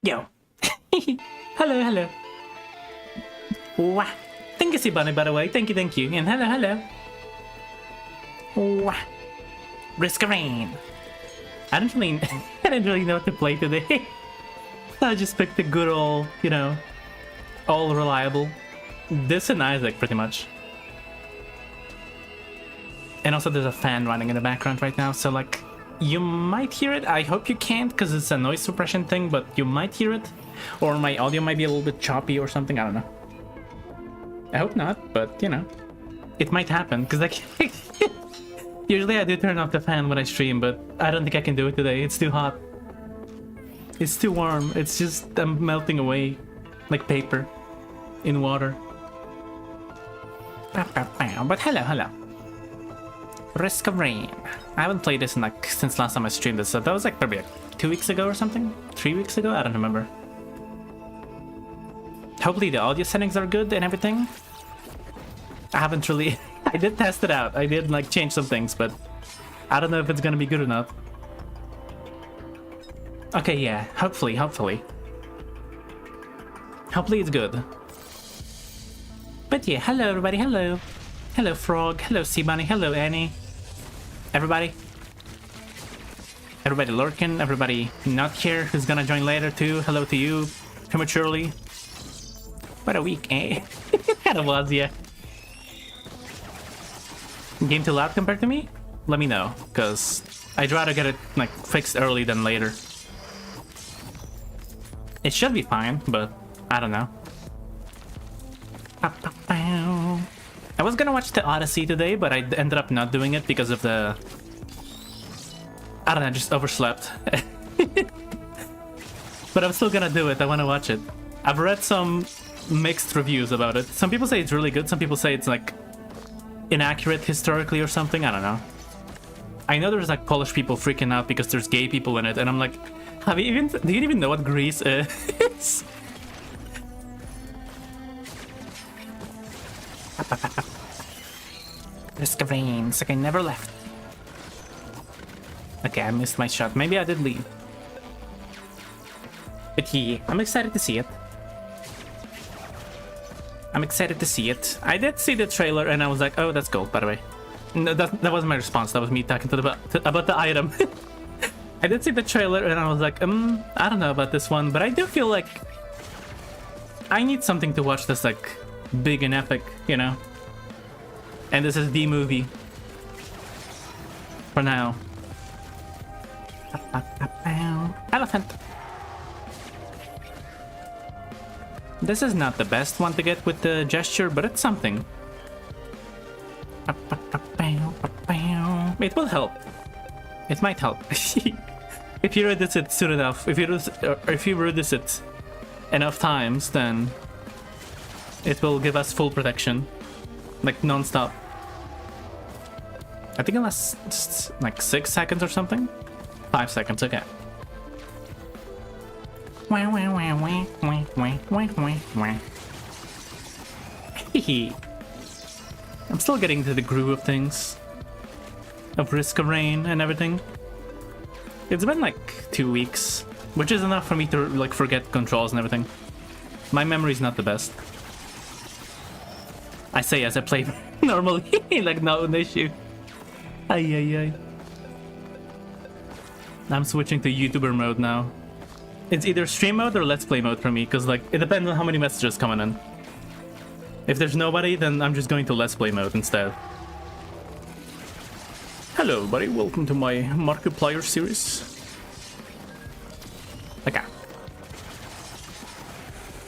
Yo. Hello, hello. Wah. Thank you, Sibani, by the way. Thank you, thank you. And hello, hello. Wah. Risk of Rain. I don't really, I didn't really know what to play today. I just picked the good old, you know, all reliable. This and Isaac, pretty much. And also there's a fan running in the background right now, so like, you might hear it. I hope you can't, because it's a noise suppression thing, but you might hear it. Or my audio might be a little bit choppy or something, I don't know. I hope not, but you know, it might happen, because like, usually I do turn off the fan when I stream, but I don't think I can do it today. It's too hot. It's too warm. It's just, I'm melting away like paper in water. But hello, hello. Risk of Rain. I haven't played this in like since last time I streamed this, so that was like probably like 2 weeks ago or something? 3 weeks ago? I don't remember. Hopefully the audio settings are good and everything. I haven't really... I did test it out. I did like change some things, but I don't know if it's gonna be good or not. Okay, yeah. Hopefully. Hopefully it's good. But yeah, hello everybody, hello. Hello Frog, hello Seabunny, hello Annie. Everybody lurking, everybody not here who's gonna join later too. Hello to you, prematurely. What a week, eh? Kind of was, yeah. Game too loud compared to me? Let me know, because I'd rather get it like fixed early than later. It should be fine, but I don't know. I was gonna watch the Odyssey today, but I ended up not doing it because of the... I don't know, just overslept. But I'm still gonna do it, I wanna watch it. I've read some mixed reviews about it. Some people say it's really good, some people say it's like inaccurate historically or something, I don't know. I know there's like Polish people freaking out because there's gay people in it, and I'm like, do you even know what Greece is? Risk of Rain, it's like I never left. Okay, I missed my shot. Maybe I did leave. But yeah, I'm excited to see it. I'm excited to see it. I did see the trailer and I was like, oh, that's gold, by the way. No, that wasn't my response. That was me talking about the item. I did see the trailer and I was like, I don't know about this one, but I do feel like I need something to watch that's like big and epic, you know? And this is the movie. For now. Elephant. This is not the best one to get with the gesture, but it's something. It will help. It might help. If you read this it soon enough, if you read this it enough times, then it will give us full protection. Like non-stop. I think it lasts like 6 seconds or something. 5 seconds, okay. I'm still getting into the groove of things. Of Risk of Rain and everything. It's been like 2 weeks, which is enough for me to like forget controls and everything. My memory's not the best. I say as I play normally, like no issue. Ay. I'm switching to YouTuber mode now. It's either stream mode or let's play mode for me, because like it depends on how many messages coming in. If there's nobody, then I'm just going to let's play mode instead. Hello everybody, welcome to my Markiplier series. Okay.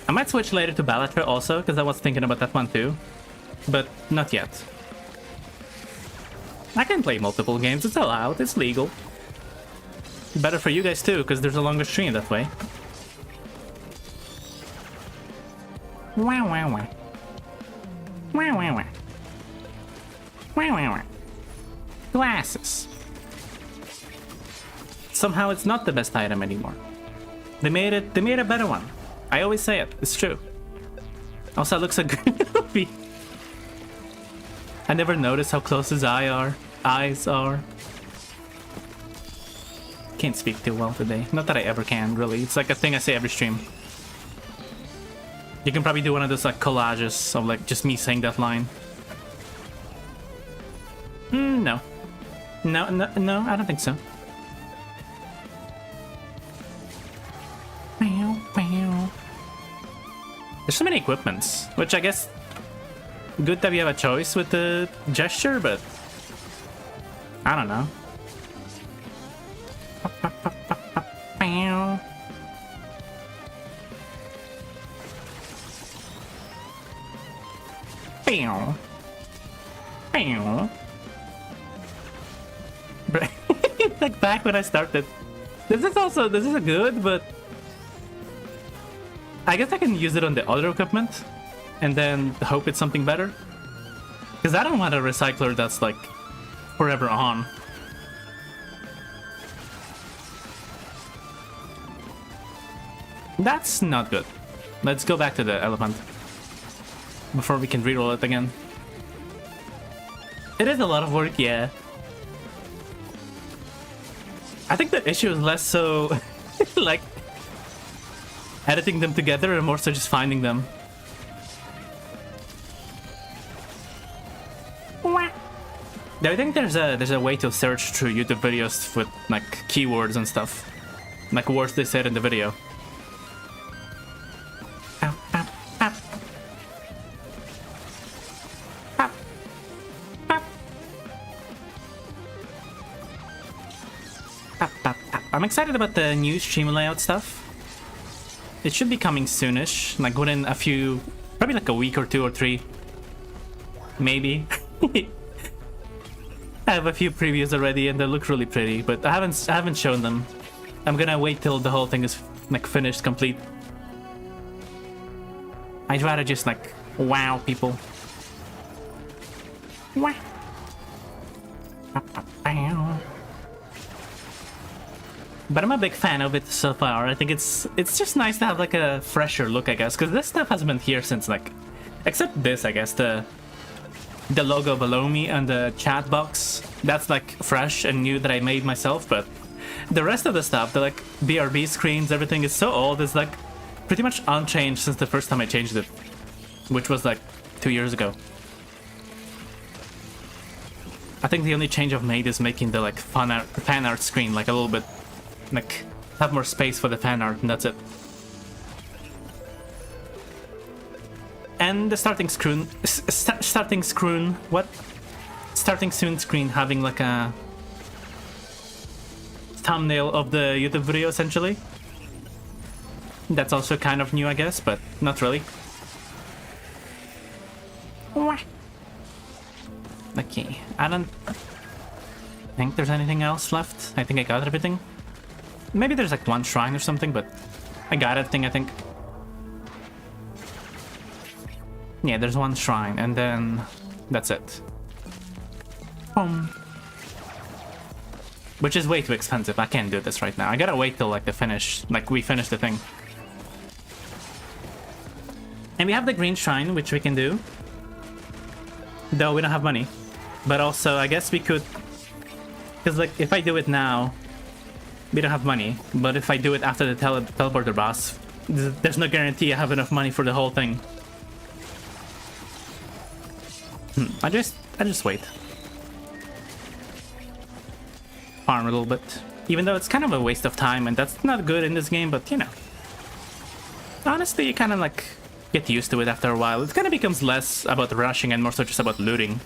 I might switch later to Balatro also, because I was thinking about that one too. But not yet. I can play multiple games, it's allowed, it's legal. Better for you guys too, because there's a longer stream that way. Wow. Glasses. Somehow it's not the best item anymore. They made a better one. I always say it, it's true. Also, it looks like a movie. I never noticed how close his eyes are. can't speak too well today. Not that I ever can, really. It's like a thing I say every stream. You can probably do one of those like collages of like just me saying that line. No. No, I don't think so. There's so many equipments, which I guess good that we have a choice with the gesture, but I don't know. Like back when I started. This is a good, but I guess I can use it on the other equipment and then hope it's something better. Because I don't want a recycler that's like forever on. That's not good. Let's go back to the elephant before we can reroll it again. It is a lot of work, yeah. I think the issue is less so like editing them together and more so just finding them. Do I think there's a way to search through YouTube videos with like keywords and stuff, like words they said in the video? I'm excited about the new stream layout stuff. It should be coming soonish, like within a few, probably like a week or 2 or 3, maybe. I have a few previews already and they look really pretty, but I haven't shown them. I'm gonna wait till the whole thing is like finished, complete. I'd rather just like wow people. Wow. But I'm a big fan of it so far. I think it's just nice to have like a fresher look, I guess, because this stuff hasn't been here since like, except this, I guess, the logo below me and the chat box. That's like fresh and new that I made myself, but the rest of the stuff, the like BRB screens, everything is so old. It's like pretty much unchanged since the first time I changed it, which was like 2 years ago. I think the only change I've made is making the like fan art screen like a little bit, like have more space for the fan art, and that's it. And the starting soon screen having like a thumbnail of the YouTube video essentially. That's also kind of new, I guess, but not really. Okay, I don't think there's anything else left. I think I got everything. Maybe there's like one shrine or something, but I got everything, I think. Yeah, there's one shrine, and then that's it. Which is way too expensive. I can't do this right now. I gotta wait till like we finish the thing. And we have the green shrine, which we can do. Though we don't have money. But also, I guess we could... Because like, if I do it now, we don't have money. But if I do it after the teleporter boss, there's no guarantee I have enough money for the whole thing. I just wait. Farm a little bit. Even though it's kind of a waste of time, and that's not good in this game, but you know. Honestly, you kind of like get used to it after a while. It kind of becomes less about rushing and more so just about looting.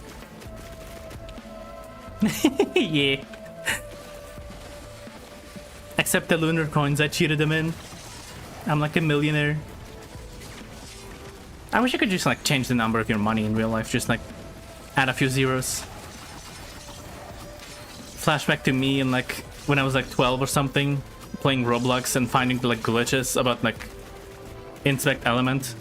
Yeah. Except the lunar coins, I cheated them in. I'm like a millionaire. I wish I could just like change the number of your money in real life, just like add a few zeros. Flashback to me in like when I was like 12 or something, playing Roblox and finding like glitches about like inspect element.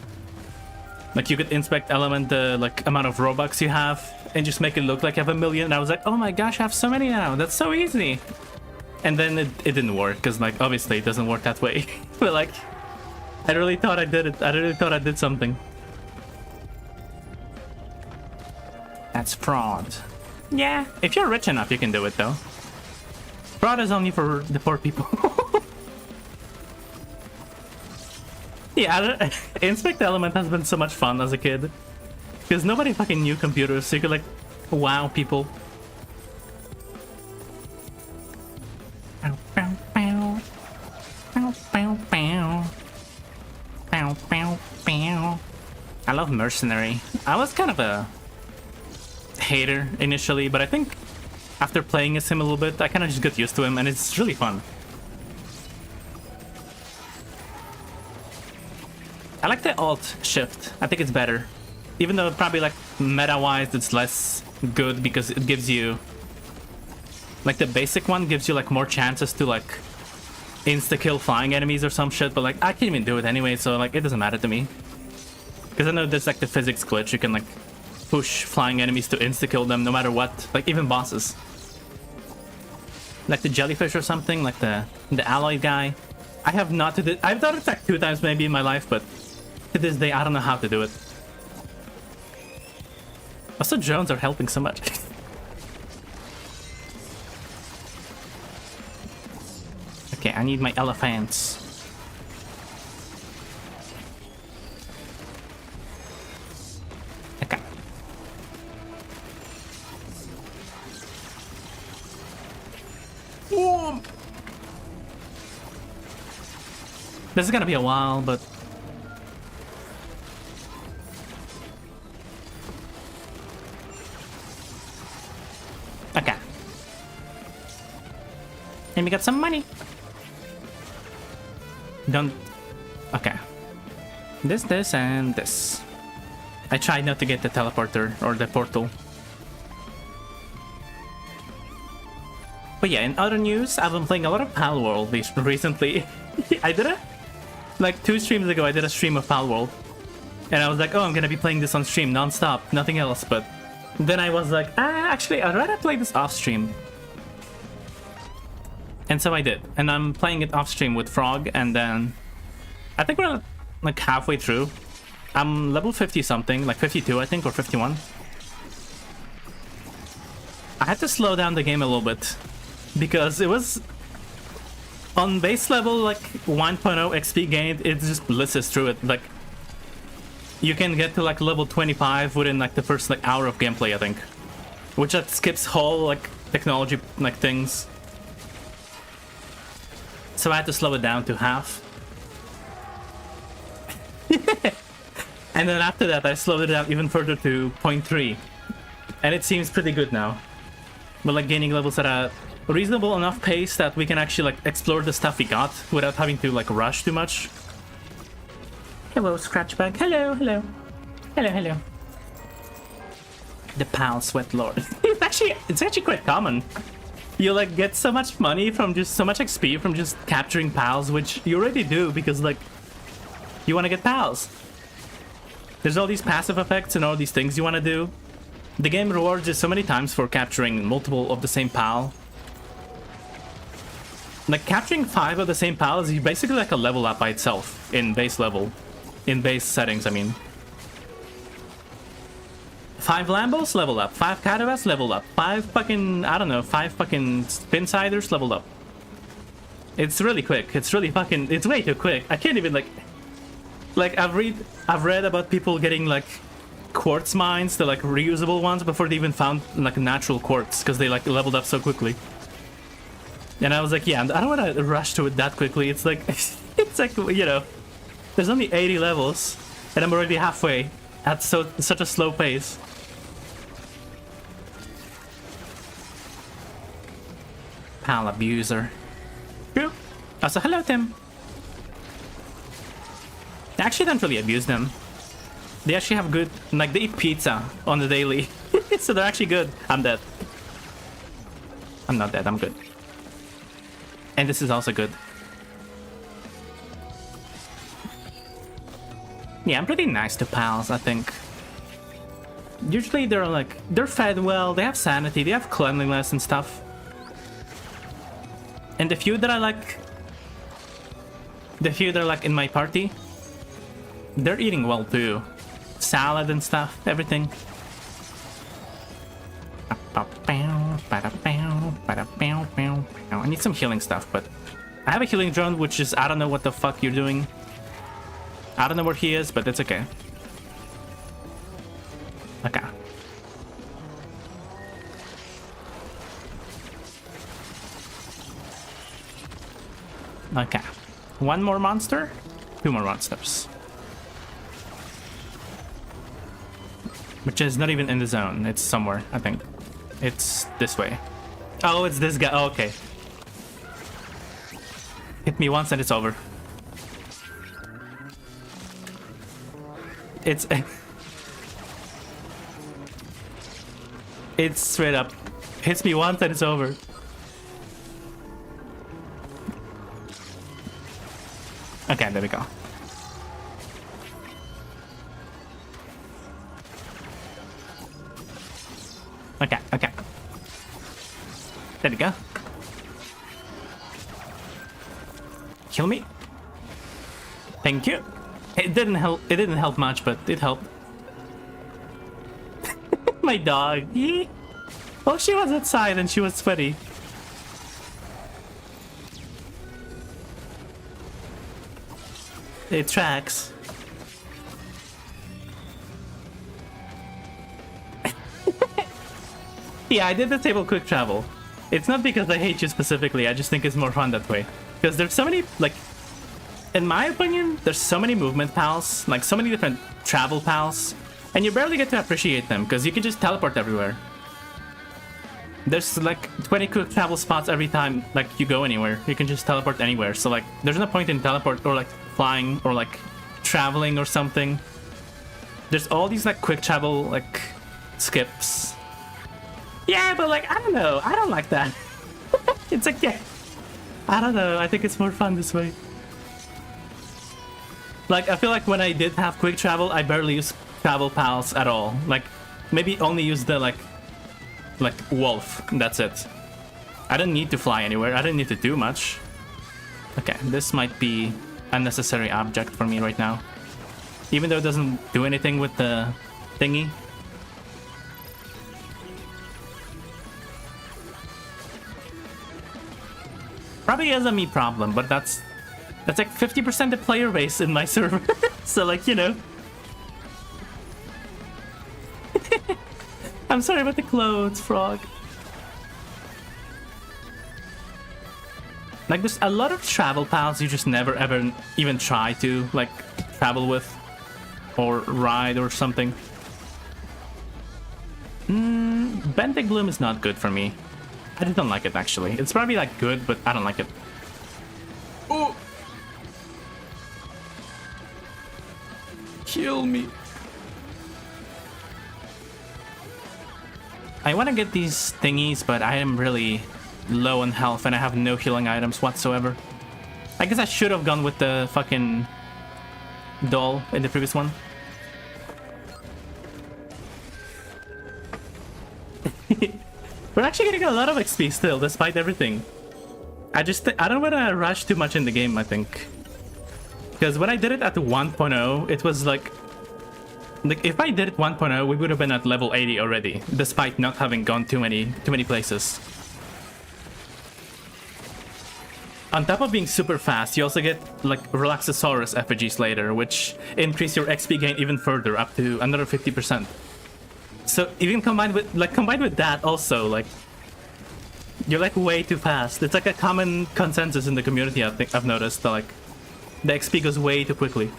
Like you could inspect element the like amount of Robux you have and just make it look like you have 1 million. And I was like, oh my gosh, I have so many now. That's so easy. And then it didn't work because like obviously it doesn't work that way. But like I really thought I did it. I really thought I did something. That's fraud. Yeah, if you're rich enough, you can do it though. Fraud is only for the poor people. Yeah, Inspect Element has been so much fun as a kid. Because nobody fucking knew computers, so you could like wow people. I love Mercenary. I was kind of a hater initially, but I think after playing as him a little bit, I kind of just got used to him, and it's really fun. I like the alt shift. I think it's better. Even though probably like meta-wise it's less good because it gives you... Like the basic one gives you like more chances to like insta-kill flying enemies or some shit, but like I can't even do it anyway, so like it doesn't matter to me. Because I know there's like the physics glitch, you can like push flying enemies to insta-kill them no matter what, like even bosses. Like the jellyfish or something, like the alloy guy. I have not to do... I've done it like 2 times maybe in my life, but to this day I don't know how to do it. Also, drones are helping so much. Okay, I need my elephants. Okay. Whoa. This is gonna be a while, but... Okay. And we got some money. Don't... Okay. This, and this. I tried not to get the teleporter or the portal. But yeah, in other news, I've been playing a lot of Palworld recently. I did it like 2 streams ago. I did a stream of Palworld, and I was like, oh, I'm gonna be playing this on stream non-stop, nothing else. But then I was like, actually, I'd rather play this off stream. And so I did, and I'm playing it off stream with Frog, and then I think we're like halfway through. I'm level 50 something, like 52 I think, or 51. I had to slow down the game a little bit because it was on base level like 1.0 XP gained. It just blitzes through it. Like you can get to like level 25 within like the first like hour of gameplay, I think, which that skips whole like technology like things. So I had to slow it down to half. And then after that I slowed it down even further to 0.3. And it seems pretty good now. We're like gaining levels at a reasonable enough pace that we can actually like explore the stuff we got without having to like rush too much. Hello, Scratchbag. Hello, hello. Hello, hello. The Pal Sweat Lord. It's actually quite common. You like get so much money from just so much XP from just capturing pals, which you already do because like you want to get pals. There's all these passive effects and all these things you want to do. The game rewards you so many times for capturing multiple of the same pal. Like capturing 5 of the same pals is basically like a level up by itself in base level. In base settings, I mean. 5 Lambos, level up. 5 Cadavas, level up. 5 fucking, I don't know, 5 fucking Spinsiders, leveled up. It's really quick. It's really fucking, it's way too quick. I can't even like I've read about people getting like quartz mines, the like reusable ones, before they even found like natural quartz because they like leveled up so quickly. And I was like, yeah, I don't want to rush to it that quickly. It's like, it's like, you know, there's only 80 levels and I'm already halfway at such a slow pace. Pal abuser. True. Also, hello, Tim. I actually don't really abuse them. They actually have good, like they eat pizza on the daily. So they're actually good. I'm dead. I'm not dead, I'm good. And this is also good. Yeah, I'm pretty nice to pals, I think. Usually they're fed well, they have sanity, they have cleanliness and stuff. And the few that are like in my party, they're eating well too. Salad and stuff, everything. I need some healing stuff, but I have a healing drone, which is, I don't know what the fuck you're doing. I don't know where he is, but it's okay. Okay. Okay. One more monster? Two more monsters. Which is not even in the zone. It's somewhere, I think. It's this way. Oh, it's this guy. Oh, okay. Hit me once and it's over. It's... It's straight up. Hits me once and it's over. Okay, there we go. Okay, okay. There we go. Kill me. Thank you. It didn't help. It didn't help much, but it helped. My dog. Oh, she was outside and she was sweaty. It tracks. Yeah, I did the table quick travel. It's not because I hate you specifically, I just think it's more fun that way. Because there's so many, like, in my opinion, there's so many movement pals, like so many different travel pals, and you barely get to appreciate them because you can just teleport everywhere. There's like 20 quick travel spots every time like you go anywhere. You can just teleport anywhere. So like there's no point in teleport or like flying or like traveling or something. There's all these like quick travel like skips. Yeah, but like I don't know. I don't like that. It's like yeah. I don't know. I think it's more fun this way. Like I feel like when I did have quick travel, I barely used travel pals at all. Like maybe only use the like wolf. That's it. I didn't need to fly anywhere. I didn't need to do much. Okay, this might be a necessary object for me right now. Even though it doesn't do anything with the thingy. Probably is a me problem, but that's like 50% the player base in my server. So like, you know. I'm sorry about the clothes, Frog. Like there's a lot of travel pals you just never ever even try to like travel with or ride or something. Benthic Bloom is not good for me. I just don't like it actually. It's probably like good, but I don't like it. Oh! Kill me. I want to get these thingies, but I am really low on health and I have no healing items whatsoever. I guess I should have gone with the fucking doll in the previous one. We're actually getting a lot of XP still, despite everything. I don't want to rush too much in the game, I think. Because when I did it at 1.0, it was like if I did it 1.0, we would have been at level 80 already, despite not having gone too many places. On top of being super fast, you also get like Relaxosaurus effigies later, which increase your XP gain even further, up to another 50%. So even combined with that also, like you're like way too fast. It's like a common consensus in the community. I think I've noticed that like the XP goes way too quickly.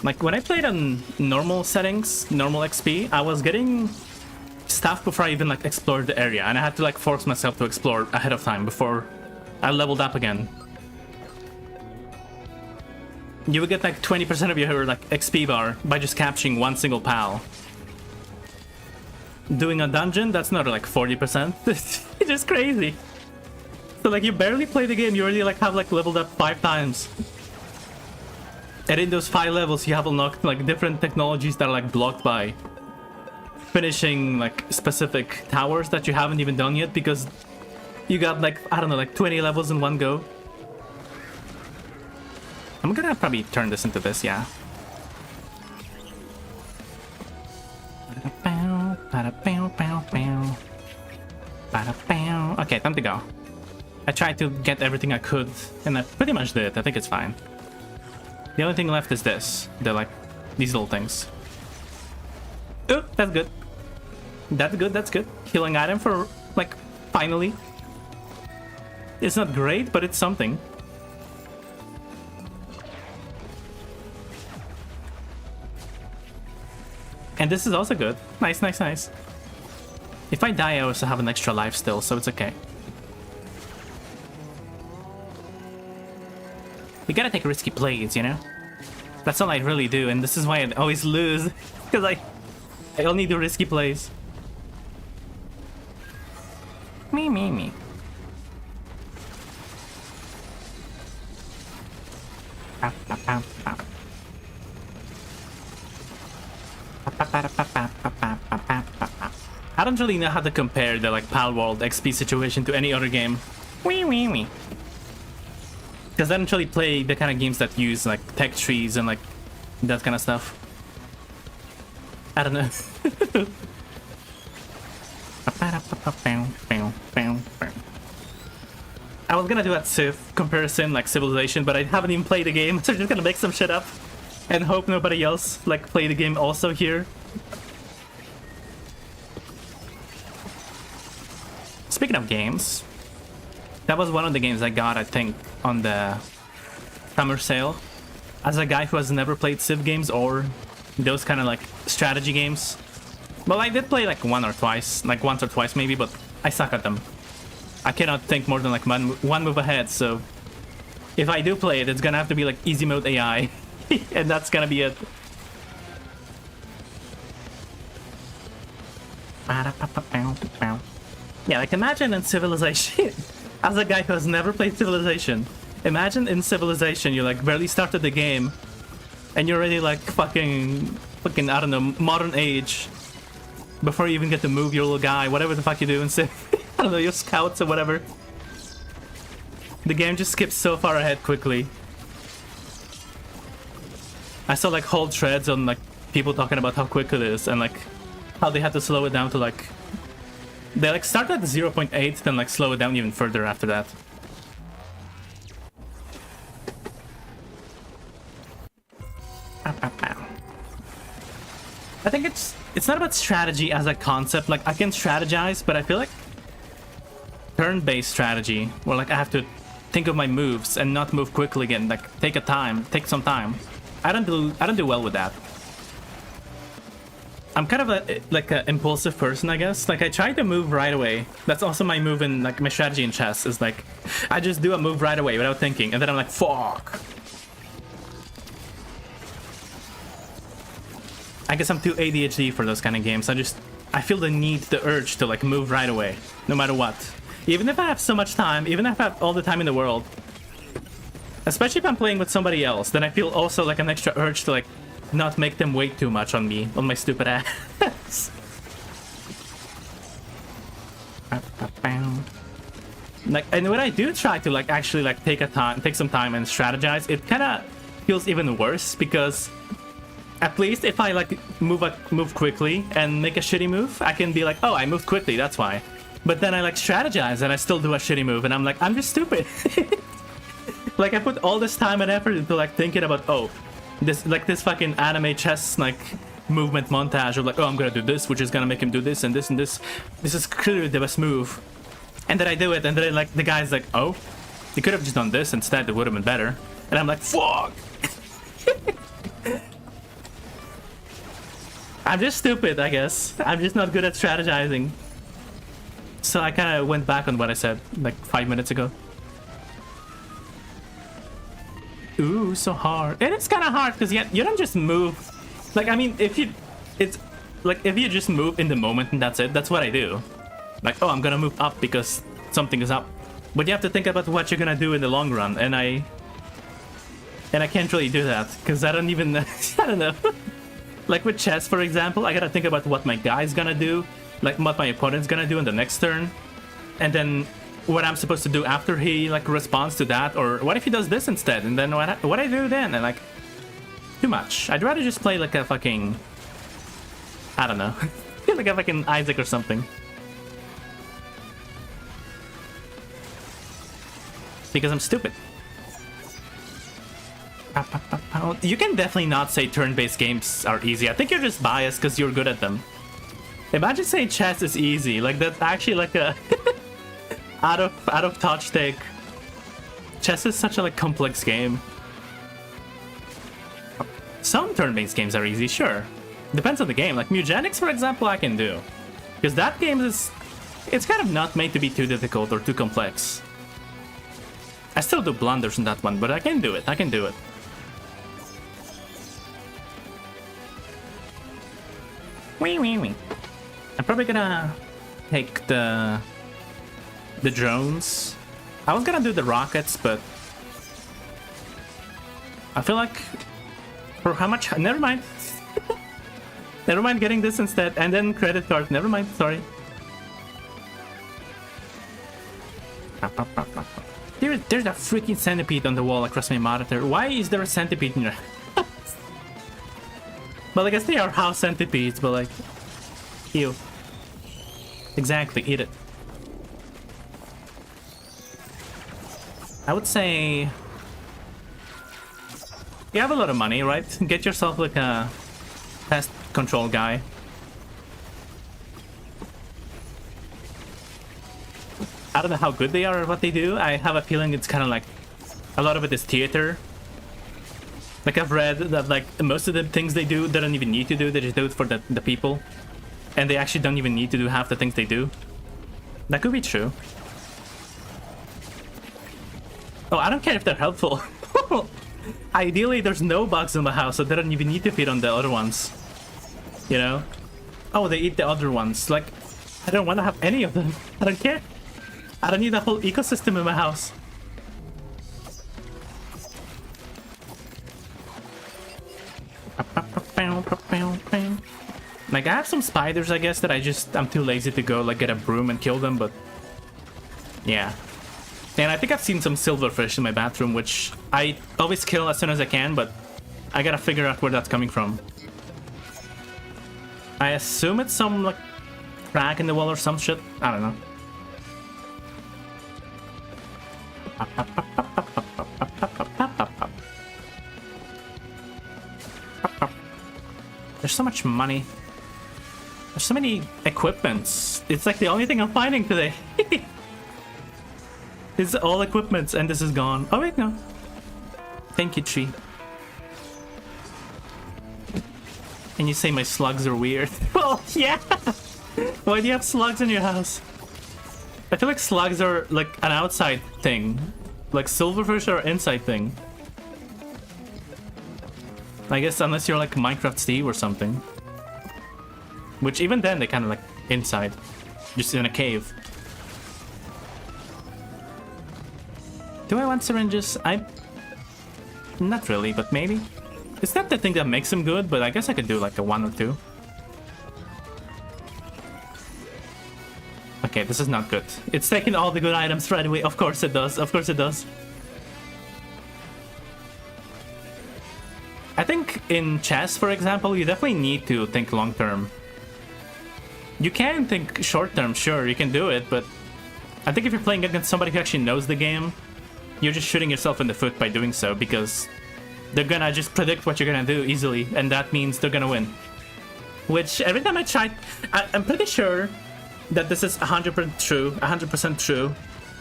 Like when I played on normal settings, normal XP, I was getting stuff before I even like explored the area, and I had to like force myself to explore ahead of time before I leveled up again. You would get like 20% of your like XP bar by just capturing one single pal. Doing a dungeon, that's not like 40%. It's just crazy. So like you barely play the game, you already like have like leveled up 5 times. And in those 5 levels, you have unlocked like different technologies that are like blocked by finishing like specific towers that you haven't even done yet because you got like, I don't know, like 20 levels in one go. I'm gonna probably turn this into this, yeah. Okay, time to go. I tried to get everything I could, and I pretty much did. I think it's fine. The only thing left is this. They're like these little things. Oh, that's good. That's good, that's good. Healing item for, like, finally. It's not great, but it's something. And this is also good. Nice, nice, nice. If I die, I also have an extra life still, so it's okay. You gotta take risky plays, you know? That's all I really do, and this is why I always lose. Because I only do risky plays. Me. I don't really know how to compare the like Palworld XP situation to any other game. Wee. Because I don't really play the kind of games that use like tech trees and like that kind of stuff. I don't know. I was gonna do a Civ comparison like Civilization, but I haven't even played the game, so I'm just gonna make some shit up and hope nobody else like play the game also here. Speaking of games, that was one of the games I got, I think, on the summer sale. As a guy who has never played Civ games or those kind of like strategy games. Well, I did play like once or twice maybe, but I suck at them. I cannot think more than like one move ahead, so if I do play it, it's gonna have to be like easy mode AI, and that's gonna be it. Yeah, like imagine in Civilization, as a guy who has never played Civilization, imagine in Civilization you like barely started the game, and you're already like fucking I don't know, modern age, before you even get to move your little guy, whatever the fuck you do in Civ. I don't know, your scouts or whatever. The game just skips so far ahead quickly. I saw like whole threads on like people talking about how quick it is and like how they had to slow it down to like... They like start at 0.8, then like slow it down even further after that. I think it's not about strategy as a concept. Like I can strategize, but I feel like turn-based strategy, where like I have to think of my moves and not move quickly again. Like take some time. I don't do well with that. I'm kind of an impulsive person, I guess. Like I try to move right away. That's also my move in like my strategy in chess. Is like I just do a move right away without thinking, and then I'm like, fuck. I guess I'm too ADHD for those kind of games. I feel the urge to like move right away, no matter what. Even if I have so much time, even if I have all the time in the world. Especially if I'm playing with somebody else, then I feel also like an extra urge to like not make them wait too much on me, on my stupid ass. Like, and when I do try to like actually like take some time and strategize, it kind of feels even worse because at least if I like move quickly and make a shitty move, I can be like, oh, I moved quickly, that's why. But then I like strategize and I still do a shitty move, and I'm like, I'm just stupid. Like I put all this time and effort into like thinking about, oh, this fucking anime chess like movement montage of like, oh, I'm gonna do this, which is gonna make him do this and this and this. This is clearly the best move. And then I do it, and then like the guy's like, oh, you could have just done this instead, it would have been better. And I'm like, fuck. I'm just stupid, I guess. I'm just not good at strategizing. So I kind of went back on what I said like 5 minutes ago. Ooh, so hard. And it's kind of hard because you don't just move. Like, I mean, if you just move in the moment and that's it, that's what I do. Like, oh, I'm gonna move up because something is up. But you have to think about what you're gonna do in the long run, and I can't really do that because I don't even I don't know. Like with chess, for example, I gotta think about what my guy's gonna do, like what my opponent's gonna do in the next turn, and then what I'm supposed to do after he like responds to that, or what if he does this instead, and then what I do then, and like too much. I'd rather just play like a fucking, I don't know. Like a fucking Isaac or something. Because I'm stupid. You can definitely not say turn-based games are easy. I think you're just biased because you're good at them. Imagine saying chess is easy. Like, that's actually like a out of touch take. Chess is such a like complex game. Some turn-based games are easy, sure. Depends on the game. Like Mugenics, for example, I can do. Because that game is... It's kind of not made to be too difficult or too complex. I still do blunders in that one, but I can do it. I can do it. Wee wee wee. I'm probably gonna take the drones. I was gonna do the rockets, but I feel like for how much? Never mind. Never mind getting this instead, and then credit card. Never mind. Sorry. There's a freaking centipede on the wall across my monitor. Why is there a centipede in your house? Well, I guess they are house centipedes, but like, ew. Exactly, eat it. I would say you have a lot of money, right? Get yourself like a pest control guy. I don't know how good they are at what they do. I have a feeling it's kind of like a lot of it is theater. Like I've read that like most of the things they do, they don't even need to do. They just do it for the people. And they actually don't even need to do half the things they do. That could be true. Oh, I don't care if they're helpful. Ideally, there's no bugs in the house, so they don't even need to feed on the other ones. You know? Oh, they eat the other ones. Like, I don't want to have any of them. I don't care. I don't need a whole ecosystem in my house. Like, I have some spiders, I guess, that I'm too lazy to go, like, get a broom and kill them, but... Yeah. And I think I've seen some silverfish in my bathroom, which I always kill as soon as I can, but I gotta figure out where that's coming from. I assume it's some, like, crack in the wall or some shit. I don't know. There's so much money. There's so many equipments. It's like the only thing I'm finding today. It's all equipments and this is gone. Oh wait, no. Thank you, tree. And you say my slugs are weird. Well, yeah. Why do you have slugs in your house? I feel like slugs are like an outside thing. Like silverfish are an inside thing. I guess unless you're like Minecraft Steve or something. Which even then they kind of like inside. Just in a cave. Do I want syringes? Not really, but maybe. It's not the thing that makes them good, but I guess I could do like a 1 or 2. Okay, this is not good. It's taking all the good items right away. Of course it does. Of course it does. I think in chess, for example, you definitely need to think long term. You can think short term, sure, you can do it, but I think if you're playing against somebody who actually knows the game, you're just shooting yourself in the foot by doing so, because they're gonna just predict what you're gonna do easily, and that means they're gonna win. Which, every time I try... I'm pretty sure that this is 100% true,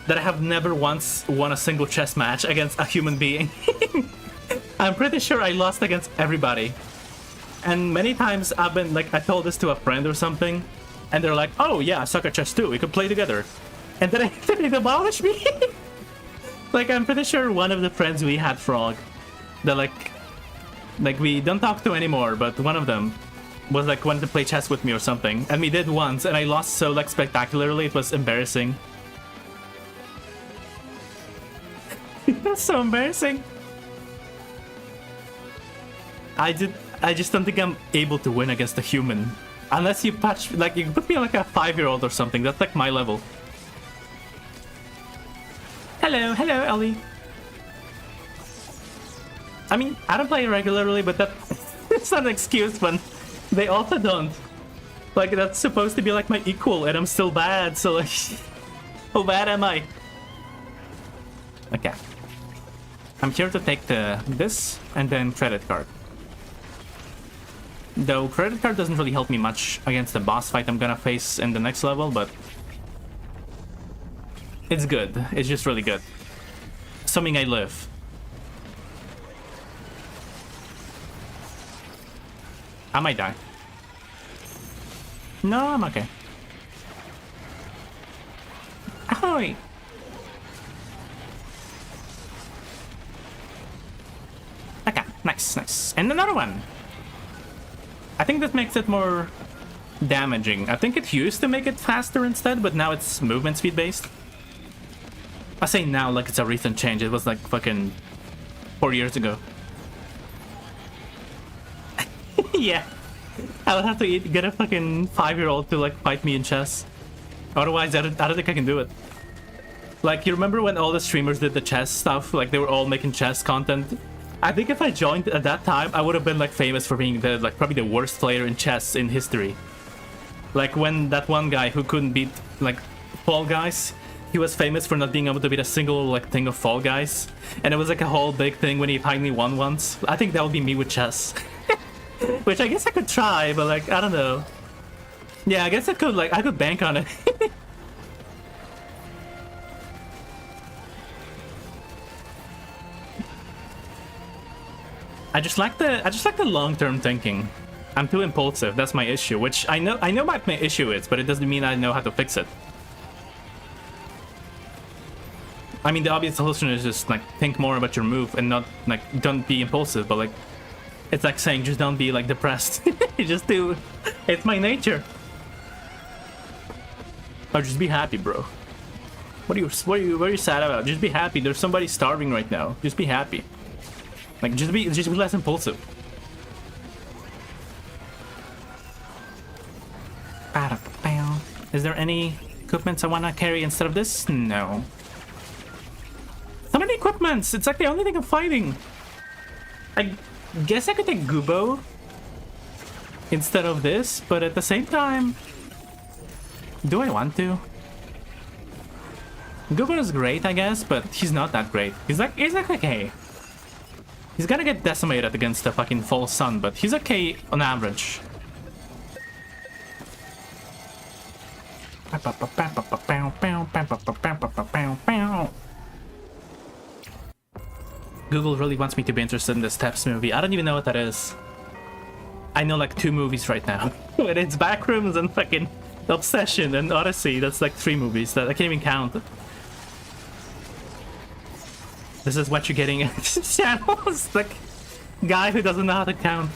that I have never once won a single chess match against a human being. I'm pretty sure I lost against everybody. And many times I've been, like, I told this to a friend or something, and they're like, oh yeah, I suck at chess too, we could play together. And then they demolish me. Like, I'm pretty sure one of the friends we had, Frog, that like we don't talk to anymore, but one of them was like wanted to play chess with me or something, and we did once, and I lost so like spectacularly, it was embarrassing. That's so embarrassing. I just don't think I'm able to win against a human. Unless you patch, like, you put me like a 5-year-old or something, that's like my level. Hello, Ellie. I mean, I don't play regularly, but that it's not an excuse when they also don't. Like, that's supposed to be like my equal, and I'm still bad, so like... How bad am I? Okay. I'm here to take this, and then credit card. Though credit card doesn't really help me much against the boss fight I'm gonna face in the next level, but... It's good. It's just really good. Assuming I live. I might die. No, I'm okay. Ahoy! Okay, nice, nice. And another one! I think that makes it more damaging. I think it used to make it faster instead, but now it's movement speed based. I say now like it's a recent change. It was like fucking 4 years ago. Yeah. I would have to get a fucking 5-year-old to like fight me in chess. Otherwise, I don't think I can do it. Like, you remember when all the streamers did the chess stuff? Like, they were all making chess content? I think if I joined at that time, I would have been like famous for being the like probably the worst player in chess in history. Like when that one guy who couldn't beat like Fall Guys, he was famous for not being able to beat a single like thing of Fall Guys, and it was like a whole big thing when he finally won once. I think that would be me with chess, which I guess I could try, but like I don't know. Yeah, I guess I could bank on it. I just like the long-term thinking. I'm too impulsive. That's my issue, which I know what my issue is, but it doesn't mean I know how to fix it. I mean, the obvious solution is just like think more about your move and not like don't be impulsive, but like it's like saying just don't be like depressed. Just do. It's my nature. Or just be happy, bro. What are you sad about? Just be happy. There's somebody starving right now. Just be happy. Like, just be less impulsive. Is there any equipments I want to carry instead of this? No. So many equipments! It's like the only thing I'm fighting. I guess I could take Gubo instead of this, but at the same time... Do I want to? Gubo is great, I guess, but he's not that great. He's like okay. He's gonna get decimated against the fucking full sun, but he's okay on average. Google really wants me to be interested in the Steps movie. I don't even know what that is. I know like 2 movies right now. And it's Backrooms and fucking Obsession and Odyssey. That's like 3 movies that I can't even count. This is what you're getting at this channel. It's like guy who doesn't know how to count.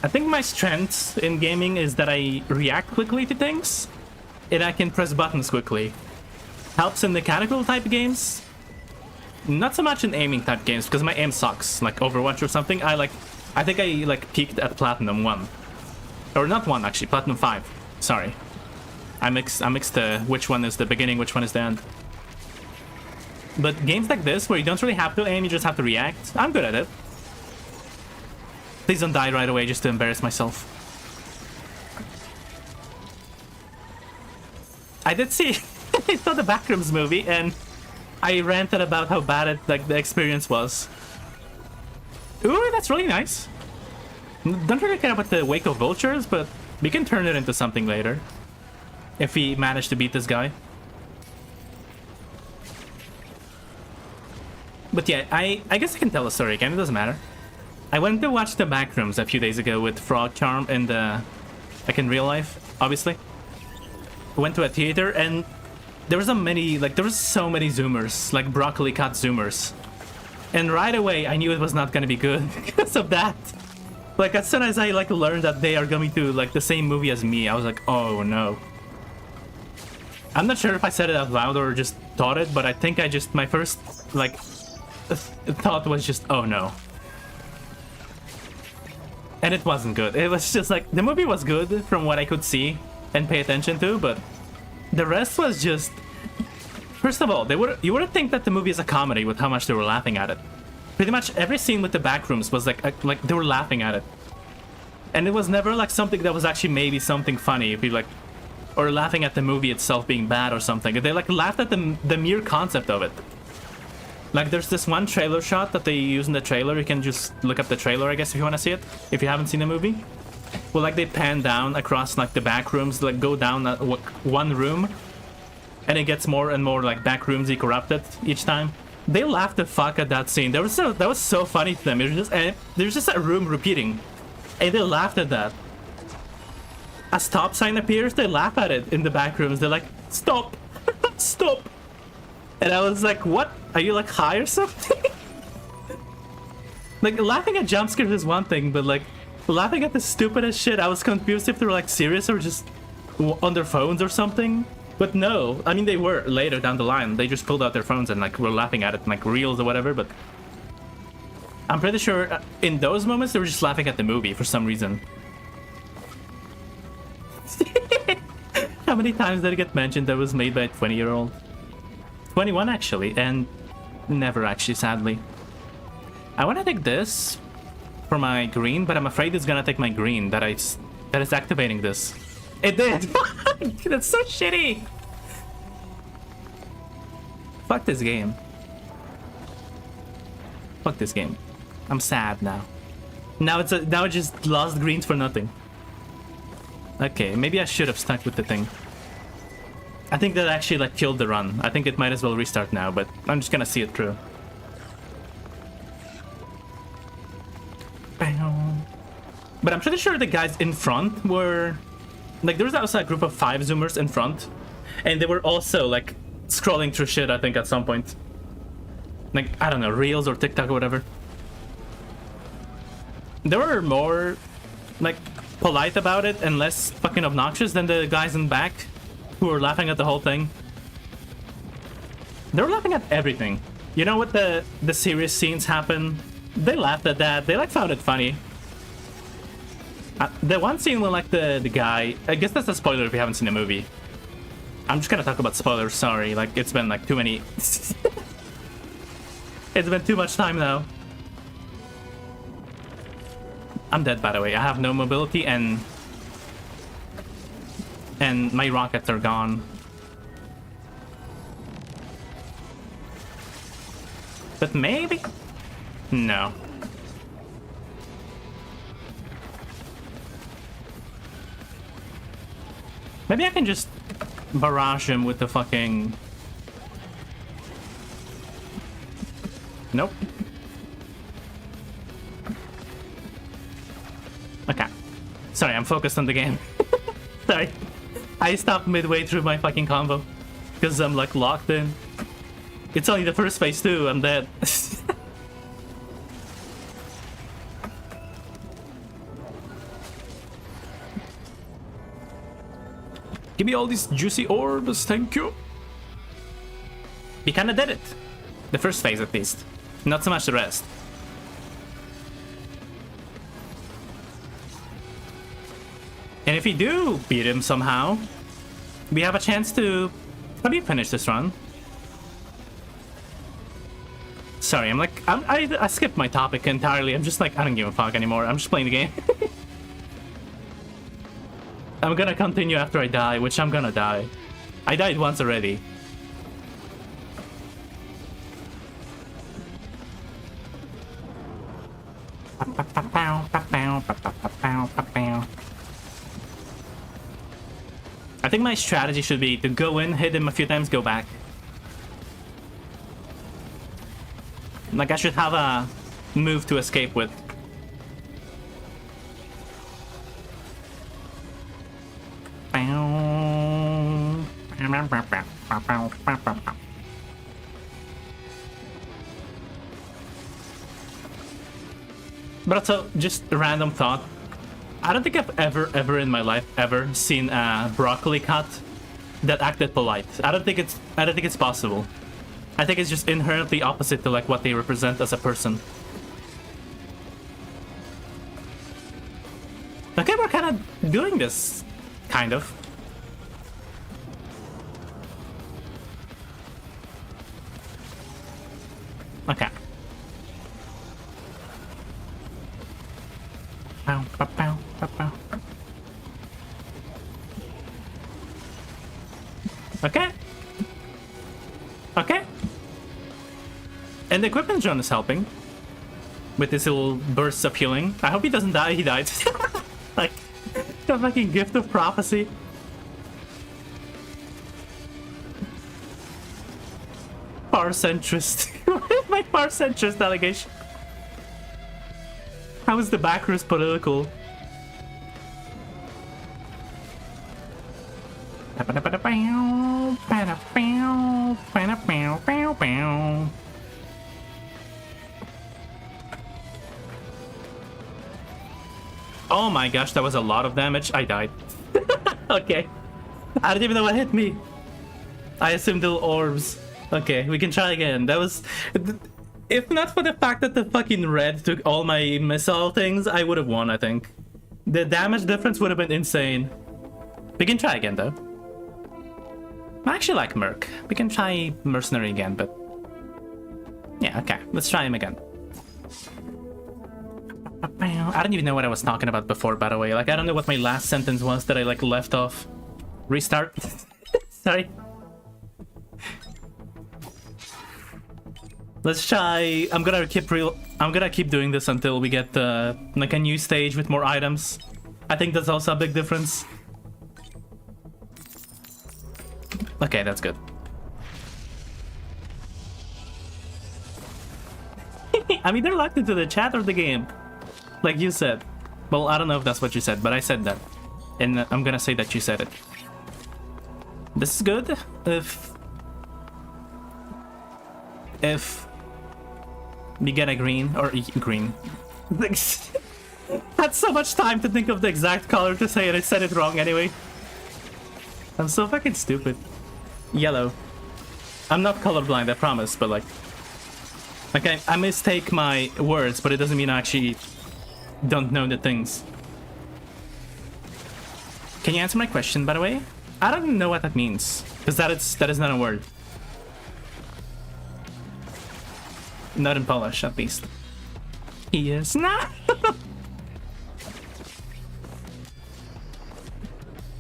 I think my strength in gaming is that I react quickly to things and I can press buttons quickly. Helps in mechanical type games. Not so much in aiming type games because my aim sucks. Like Overwatch or something. I think I like peaked at Platinum 1. Or not 1 actually, Platinum 5. Sorry. I mixed which one is the beginning, which one is the end. But games like this, where you don't really have to aim, you just have to react, I'm good at it. Please don't die right away just to embarrass myself. I did see... I saw the Backrooms movie, and I ranted about how bad it, like, the experience was. Ooh, that's really nice. Don't really care about the Wake of Vultures, but we can turn it into something later. If we manage to beat this guy. But yeah, I guess I can tell a story again, it doesn't matter. I went to watch the Backrooms a few days ago with Frog Charm and like in real life, obviously. I went to a theater and there was so many zoomers, like broccoli cut zoomers. And right away I knew it was not gonna be good because of that. Like as soon as I like learned that they are going to like the same movie as me, I was like, oh no. I'm not sure if I said it out loud or just thought it, but I think my first, like, thought was just, oh no. And it wasn't good. It was just like, the movie was good from what I could see and pay attention to, but the rest was just... First of all, you wouldn't think that the movie is a comedy with how much they were laughing at it. pretty much every scene with the backrooms was like they were laughing at it. And it was never like something that was actually maybe something funny, if you like, or laughing at the movie itself being bad or something. They like laughed at the mere concept of it. Like there's this one trailer shot that they use in the trailer. You can just look up the trailer, I guess, if you want to see it, if you haven't seen the movie. Well, like they pan down across like the back rooms, like go down one room, and it gets more and more like back roomsy corrupted each time. They laughed the fuck at that scene. That was so funny to them. It was just, and there's just a room repeating, and they laughed at that. A stop sign appears, they laugh at it in the back rooms. They're like, stop, stop. And I was like, what? Are you like high or something? Like laughing at jump scares is one thing, but like laughing at the stupidest shit, I was confused if they were like serious or just on their phones or something. But no, I mean they were later down the line. They just pulled out their phones and like were laughing at it, like reels or whatever. But I'm pretty sure in those moments they were just laughing at the movie for some reason. How many times did it get mentioned that it was made by a 20-year-old? 21 actually, and never actually, sadly. I want to take this for my green, but I'm afraid it's gonna take my green that is activating this. It did. That's so shitty. Fuck this game. Fuck this game. I'm sad now. Now it just lost greens for nothing. Okay, maybe I should have stuck with the thing. I think that actually like killed the run. I think it might as well restart now, but I'm just gonna see it through. But I'm pretty sure the guys in front were like, there was also a group of 5 zoomers in front, and they were also like scrolling through shit, I think, at some point. Like, I don't know, Reels or TikTok or whatever. They were more like polite about it and less fucking obnoxious than the guys in back who were laughing at the whole thing. They were laughing at everything. You know what, the serious scenes happen, they laughed at that. They like found it funny. The one scene where like the guy, I guess that's a spoiler if you haven't seen the movie. I'm just gonna talk about spoilers, sorry. Like it's been like too many. It's been too much time now. I'm dead, by the way. I have no mobility and my rockets are gone. But maybe? No. Maybe I can just barrage him with the fucking... Nope. Okay. Sorry, I'm focused on the game. Sorry. I stopped midway through my fucking combo. Because I'm like locked in. It's only the first phase too, I'm dead. Give me all these juicy orbs, thank you. We kinda did it. The first phase at least. Not so much the rest. And if we do beat him somehow, we have a chance to maybe finish this run. Sorry, I skipped my topic entirely. I'm just like, I don't give a fuck anymore. I'm just playing the game. I'm gonna continue after I die, which I'm gonna die. I died once already. I think my strategy should be to go in, hit him a few times, go back. Like I should have a move to escape with. But also, just a random thought. I don't think I've ever in my life seen a broccoli cut that acted polite. I don't think it's possible. I think it's just inherently opposite to like what they represent as a person. Okay, we're kind of doing this, kind of. Okay. Ba-pow, ba-pow, ba-pow. Okay. Okay. And the equipment drone is helping with his little bursts of healing. I hope he doesn't die. He died. Like, the fucking gift of prophecy. Power centrist. My power centrist delegation. How is the backers political? Oh my gosh, that was a lot of damage. I died. Okay. I don't even know what hit me. I assumed little orbs. Okay, we can try again. That was... If not for the fact that the fucking red took all my missile things, I would have won, I think. The damage difference would have been insane. We can try again, though. I actually like Merc. We can try Mercenary again, but... Yeah, okay. Let's try him again. I don't even know what I was talking about before, by the way. Like, I don't know what my last sentence was that I, like, left off. Restart. Sorry. Let's try... I'm gonna keep doing this until we get, like, a new stage with more items. I think that's also a big difference. Okay, that's good. I'm either locked into the chat or the game. Like you said. Well, I don't know if that's what you said, but I said that. And I'm gonna say that you said it. This is good. If we get a green, or green. Had so much time to think of the exact color to say it, I said it wrong anyway. I'm so fucking stupid. Yellow. I'm not colorblind, I promise, but like... Okay, I mistake my words, but it doesn't mean I actually don't know the things. Can you answer my question, by the way? I don't even know what that means, because that is not a word. Not in Polish, at least. He is not.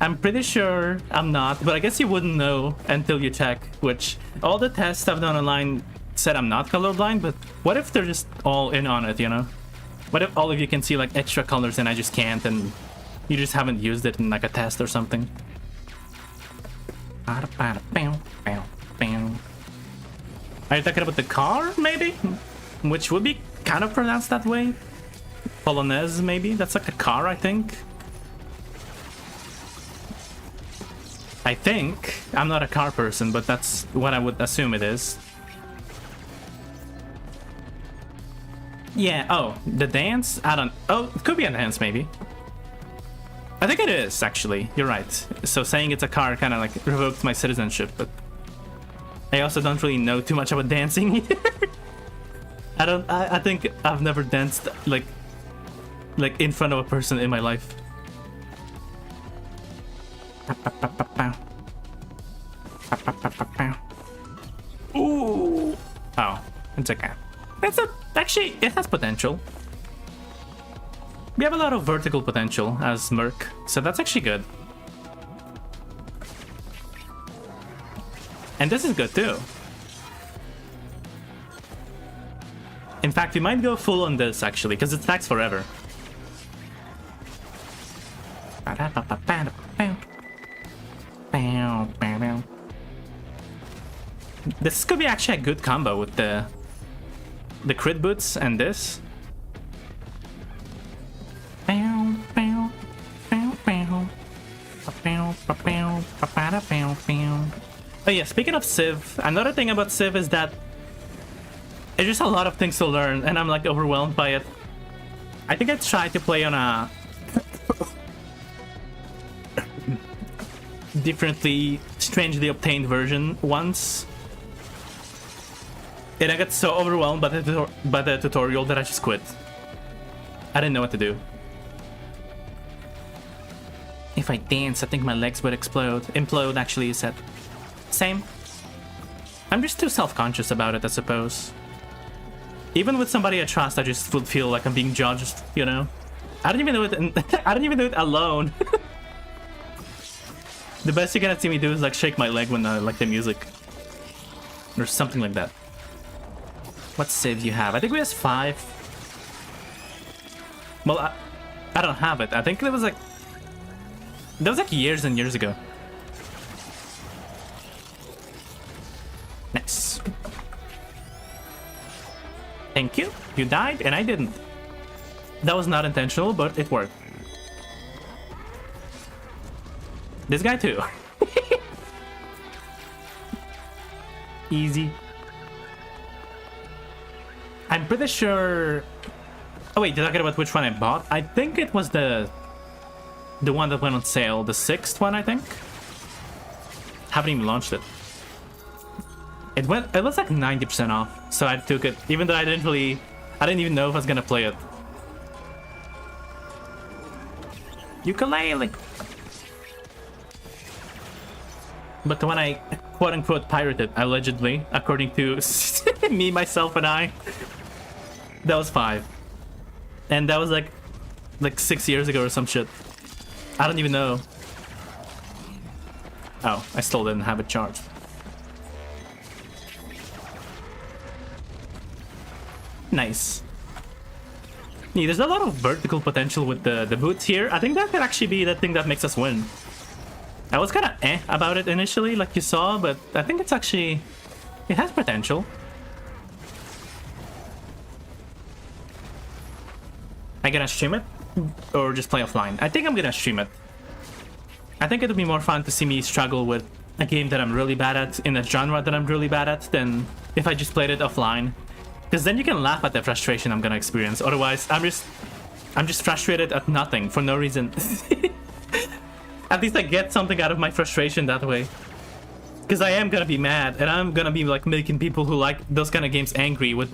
I'm pretty sure I'm not, but I guess you wouldn't know until you check, which all the tests I've done online said I'm not colorblind, but what if they're just all in on it, you know? What if all of you can see like extra colors and I just can't, and you just haven't used it in like a test or something? Are you talking about the car, maybe? Which would be kind of pronounced that way? Polonaise, maybe? That's like a car, I think. I think. I'm not a car person, but that's what I would assume it is. Yeah, oh, the dance? I don't... Oh, it could be a dance, maybe. I think it is, actually. You're right. So saying it's a car kind of like revoked my citizenship, but... I also don't really know too much about dancing either. I think I've never danced, like in front of a person in my life. Ooh. Oh, it's okay. Actually, it has potential. We have a lot of vertical potential as Merc, so that's actually good. And this is good too. In fact, we might go full on this actually, because it stacks forever. This could be actually a good combo with the crit boots and this. Oh yeah, speaking of Civ, another thing about Civ is that it's just a lot of things to learn, and I'm like overwhelmed by it. I think I tried to play on a differently, strangely obtained version once, and I got so overwhelmed by the tutorial that I just quit. I didn't know what to do. If I dance, I think my legs would explode. Implode, actually, you said. Same. I'm just too self-conscious about it, I suppose. Even with somebody I trust, I just would feel like I'm being judged, you know? I don't even do it. I don't even do it alone. The best you're gonna see me do is like shake my leg when I like the music, or something like that. What saves you have? I think we have 5. Well, I don't have it. I think that was like years and years ago. Nice. Thank you. You died and I didn't. That was not intentional, but it worked. This guy too. Easy. I'm pretty sure... Oh wait, did I get about which one I bought? I think it was the one that went on sale, the 6th one, I think. Haven't even launched it. It was like 90% off, so I took it, even though I didn't even know if I was gonna play it. Ukulele. But the one I quote-unquote pirated, allegedly, according to me, myself, and I, that was 5. And that was like 6 years ago or some shit. I don't even know. Oh, I still didn't have it charged. Nice. Yeah, there's a lot of vertical potential with the boots here. I think that could actually be the thing that makes us win. I was kind of about it initially, like you saw, but I think it's actually... It has potential. I gonna stream it? Or just play offline? I think I'm gonna stream it. I think it would be more fun to see me struggle with a game that I'm really bad at, in a genre that I'm really bad at, than if I just played it offline. Because then you can laugh at the frustration I'm gonna experience. Otherwise, I'm just frustrated at nothing for no reason. At least I get something out of my frustration that way. Because I am gonna be mad, and I'm gonna be like making people who like those kind of games angry with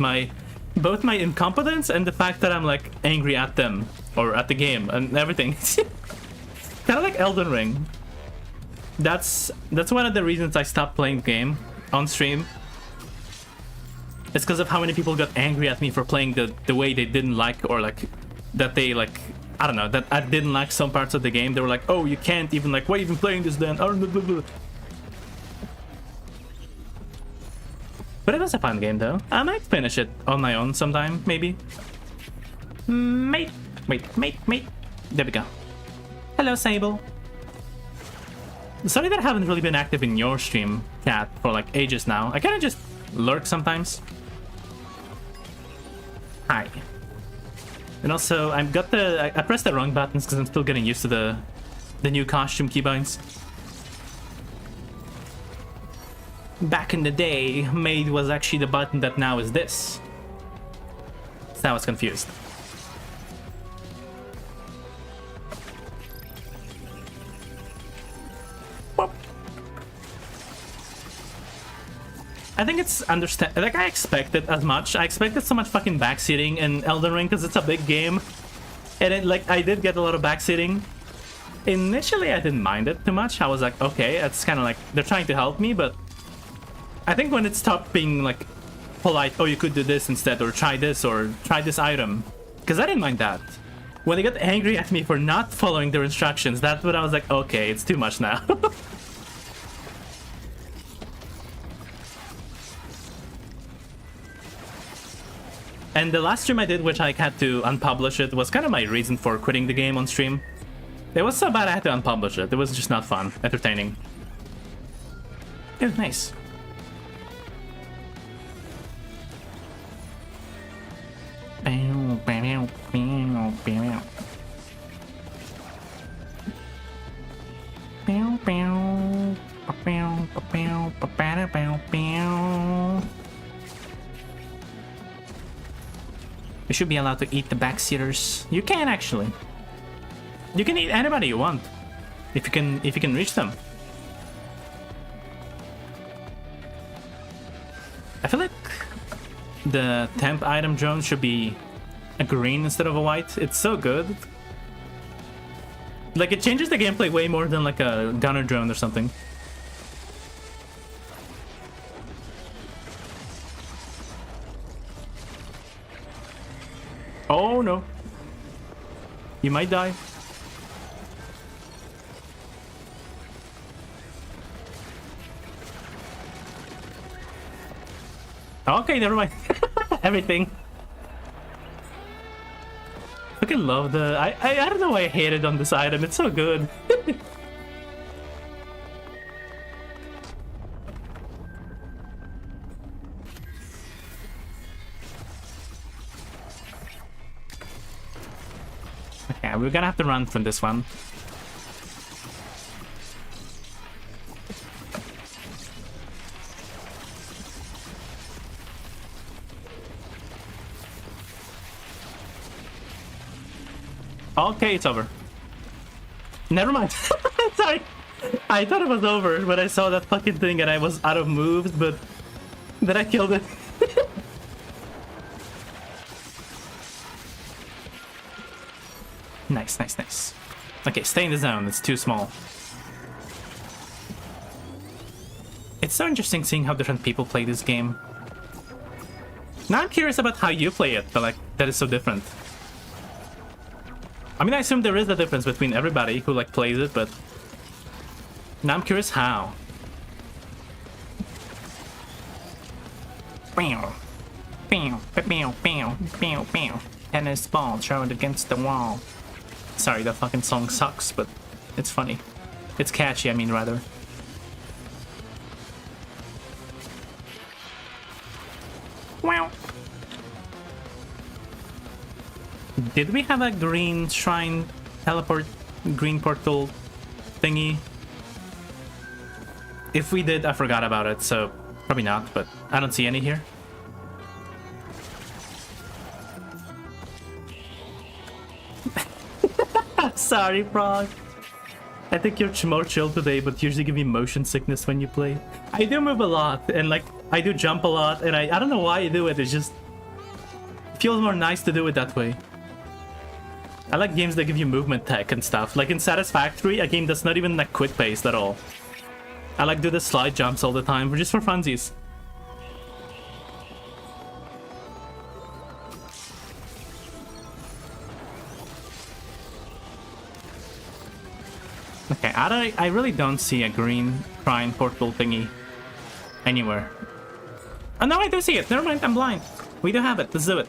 both my incompetence and the fact that I'm like angry at them or at the game and everything. Kind of like Elden Ring. That's one of the reasons I stopped playing the game on stream. It's because of how many people got angry at me for playing the way they didn't like, or like that they like, I don't know, that I didn't like some parts of the game. They were like, oh, you can't even, like, why are you even playing this then? But it was a fun game though. I might finish it on my own sometime, maybe. Mate. There we go. Hello, Sable. Sorry that I haven't really been active in your stream, Cat, for like ages now. I kind of just lurk sometimes. Hi. And also, I pressed the wrong buttons because I'm still getting used to the new costume keybinds. Back in the day, made was actually the button that now is this. So I was confused. Whoop. I think it's like I expected as much. I expected so much fucking backseating in Elden Ring because it's a big game. And it, like, I did get a lot of backseating. Initially, I didn't mind it too much. I was like, okay, it's kind of like they're trying to help me, but I think when it stopped being like polite, oh, you could do this instead, or try this item, because I didn't mind that. When they got angry at me for not following their instructions, that's when I was like, okay, it's too much now. And the last stream I did, which I had to unpublish it, was kind of my reason for quitting the game on stream. It was so bad I had to unpublish it. It was just not fun, entertaining. It was nice. You should be allowed to eat the backseaters. You can actually. You can eat anybody you want, if you can reach them. I feel like the temp item drone should be a green instead of a white. It's so good. Like, it changes the gameplay way more than like a gunner drone or something. Oh no. You might die. Okay, never mind. Everything. Fucking love the... I don't know why I hate it on this item. It's so good. Okay, we're gonna have to run from this one. Okay, it's over. Never mind. Sorry. I thought it was over when I saw that fucking thing and I was out of moves, but then I killed it. Nice, nice, nice. Okay, stay in the zone. It's too small. It's so interesting seeing how different people play this game. Now I'm curious about how you play it, but like, that is so different. I mean, I assume there is a difference between everybody who like plays it, but now I'm curious how. Tennis ball thrown against the wall. Sorry, that fucking song sucks, but it's funny. It's catchy, I mean, rather. Wow. Did we have a green shrine teleport, green portal thingy? If we did, I forgot about it, so probably not, but I don't see any here. Sorry, Frog. I think you're more chill today, but usually give me motion sickness when you play. I do move a lot, and like, I do jump a lot, and I don't know why I do it, it just feels more nice to do it that way. I like games that give you movement tech and stuff. Like in Satisfactory, a game that's not even like quick paced at all. I like do the slide jumps all the time, just for funsies. Okay, I really don't see a green shrine portal thingy anywhere. Oh no, I do see it. Never mind, I'm blind. We do have it. Let's do it.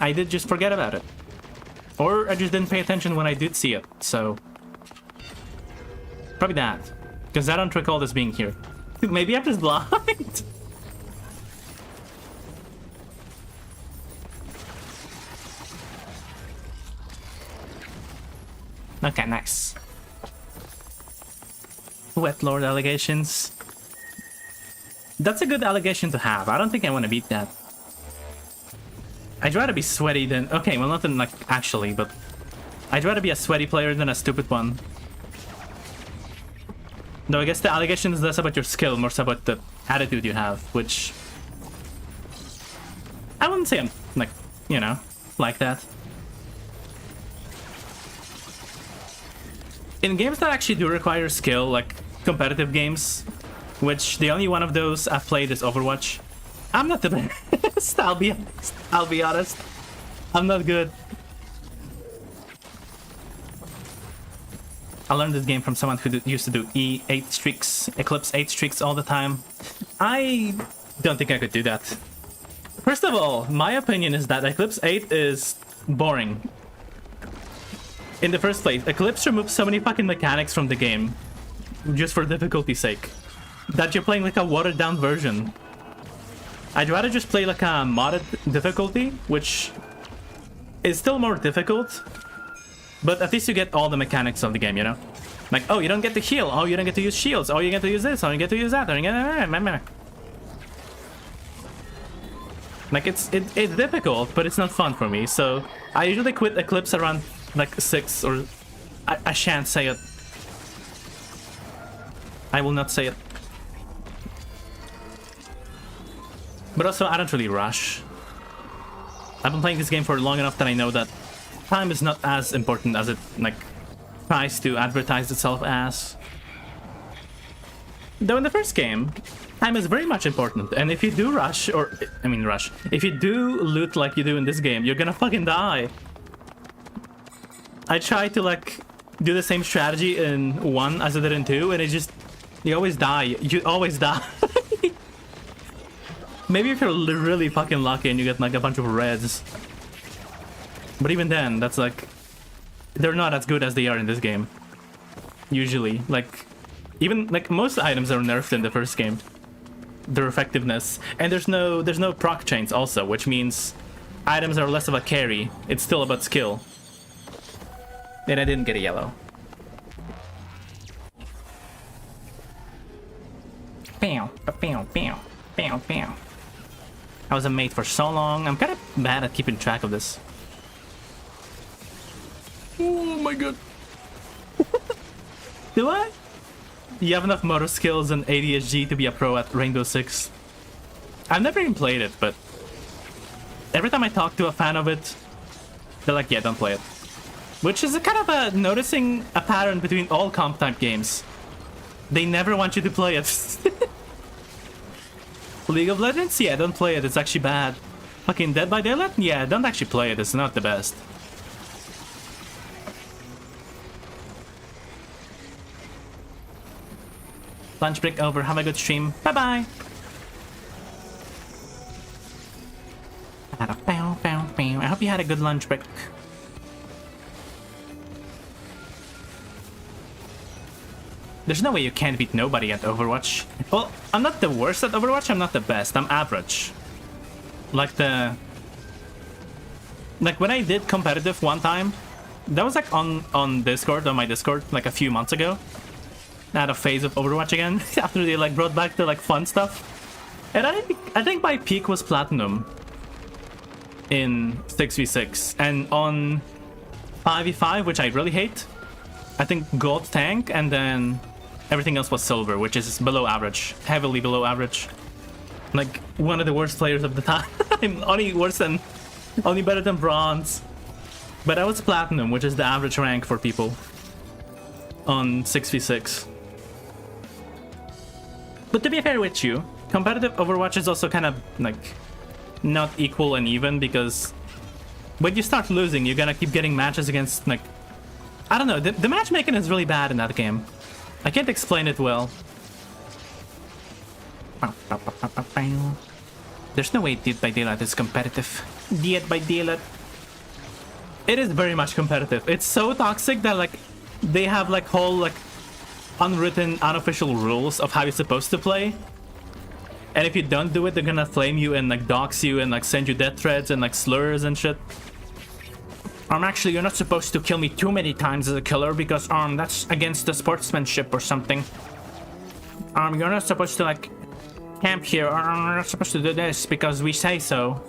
I did just forget about it. Or I just didn't pay attention when I did see it, so... Probably that. Because I don't recall this being here. Maybe I'm just blind? Okay, nice. Wet Lord allegations. That's a good allegation to have. I don't think I want to beat that. I'd rather be sweaty than... Okay, well, not than, like, actually, but... I'd rather be a sweaty player than a stupid one. Though I guess the allegation is less about your skill, more so about the attitude you have, which... I wouldn't say I'm, like, you know, like that. In games that actually do require skill, like competitive games, which the only one of those I've played is Overwatch, I'm not the best. I'll be honest. I'm not good. I learned this game from someone who used to do E8 streaks, Eclipse 8 streaks all the time. I don't think I could do that. First of all, my opinion is that Eclipse 8 is boring. In the first place, Eclipse removes so many fucking mechanics from the game, just for difficulty's sake, that you're playing like a watered down version. I'd rather just play like a modded difficulty, which is still more difficult, but at least you get all the mechanics of the game, you know? Like, oh, you don't get to heal, oh, you don't get to use shields, oh, you get to use this, oh, you get to use that, oh, you get... Like, it's difficult, but it's not fun for me, so I usually quit Eclipse around, like, 6, or... I shan't say it. I will not say it. But also, I don't really rush. I've been playing this game for long enough that I know that time is not as important as it, like, tries to advertise itself as. Though in the first game, time is very much important, and if you do rush, or, I mean rush, if you do loot like you do in this game, you're gonna fucking die. I tried to like do the same strategy in 1 as I did in 2, and it just, you always die. You always die. Maybe if you're really fucking lucky and you get like a bunch of reds. But even then, that's like, they're not as good as they are in this game. Usually, like, even like most items are nerfed in the first game. Their effectiveness, and there's no proc chains also, which means items are less of a carry. It's still about skill. And I didn't get a yellow. Bam, bam, bam, bam, bam. I was a mate for so long. I'm kind of bad at keeping track of this. Oh my god. Do I? You have enough motor skills and ADSG to be a pro at Rainbow Six. I've never even played it, but every time I talk to a fan of it, they're like, yeah, don't play it. Which is a kind of a noticing a pattern between all comp type games. They never want you to play it. League of Legends? Yeah, don't play it, it's actually bad. Fucking Dead by Daylight? Yeah, don't actually play it, it's not the best. Lunch break over, have a good stream. Bye bye! I hope you had a good lunch break. There's no way you can't beat nobody at Overwatch. Well, I'm not the worst at Overwatch, I'm not the best, I'm average. Like when I did competitive one time, that was like on Discord, on my Discord, like a few months ago. I had a phase of Overwatch again, after they like brought back the like fun stuff. And I think my peak was Platinum in 6v6. And on 5v5, which I really hate, I think Gold Tank, and then everything else was Silver, which is below average, heavily below average. Like one of the worst players of the time. only better than Bronze. But I was Platinum, which is the average rank for people on 6v6. But to be fair with you, competitive Overwatch is also kind of like not equal and even, because when you start losing, you're gonna keep getting matches against, like, I don't know, the matchmaking is really bad in that game. I can't explain it well. There's no way Dead by Daylight is competitive. Dead by Daylight. It is very much competitive. It's so toxic that like they have like whole like unwritten, unofficial rules of how you're supposed to play. And if you don't do it, they're gonna flame you and like dox you and like send you death threats and like slurs and shit. Actually, you're not supposed to kill me too many times as a killer because that's against the sportsmanship or something. You're not supposed to like camp here, or you're not supposed to do this because we say so.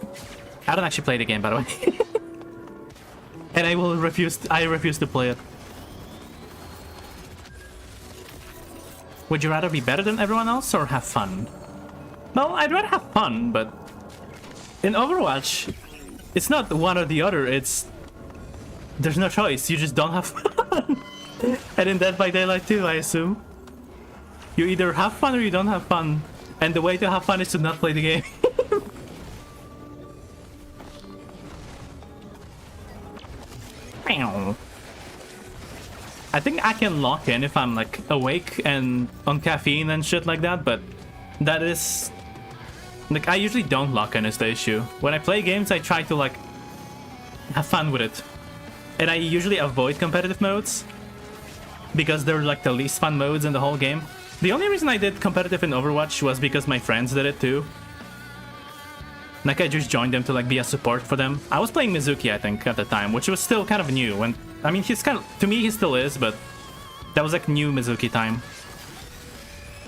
I don't actually play the game, by the way. And I refuse to play it. Would you rather be better than everyone else or have fun? Well, I'd rather have fun, but in Overwatch, it's not one or the other, it's there's no choice, you just don't have fun. And in Dead by Daylight too, I assume. You either have fun or you don't have fun. And the way to have fun is to not play the game. I think I can lock in if I'm like awake and on caffeine and shit like that, but that is like, I usually don't lock in is the issue. When I play games, I try to like have fun with it. And I usually avoid competitive modes because they're like the least fun modes in the whole game. The only reason I did competitive in Overwatch was because my friends did it too. Like I just joined them to like be a support for them. I was playing Mizuki, I think, at the time, which was still kind of new. And I mean, he's kind of, to me, he still is, but that was like new Mizuki time.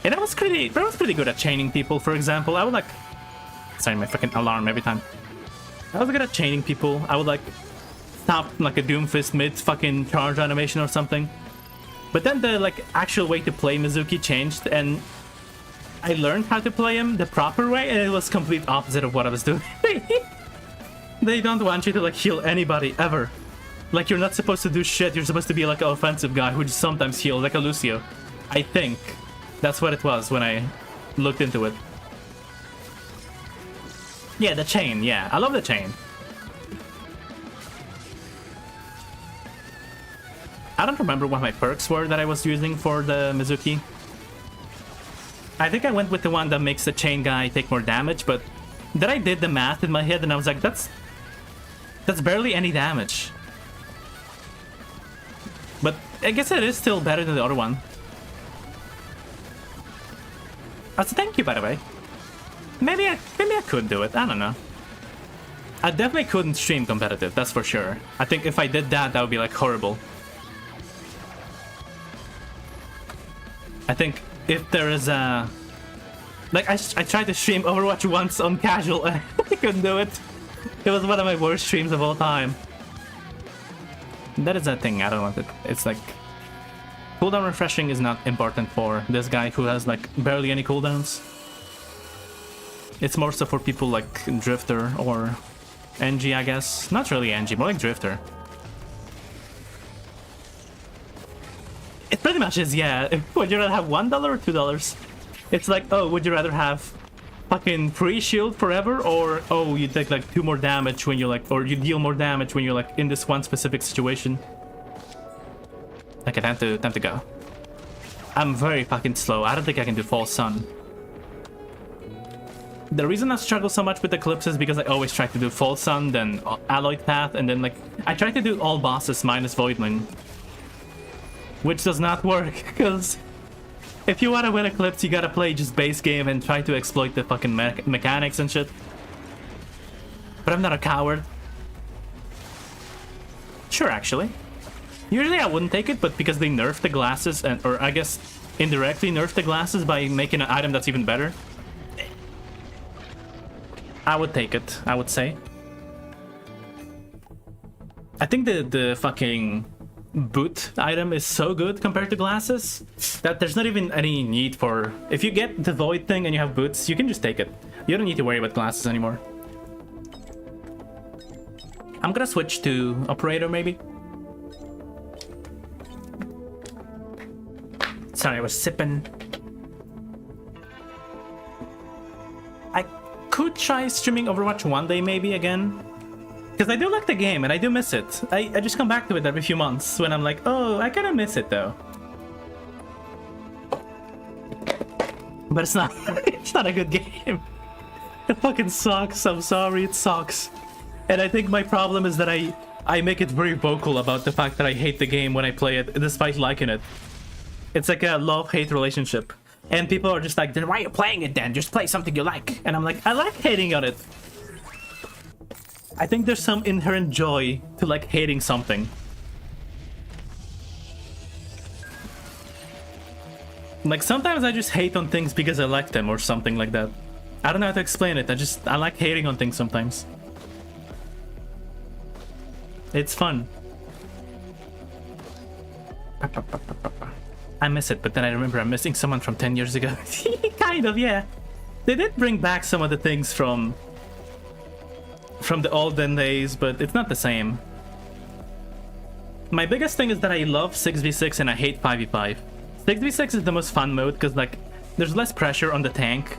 And I was pretty good at chaining people. For example, I would like, sorry, my freaking alarm every time. I was good at chaining people. I would like stop like a Doomfist mid fucking charge animation or something. But then the like actual way to play Mizuki changed, and I learned how to play him the proper way, and it was complete opposite of what I was doing. They don't want you to like heal anybody ever. Like you're not supposed to do shit. You're supposed to be like an offensive guy who just sometimes heals, like a Lucio. I think that's what it was when I looked into it. Yeah, the chain. Yeah, I love the chain. I don't remember what my perks were that I was using for the Mizuki. I think I went with the one that makes the chain guy take more damage, but then I did the math in my head and I was like, that's barely any damage. But I guess it is still better than the other one. So thank you, by the way. Maybe I could do it. I don't know. I definitely couldn't stream competitive, that's for sure. I think if I did that, that would be like horrible. I think if there is a... Like, I tried to stream Overwatch once on casual and I couldn't do it. It was one of my worst streams of all time. That is a thing, I don't want it. It's like... Cooldown refreshing is not important for this guy who has like barely any cooldowns. It's more so for people like Drifter or NG, I guess. Not really NG, more like Drifter. It pretty much is, yeah. Would you rather have $1 or $2? It's like, oh, would you rather have fucking free shield forever, or oh, you take like 2 more damage when you're like, or you deal more damage when you're like in this one specific situation. Okay, time to go. I'm very fucking slow. I don't think I can do False Sun. The reason I struggle so much with Eclipse is because I always try to do False Sun, then Alloyed Path, and then like I try to do all bosses minus Voidling, which does not work because if you want to win Eclipse, you gotta play just base game and try to exploit the fucking mechanics and shit. But I'm not a coward. Sure, actually. Usually I wouldn't take it, but because they nerfed the glasses, and or I guess indirectly nerfed the glasses by making an item that's even better, I would take it, I would say. I think the fucking boot item is so good compared to glasses that there's not even any need for... If you get the Void thing and you have boots, you can just take it. You don't need to worry about glasses anymore. I'm gonna switch to Operator, maybe. Sorry, I was sipping. I could try streaming Overwatch one day maybe again. Because I do like the game and I do miss it. I just come back to it every few months when I'm like, oh, I kind of miss it though. But it's not, it's not a good game. It fucking sucks, I'm sorry, it sucks. And I think my problem is that I make it very vocal about the fact that I hate the game when I play it, despite liking it. It's like a love-hate relationship. And people are just like, then why are you playing it then? Just play something you like. And I'm like, I like hating on it. I think there's some inherent joy to like hating something. Like sometimes I just hate on things because I like them or something like that. I don't know how to explain it. I like hating on things sometimes. It's fun. I miss it, but then I remember I'm missing someone from 10 years ago. Kind of, yeah. They did bring back some of the things from the olden days, but it's not the same. My biggest thing is that I love 6v6 and I hate 5v5. 6v6 is the most fun mode because like there's less pressure on the tank.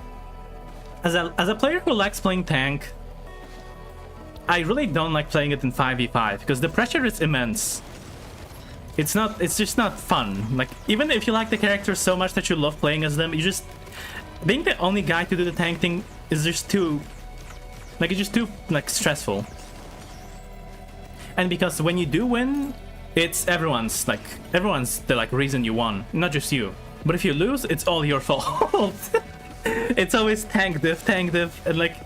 As a player who likes playing tank, I really don't like playing it in 5v5 because the pressure is immense. It's just not fun. Like, even if you like the characters so much that you love playing as them, you just... Being the only guy to do the tank thing is just too... Like, it's just too, like, stressful. And because when you do win, it's everyone's the, like, reason you won. Not just you. But if you lose, it's all your fault. It's always tank diff, and, like...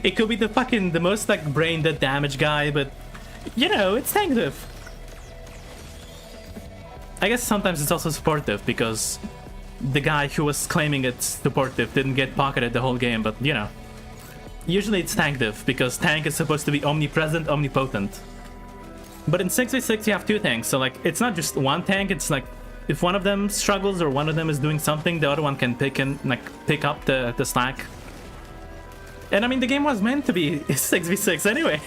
It could be the most, like, brain-dead damage guy, but... You know, it's tank diff. I guess sometimes it's also supportive because the guy who was claiming it's supportive didn't get pocketed the whole game, but you know. Usually it's tank diff because tank is supposed to be omnipresent, omnipotent. But in 6v6 you have 2 tanks, so like it's not just one tank, it's like if one of them struggles or one of them is doing something, the other one can pick up the slack. And I mean the game was meant to be 6v6 anyway.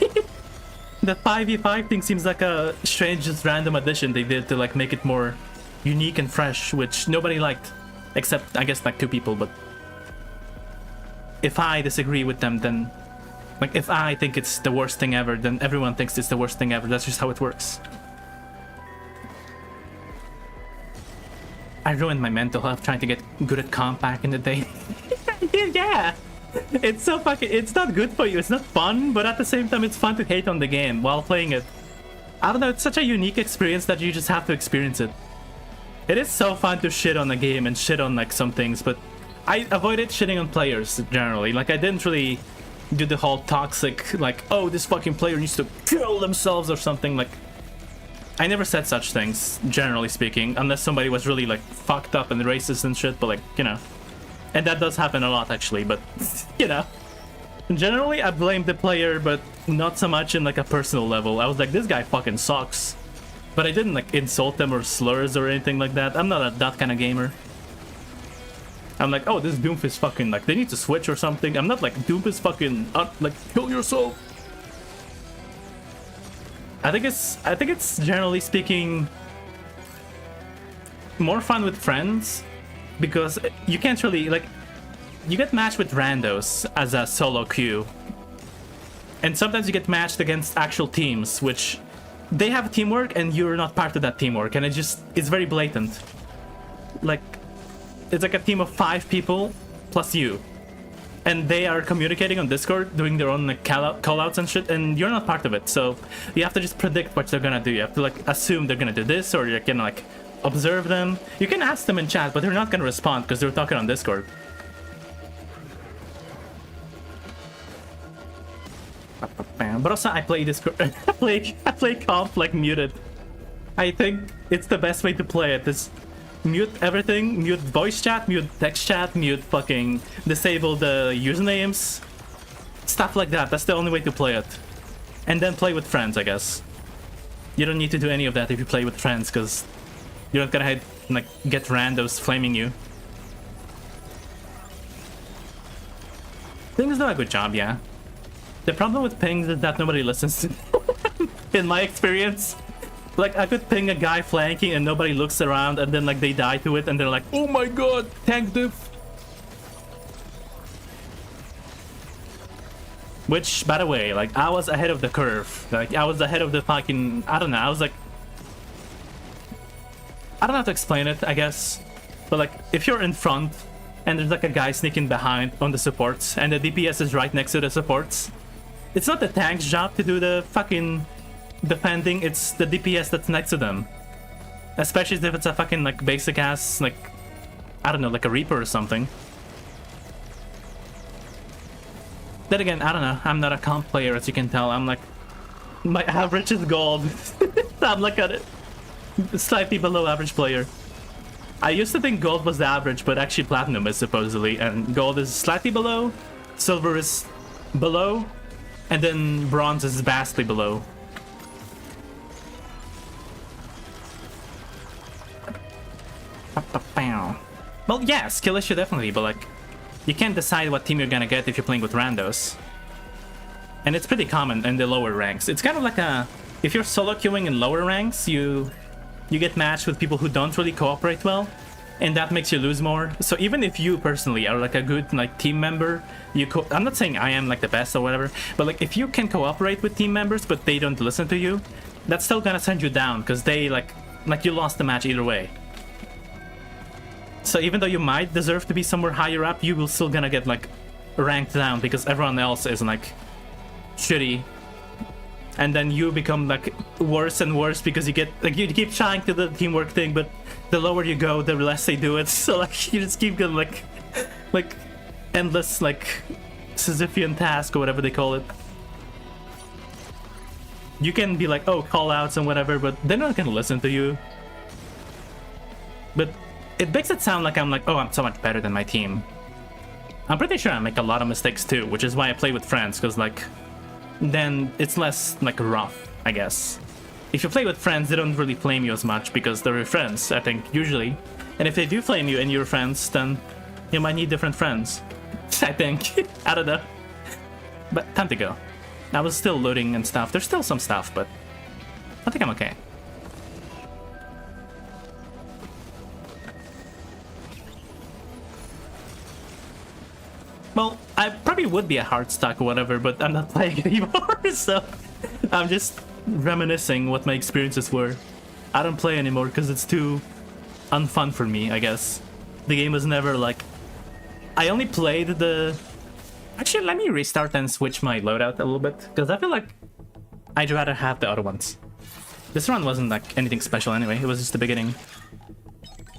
The 5v5 thing seems like a strange, just random addition they did to like make it more unique and fresh, which nobody liked, except I guess like 2 people. But if I disagree with them, then like if I think it's the worst thing ever, then everyone thinks it's the worst thing ever. That's just how it works. I ruined my mental health trying to get good at comp back in the day. Yeah, it's so fucking, it's not good for you, it's not fun, but at the same time it's fun to hate on the game while playing it. I don't know, it's such a unique experience that you just have to experience it. It is so fun to shit on a game and shit on like some things, but I avoided shitting on players generally. Like I didn't really do the whole toxic like, oh, this fucking player needs to kill themselves or something. Like I never said such things, generally speaking, unless somebody was really like fucked up and racist and shit, but like, you know. And that does happen a lot actually, but you know. Generally I blame the player, but not so much in like a personal level. I was like, this guy fucking sucks. But I didn't like insult them or slurs or anything like that. I'm not that kind of gamer. I'm like, oh, this Doomfist fucking like, they need to switch or something. I'm not like, Doomfist fucking like, kill yourself. I think it's generally speaking more fun with friends, because you can't really like, you get matched with randos as a solo queue, and sometimes you get matched against actual teams which they have teamwork and you're not part of that teamwork, and it's very blatant. Like it's like a team of 5 people plus you, and they are communicating on Discord, doing their own like callouts and shit, and you're not part of it. So you have to just predict what they're gonna do. You have to like assume they're gonna do this, or you can like observe them. You can ask them in chat, but they're not gonna respond because they're talking on Discord. But also I play Discord. I play comp like muted. I think it's the best way to play it. Is mute everything, mute voice chat, mute text chat, mute fucking disable the usernames, stuff like that. That's the only way to play it. And then play with friends, I guess. You don't need to do any of that if you play with friends, because you're not gonna like get randos flaming you. Pings do a good job, yeah. The problem with pings is that nobody listens to in my experience. Like, I could ping a guy flanking and nobody looks around, and then like they die to it and they're like, oh my god, tank diff. Which, by the way, like, I was ahead of the curve. Like, I was ahead of the fucking, I don't know, I was like, I don't know how to explain it, I guess. But like, if you're in front and there's like a guy sneaking behind on the supports and the DPS is right next to the supports, it's not the tank's job to do the fucking defending, it's the DPS that's next to them. Especially if it's a fucking like basic ass, like, I don't know, like a Reaper or something. Then again, I don't know, I'm not a comp player, as you can tell. I'm like, my average is gold. I'm like a slightly below average player. I used to think gold was the average, but actually platinum is supposedly, and gold is slightly below, silver is below, and then bronze is vastly below. Well, yeah, skill issue definitely, but like, you can't decide what team you're gonna get if you're playing with randos. And it's pretty common in the lower ranks. It's kind of like a, if you're solo queuing in lower ranks, you get matched with people who don't really cooperate well, and that makes you lose more. So even if you personally are like a good like team member, I'm not saying I am like the best or whatever, but like if you can cooperate with team members but they don't listen to you, that's still gonna send you down, because they like you lost the match either way. So even though you might deserve to be somewhere higher up, you will still gonna get like ranked down because everyone else is like shitty. And then you become like worse and worse because you get like, you keep trying to the teamwork thing, but the lower you go, the less they do it. So like you just keep getting like endless like Sisyphean task or whatever they call it. You can be like, oh, call outs and whatever, but they're not gonna listen to you. But it makes it sound like I'm like, oh, I'm so much better than my team. I'm pretty sure I make a lot of mistakes too, which is why I play with friends, because like then it's less like rough, I guess. If you play with friends, they don't really flame you as much because they're your friends, I think, usually. And if they do flame you and you're friends, then you might need different friends. I think. I don't know. But time to go. I was still loading and stuff. There's still some stuff, but I think I'm okay. Well, I probably would be a Heartstock or whatever, but I'm not playing anymore, so I'm just reminiscing what my experiences were. I don't play anymore because it's too unfun for me, I guess. The game was never like... I only played the... Actually, let me restart and switch my loadout a little bit, because I feel like I'd rather have the other ones. This run wasn't like anything special anyway, it was just the beginning.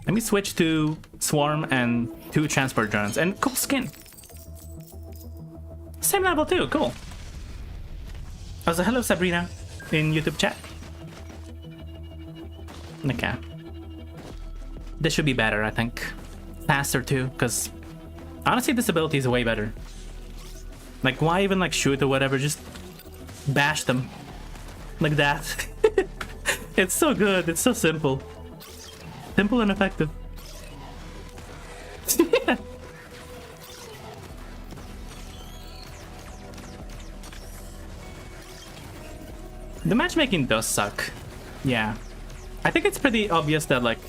Let me switch to Swarm and 2 Transport Drones, and cool skin. Same level too, cool. Also, hello Sabrina in YouTube chat. Okay. This should be better, I think. Faster too, because honestly this ability is way better. Like, why even like shoot or whatever, just bash them. Like that. It's so good, it's so simple. Simple and effective. The matchmaking does suck. Yeah. I think it's pretty obvious that, like,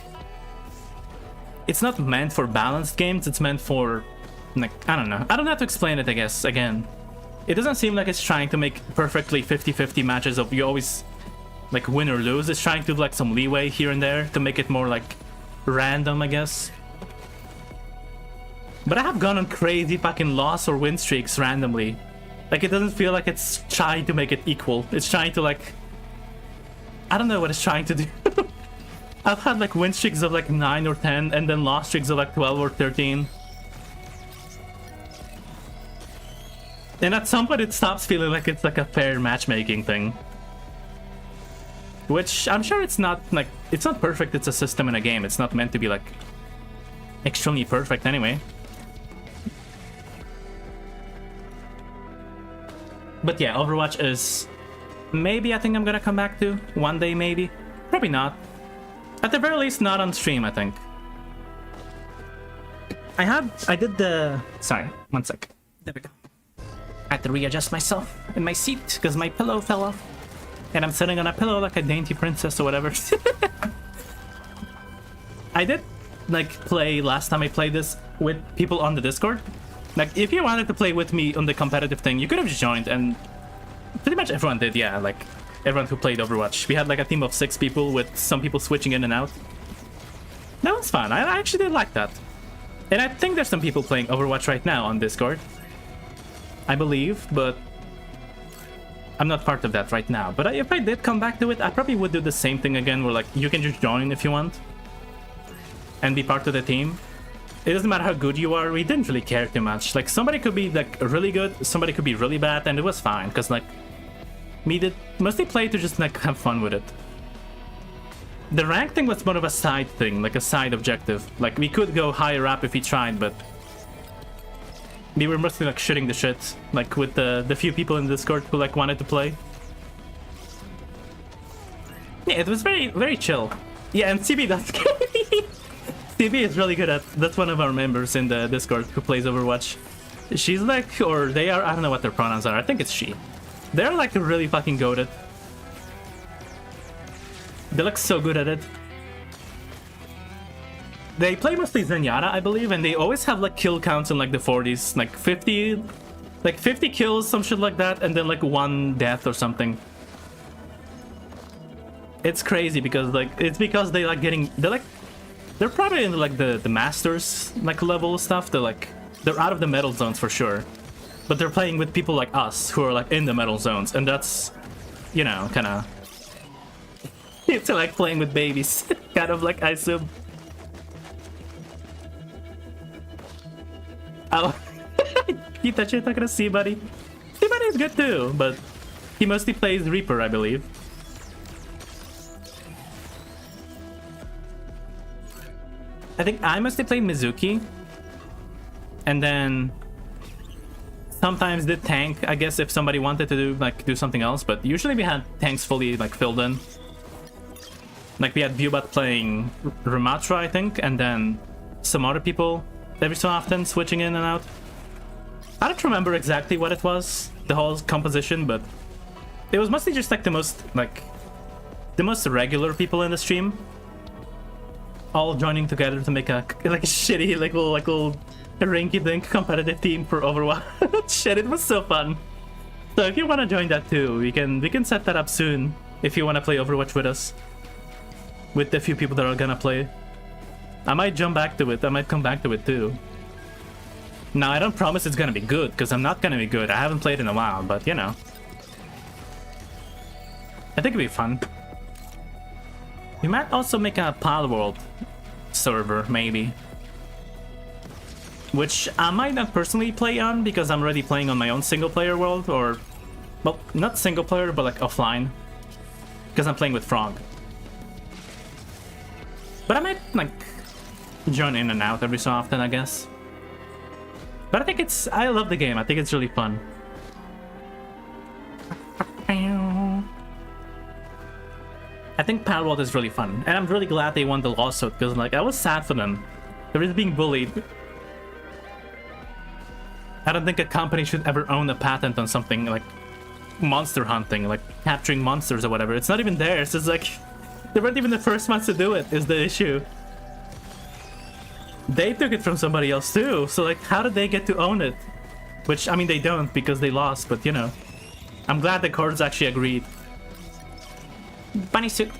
it's not meant for balanced games, it's meant for, like, I don't know. I don't have to explain it, I guess, again. It doesn't seem like it's trying to make perfectly 50-50 matches of you always, like, win or lose. It's trying to do, like, some leeway here and there to make it more, like, random, I guess. But I have gone on crazy fucking loss or win streaks randomly. Like, it doesn't feel like it's trying to make it equal. It's trying to, like... I don't know what it's trying to do. I've had, like, win streaks of, like, 9 or 10, and then loss streaks of, like, 12 or 13. And at some point, it stops feeling like it's, like, a fair matchmaking thing. Which, I'm sure it's not, like... It's not perfect, it's a system in a game. It's not meant to be, like, extremely perfect anyway. But yeah, Overwatch is maybe I think I'm gonna come back to one day, maybe. Probably not. At the very least, not on stream, I think. I did the... Sorry, one sec. There we go. I had to readjust myself in my seat because my pillow fell off. And I'm sitting on a pillow like a dainty princess or whatever. I did, like, play last time I played this with people on the Discord. Like, if you wanted to play with me on the competitive thing, you could have just joined, and pretty much everyone did, yeah, like, everyone who played Overwatch. We had, like, a team of 6 people with some people switching in and out. That was fun. I actually did like that. And I think there's some people playing Overwatch right now on Discord. I believe, but I'm not part of that right now. But if I did come back to it, I probably would do the same thing again, where, like, you can just join if you want and be part of the team. It doesn't matter how good you are, we didn't really care too much. Like, somebody could be, like, really good, somebody could be really bad, and it was fine, because, like, we did mostly play to just, like, have fun with it. The rank thing was more of a side thing, like a side objective. Like, we could go higher up if we tried, but we were mostly, like, shooting the shit, like, with the few people in Discord who, like, wanted to play. Yeah, it was very, very chill. Yeah, and CB, that's CB is really good at... That's one of our members in the Discord who plays Overwatch. She's like... Or they are... I don't know what their pronouns are. I think it's she. They're like really fucking goated. They look so good at it. They play mostly Zenyatta, I believe, and they always have like kill counts in like the 40s. Like 50... Like 50 kills, some shit like that, and then like 1 death or something. It's crazy because like... It's because they like getting... They're like... They're probably in like the Masters like level stuff. They're out of the medal zones for sure, but they're playing with people like us who are like in the medal zones, and that's, you know, kind of it's like playing with babies, kind of, like, I assume. Oh, you touch it, not gonna see, buddy. See-Buddy is good too, but he mostly plays Reaper, I believe. I think I mostly played Mizuki, and then sometimes did tank, I guess, if somebody wanted to do something else, but usually we had tanks fully like filled in. Like we had Viewbot playing Ramatra, I think, and then some other people every so often switching in and out. I don't remember exactly what it was, the whole composition, but it was mostly just like the most regular people in the stream, all joining together to make a shitty little rinky-dink competitive team for Overwatch. Shit, it was so fun. So if you want to join that too, we can set that up soon if you want to play Overwatch with us, with the few people that are gonna play. I might jump back to it. I might come back to it too. Now, I don't promise it's gonna be good, because I'm not gonna be good. I haven't played in a while, but you know. I think it'd be fun. We might also make a Palworld server, maybe. Which I might not personally play on, because I'm already playing on my own single-player world, or... Well, not single-player, but like offline. Because I'm playing with Frog. But I might, like, join in and out every so often, I guess. But I think it's... I love the game. I think it's really fun. I think Palworld is really fun. And I'm really glad they won the lawsuit, because, like, I was sad for them. They were being bullied. I don't think a company should ever own a patent on something like monster hunting, like capturing monsters or whatever. It's not even theirs. It's like... They weren't even the first ones to do it, is the issue. They took it from somebody else too, so like, how did they get to own it? Which, I mean, they don't because they lost, but you know. I'm glad the courts actually agreed. Bunny suit.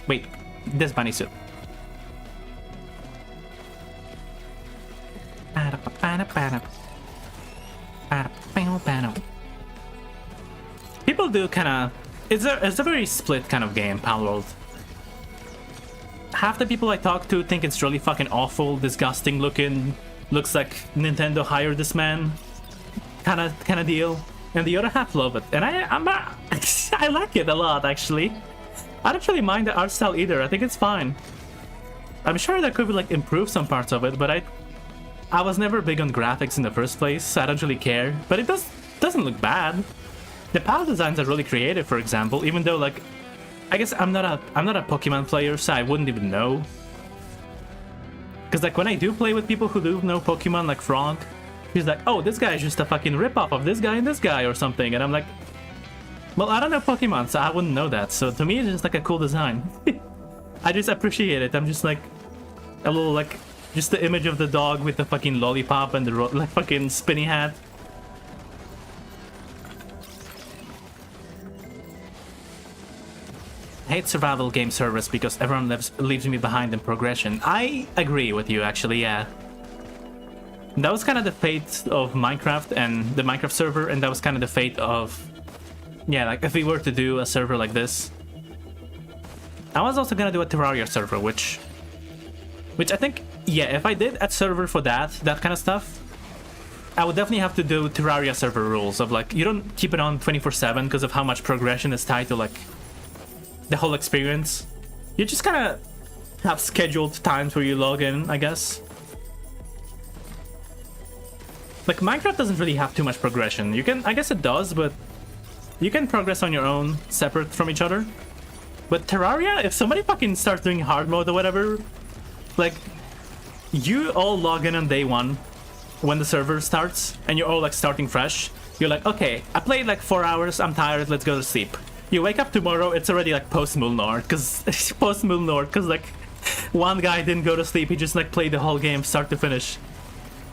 Wait, this bunny suit. People do kind of... It's a very split kind of game, Palworld. Half the people I talk to think it's really fucking awful, disgusting looking, looks like Nintendo hired this man, kind of deal. And the other half love it, and I like it a lot actually. I don't really mind the art style either. I think it's fine. I'm sure there could be like improve some parts of it, but I was never big on graphics in the first place, so I don't really care. But it doesn't look bad. The palette designs are really creative, for example, even though like I guess I'm not a Pokemon player, so I wouldn't even know. Because like when I do play with people who do know Pokemon, like Frog, he's like, oh, this guy is just a fucking ripoff of this guy and this guy or something, and I'm like, well, I don't know Pokemon, so I wouldn't know that. So to me, it's just like a cool design. I just appreciate it. I'm just like a little like just the image of the dog with the fucking lollipop and the like fucking spinny hat. I hate survival game servers because everyone leaves me behind in progression. I agree with you, actually, yeah. That was kind of the fate of Minecraft and the Minecraft server, and that was kind of the fate of... Yeah, like, if we were to do a server like this. I was also gonna do a Terraria server, which I think, yeah, if I did a server for that kind of stuff, I would definitely have to do Terraria server rules of, like, you don't keep it on 24/7 because of how much progression is tied to, like, the whole experience. You just kind of have scheduled times where you log in, I guess. Like, Minecraft doesn't really have too much progression. You can, I guess it does, but you can progress on your own, separate from each other. But Terraria, if somebody fucking starts doing hard mode or whatever, like, you all log in on day one when the server starts, and you're all, like, starting fresh. You're like, okay, I played, like, 4 hours, I'm tired, let's go to sleep. You wake up tomorrow, it's already like post-Mulnord, because like one guy didn't go to sleep, he just like played the whole game start to finish.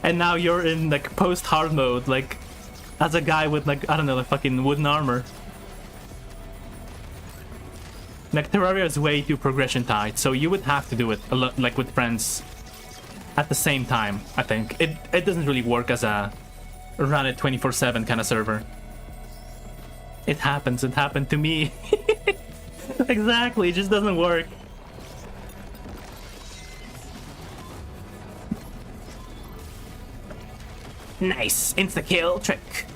And now you're in like post-hard mode, like as a guy with like, I don't know, like fucking wooden armor. Like Terraria is way too progression tied, so you would have to do it a lot, like with friends at the same time, I think. It doesn't really work as a run it 24/7 kind of server. It happens, it happened to me. Exactly, it just doesn't work. Nice, insta-kill trick.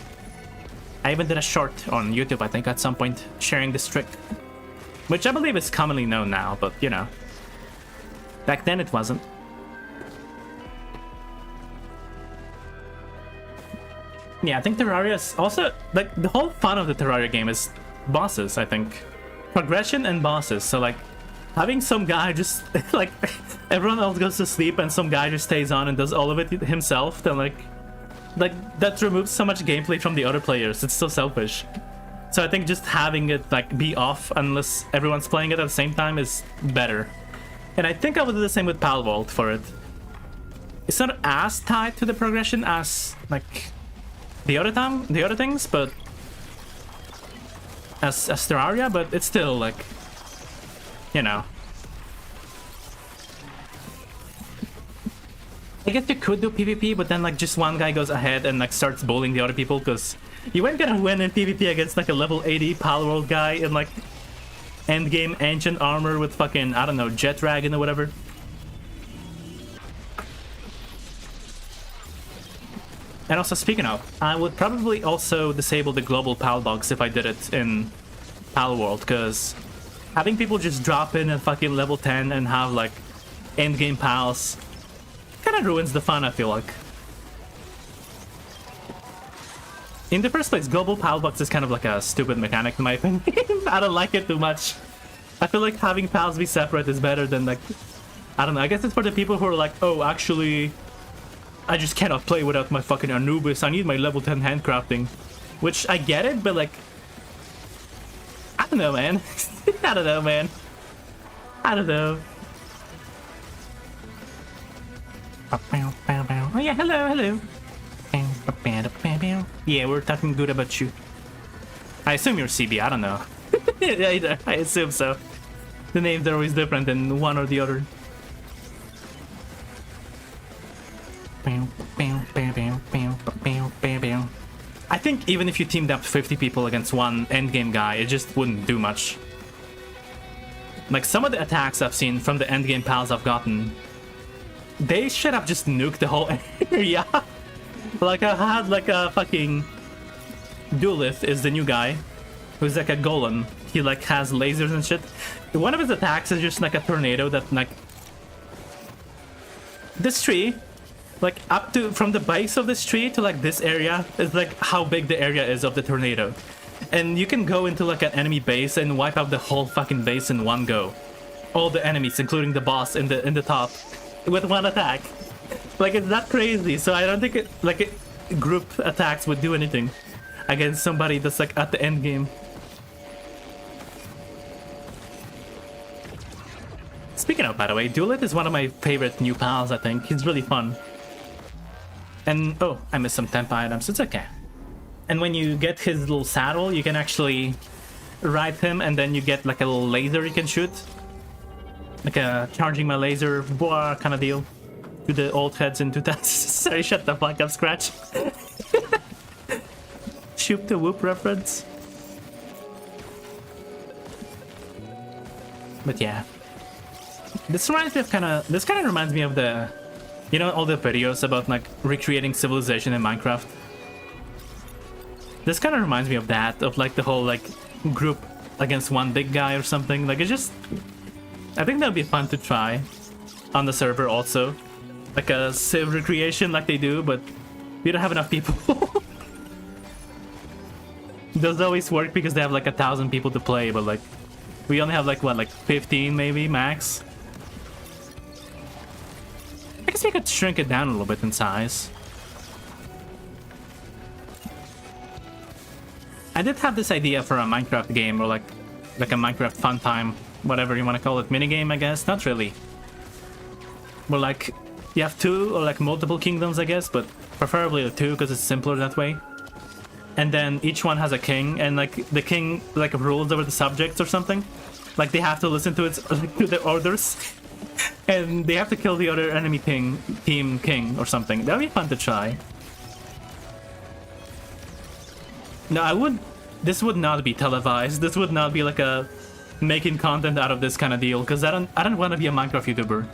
I even did a short on YouTube, I think, at some point, sharing this trick. Which I believe is commonly known now, but, you know. Back then it wasn't. Yeah, I think Terraria is also, like, the whole fun of the Terraria game is bosses, I think. Progression and bosses, so, like, having some guy just, like, everyone else goes to sleep and some guy just stays on and does all of it himself, then, like, that removes so much gameplay from the other players. It's so selfish. So I think just having it, like, be off unless everyone's playing it at the same time is better. And I think I would do the same with Palworld for it. It's not as tied to the progression as, like... the other things, but as Terraria, but it's still like, you know. I guess you could do PvP, but then like just one guy goes ahead and like starts bullying the other people, because you ain't gonna win in PvP against like a level 80 Palworld guy in like endgame ancient armor with fucking, I don't know, jet dragon or whatever. And also, speaking of, I would probably also disable the global pal dogs if I did it in Palworld, because having people just drop in at fucking level 10 and have like endgame pals kind of ruins the fun, I feel like. In the first place, global pal box is kind of like a stupid mechanic in my opinion. I don't like it too much. I feel like having pals be separate is better than like, I don't know, I guess it's for the people who are like, oh, actually, I just cannot play without my fucking Anubis. I need my level 10 handcrafting. Which, I get it, but like, I don't know, man. I don't know, man. I don't know. Oh yeah, hello, hello. Yeah, we're talking good about you. I assume you're CB, I don't know. I assume so. The names are always different than one or the other. I think even if you teamed up 50 people against one endgame guy, it just wouldn't do much. Like, some of the attacks I've seen from the endgame pals I've gotten, they should have just nuked the whole area. Like, I had like a fucking Duelith is the new guy, who's like a golem. He like has lasers and shit. One of his attacks is just like a tornado that like... This tree, like up to, from the base of this tree to like this area, is like how big the area is of the tornado. And you can go into like an enemy base and wipe out the whole fucking base in one go. All the enemies, including the boss in the top, with one attack. Like, it's that crazy. So I don't think it, like, group attacks would do anything against somebody that's like at the end game. Speaking of, by the way, Duelith is one of my favorite new pals, I think. He's really fun. And, oh, I missed some temp items. It's okay. And when you get his little saddle, you can actually ride him, and then you get like a little laser you can shoot. Like a charging my laser, boah, kind of deal. To the old heads in 2000. Sorry, shut the fuck up, Scratch. Shoot the whoop reference. But yeah. This reminds me of this kind of reminds me of the, you know, all the videos about like recreating civilization in Minecraft. This kind of reminds me of that, of like the whole like group against one big guy or something. Like, it's just, I think that would be fun to try on the server also. Like a civ recreation like they do, but we don't have enough people. Those always work because they have like 1,000 people to play, but like we only have like what, like 15 maybe max. I guess we could shrink it down a little bit in size. I did have this idea for a Minecraft game, or like a Minecraft fun time, whatever you want to call it, minigame, I guess. Not really. But like, you have two or like multiple kingdoms, I guess, but preferably the two because it's simpler that way. And then each one has a king, and like the king like rules over the subjects or something. Like, they have to listen to its to the orders, and they have to kill the other enemy team king or something. That'd be fun to try. No, I would. This would not be televised. This would not be like a making content out of this kind of deal, because I don't want to be a Minecraft YouTuber.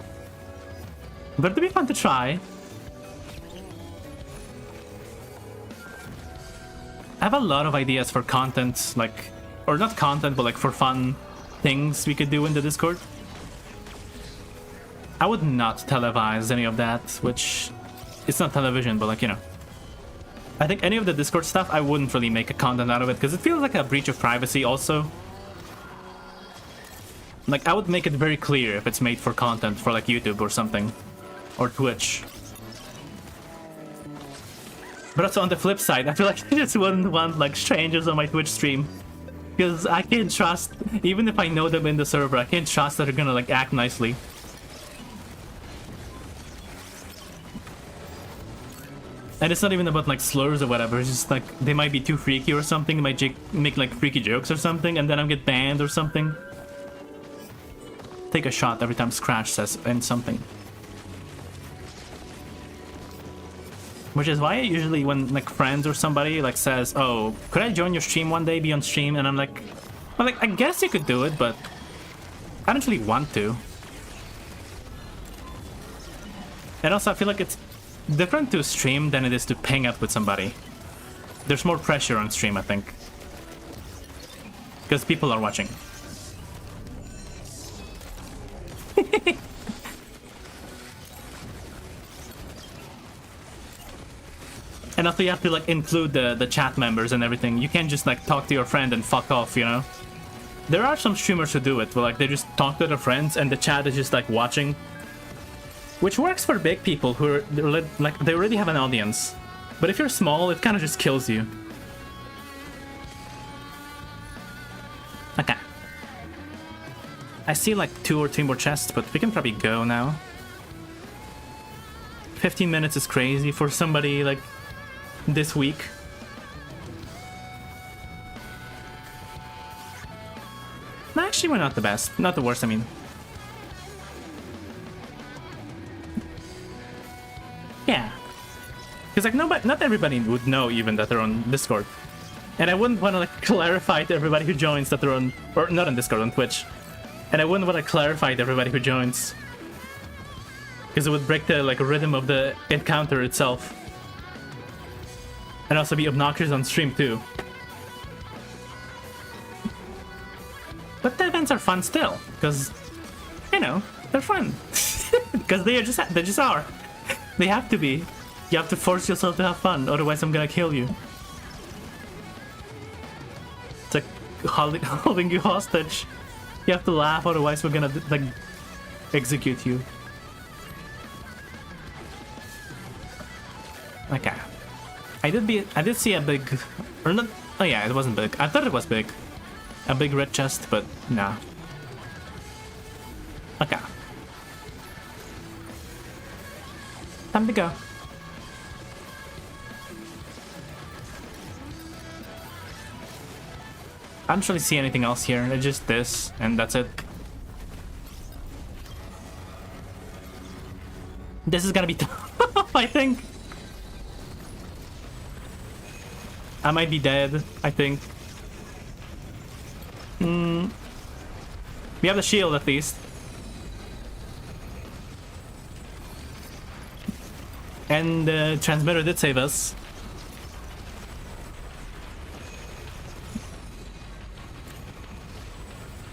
But it'd be fun to try. I have a lot of ideas for content, like, or not content, but like for fun things we could do in the Discord. I would not televise any of that, which it's not television, but like, you know. I think any of the Discord stuff, I wouldn't really make a content out of it, because it feels like a breach of privacy also. Like, I would make it very clear if it's made for content for like YouTube or something. Or Twitch. But also on the flip side, I feel like I just wouldn't want like strangers on my Twitch stream. Because I can't trust, even if I know them in the server, I can't trust that they're gonna like act nicely. And it's not even about like slurs or whatever, it's just like they might be too freaky or something, they might make like freaky jokes or something, and then I'll get banned or something. Take a shot every time Scratch says and something. Which is why I usually, when like friends or somebody like says, "Oh, could I join your stream one day, be on stream?" and I'm like, well, like I guess you could do it, but I don't really want to. And also, I feel like it's different to stream than it is to hang out with somebody. There's more pressure on stream, I think, because people are watching. And also you have to like include the chat members and everything. You can't just like talk to your friend and fuck off, you know? There are some streamers who do it, where like they just talk to their friends and the chat is just like watching. Which works for big people who are like they already have an audience. But if you're small, it kind of just kills you. Okay. I see like 2 or 3 more chests, but we can probably go now. 15 minutes is crazy for somebody like this week. No, actually, we're not the best. Not the worst, I mean. Yeah. Because like not everybody would know even that they're on Discord. And I wouldn't want to like clarify to everybody who joins that they're on, or not on Discord, on Twitch. And I wouldn't want to clarify to everybody who joins, because it would break the like rhythm of the encounter itself. And also be obnoxious on stream too. But the events are fun still, because, you know, they're fun. Because they just are. They have to be. You have to force yourself to have fun, otherwise I'm gonna kill you. It's like holding you hostage. You have to laugh, otherwise we're gonna like execute you. Okay. I did see a big, or not, oh yeah, it wasn't big. I thought it was big. A big red chest, but nah. Okay. Time to go. I don't really see anything else here. It's just this, and that's it. This is gonna be tough, I think. I might be dead, I think. We have the shield at least. And the transmitter did save us.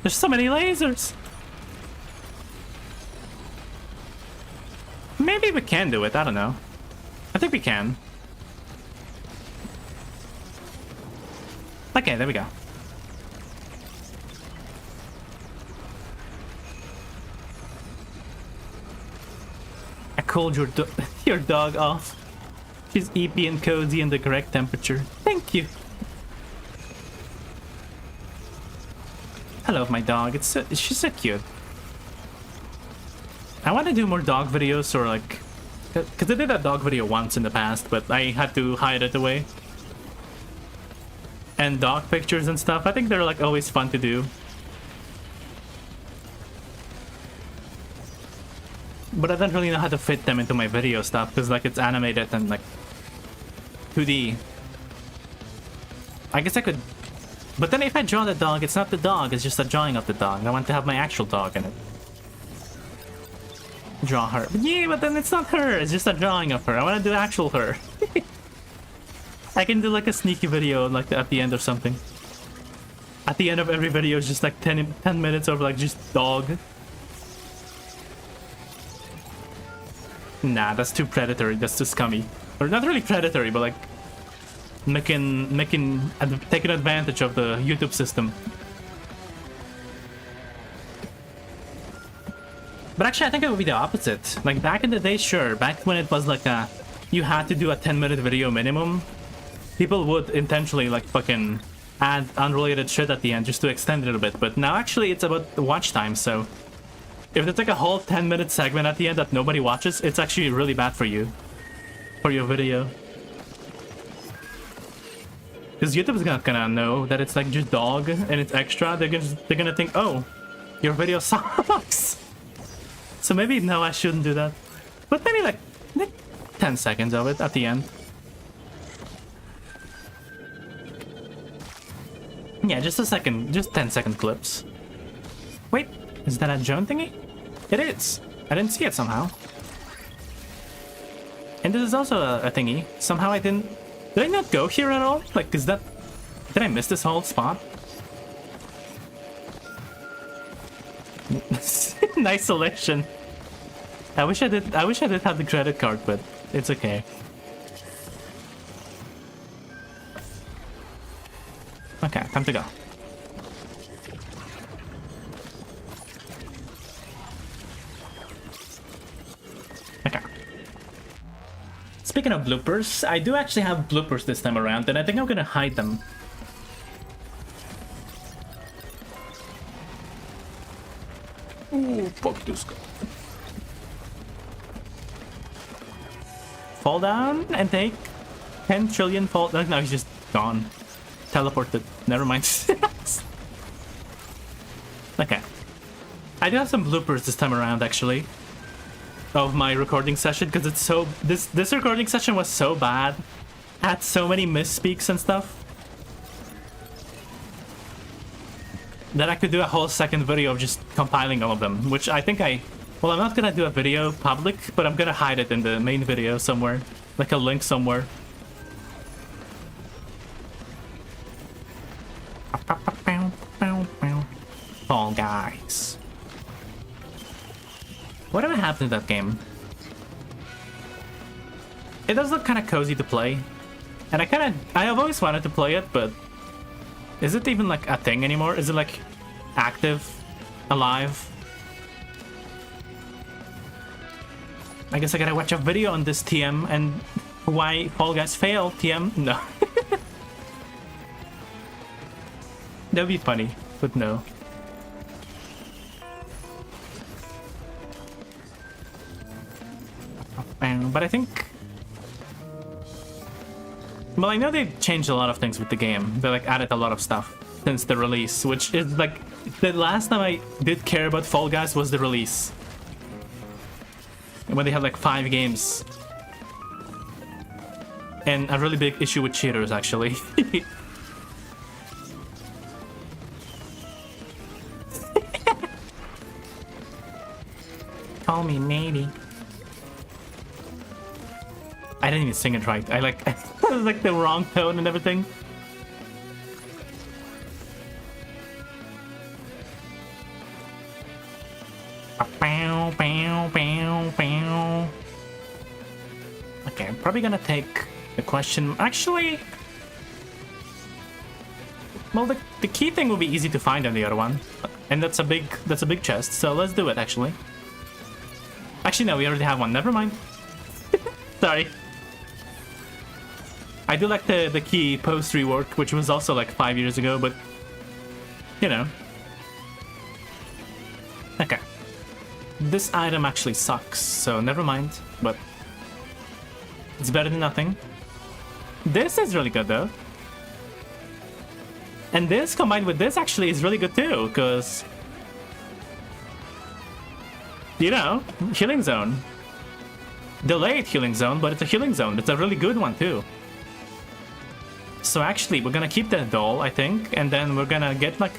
There's so many lasers. Maybe we can do it, I don't know. I think we can. Okay, there we go. I cooled your your dog off. She's EP and cozy in the correct temperature. Thank you. I love my dog. She's so cute. I want to do more dog videos, or like, because I did a dog video once in the past, but I had to hide it away. And dog pictures and stuff, I think they're like always fun to do. But I don't really know how to fit them into my video stuff, because like it's animated and like 2D. I guess I could, but then if I draw the dog, it's not the dog, it's just a drawing of the dog. I want to have my actual dog in it. Draw her. But yeah, but then it's not her, it's just a drawing of her. I want to do actual her. I can do like a sneaky video like at the end or something. At the end of every video is just like 10 minutes of like just dog. Nah, that's too predatory, that's too scummy. Or not really predatory, but like taking advantage of the YouTube system. But actually I think it would be the opposite. Like back in the day, sure, back when it was like you had to do a 10-minute video minimum, people would intentionally like fucking add unrelated shit at the end just to extend it a little bit. But now actually it's about the watch time, so if it's like a whole 10-minute segment at the end that nobody watches, it's actually really bad for you, for your video. Because YouTube's not gonna know that it's like just dog and it's extra. They're gonna think, oh, your video sucks. So maybe no, I shouldn't do that. But maybe like 10 seconds of it at the end. Yeah, just a second, just 10-second clips. Wait, is that a Joan thingy? It is. I didn't see it somehow. And this is also a thingy. Somehow I didn't... Did I not go here at all? Like, is that... Did I miss this whole spot? Nice selection. I wish I did have the credit card, but it's okay. Okay, time to go. Okay. Speaking of bloopers, I do actually have bloopers this time around, and I think I'm gonna hide them. Ooh, fuck this guy. Fall down and take 10 trillion fall. No, he's just gone. Teleported. Never mind. Okay. I do have some bloopers this time around, actually, of my recording session, because it's so... This recording session was so bad. Had so many misspeaks and stuff that I could do a whole second video of just compiling all of them, which I think I... Well, I'm not gonna do a video public, but I'm gonna hide it in the main video somewhere. Like a link somewhere. Fall Guys. Whatever happened to that game? It does look kind of cozy to play. And I have always wanted to play it, but... Is it even like a thing anymore? Is it like active? Alive? I guess I gotta watch a video on this TM and why Fall Guys fail, TM. No. That'd be funny, but no. But I think... Well, I know they've changed a lot of things with the game. They like added a lot of stuff since the release, which is like... The last time I did care about Fall Guys was the release. When they had like 5 games. And a really big issue with cheaters, actually. Call me maybe. I didn't even sing it right. I like like the wrong tone and everything. Okay, I'm probably gonna take the question. Actually, well, the key thing will be easy to find on the other one, and that's a big chest. So let's do it. Actually, no, we already have one. Never mind. Sorry. I do like the key post rework, which was also like 5 years ago, but you know. Okay. This item actually sucks, so never mind, but it's better than nothing. This is really good though. And this combined with this actually is really good too, because, you know, healing zone. Delayed healing zone, but it's a healing zone. It's a really good one too. So actually, we're gonna keep that doll, I think, and then we're gonna get like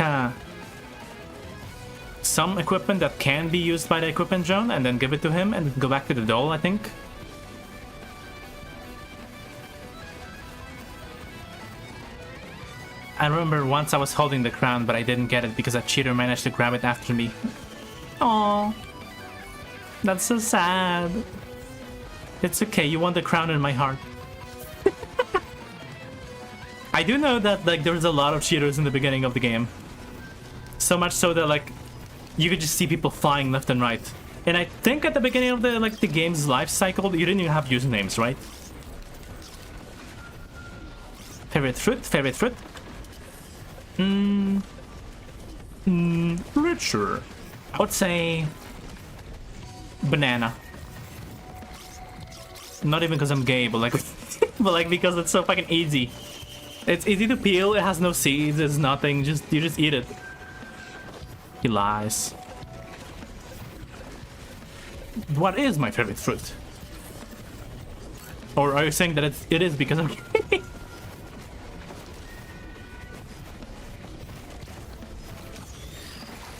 some equipment that can be used by the equipment drone, and then give it to him, and go back to the doll, I think. I remember once I was holding the crown, but I didn't get it because a cheater managed to grab it after me. Aww. That's so sad. It's okay, you won the crown in my heart. I do know that like there's a lot of cheaters in the beginning of the game. So much so that like you could just see people flying left and right. And I think at the beginning of the game's life cycle, you didn't even have usernames, right? Favorite fruit? Favorite fruit? Richer. I would say banana. Not even because I'm gay, but like but like because it's so fucking easy. It's easy to peel, it has no seeds, it's nothing, you just eat it. He lies. What is my favorite fruit? Or are you saying that it is because I'm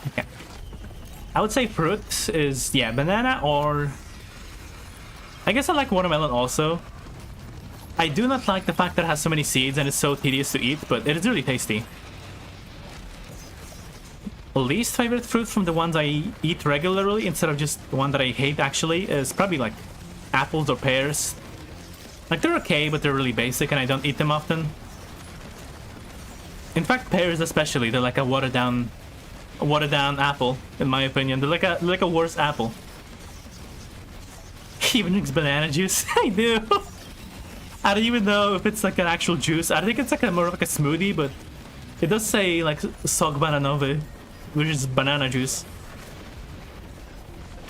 Okay. I would say fruit is, yeah, banana or... I guess I like watermelon also. I do not like the fact that it has so many seeds and it's so tedious to eat, but it is really tasty. Least favorite fruit from the ones I eat regularly, instead of just the one that I hate actually, is probably like apples or pears. Like, they're okay, but they're really basic and I don't eat them often. In fact, pears especially, they're like a watered down apple, in my opinion. They're like a worse apple. He even drinks banana juice. I do. I don't even know if it's like an actual juice. I think it's like more of like a smoothie, but it does say like sok bananove, which is banana juice.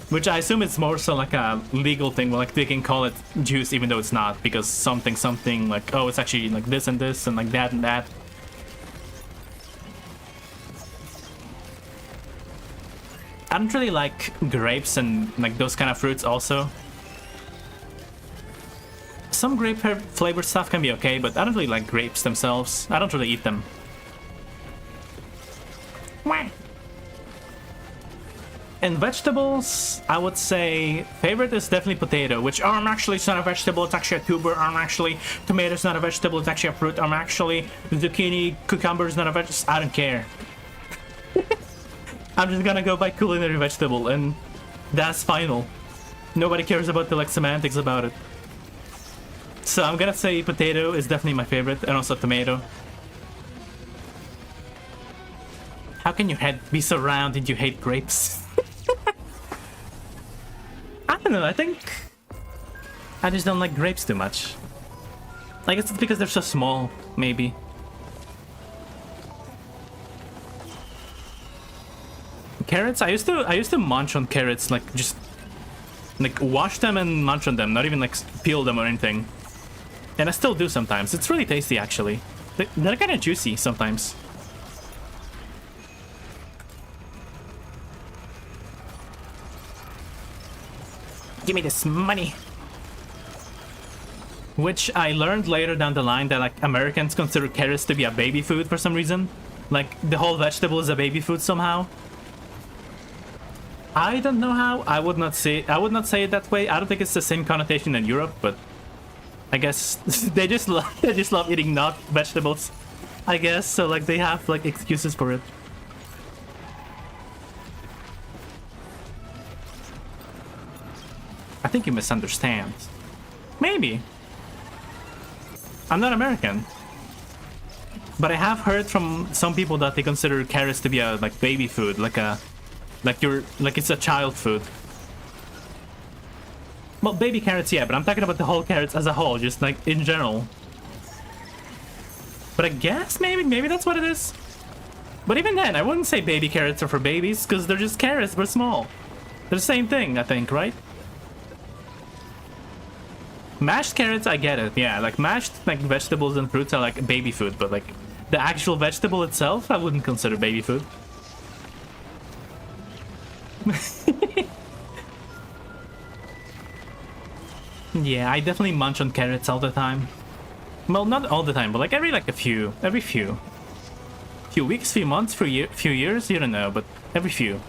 Which I assume it's more so like a legal thing, where like they can call it juice even though it's not, because something like, oh, it's actually like this and this and like that and that. I don't really like grapes and like those kind of fruits also. Some grape flavored stuff can be okay, but I don't really like grapes themselves. I don't really eat them. Wah. And vegetables, I would say favorite is definitely potato, which actually it's not a vegetable, it's actually a tuber. Actually tomato is not a vegetable, it's actually a fruit. Actually zucchini, cucumber is not a vegetable. I don't care. I'm just gonna go by culinary vegetable, and that's final. Nobody cares about the like semantics about it. So I'm gonna say potato is definitely my favorite, and also tomato. How can your head be so round and you hate grapes? I don't know, I think I just don't like grapes too much. I guess it's because they're so small, maybe. Carrots, I used to munch on carrots, like just like wash them and munch on them, not even like peel them or anything. And I still do sometimes. It's really tasty actually. They're kind of juicy sometimes. Give me this money. Which I learned later down the line that like Americans consider carrots to be a baby food for some reason. Like the whole vegetable is a baby food somehow. I don't know how. I would not say it that way. I don't think it's the same connotation in Europe, but I guess they just love eating not vegetables. I guess so. Like they have like excuses for it. I think you misunderstand. Maybe. I'm not American. But I have heard from some people that they consider carrots to be a like baby food, like it's a child food. Well, baby carrots, yeah, but I'm talking about the whole carrots as a whole, just like in general. But I guess maybe that's what it is. But even then, I wouldn't say baby carrots are for babies, because they're just carrots, but small. They're the same thing, I think, right? Mashed carrots, I get it. Yeah, like mashed like vegetables and fruits are like baby food, but like the actual vegetable itself, I wouldn't consider baby food. Yeah, I definitely munch on carrots all the time. Well, not all the time, but like every few weeks, few months, few years, you don't know, but every few.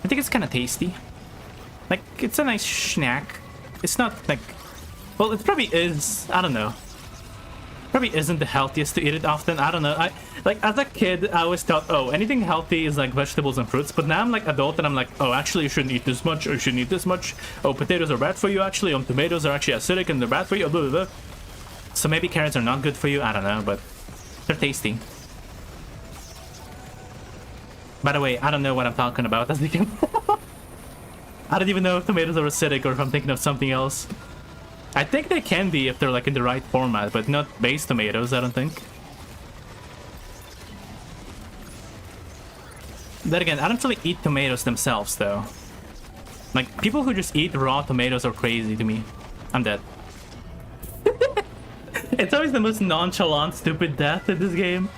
I think it's kind of tasty. Like, it's a nice snack. It's not like... Well, it probably is. I don't know. Probably isn't the healthiest to eat it often. I don't know. Like, as a kid, I always thought, oh, anything healthy is like vegetables and fruits. But now I'm like adult and I'm like, oh, actually you shouldn't eat this much, or you shouldn't eat this much. Oh, potatoes are bad for you, actually. Oh, tomatoes are actually acidic and they're bad for you. Blah, blah, blah. So maybe carrots are not good for you. I don't know, but they're tasty. By the way, I don't know what I'm talking about, as you can I don't even know if tomatoes are acidic or if I'm thinking of something else. I think they can be if they're like in the right format, but not base tomatoes, I don't think. Then again, I don't really eat tomatoes themselves, though. Like, people who just eat raw tomatoes are crazy to me. I'm dead. It's always the most nonchalant, stupid death in this game.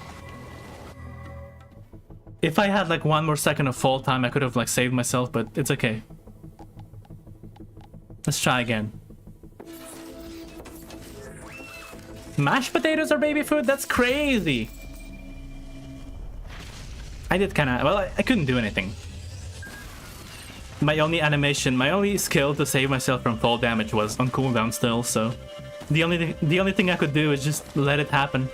If I had like one more second of fall time, I could have like saved myself, but it's okay. Let's try again. Mashed potatoes are baby food? That's crazy. I did kind of... Well, I couldn't do anything. My only animation, my only skill to save myself from fall damage was on cooldown still, so... The only thing I could do is just let it happen.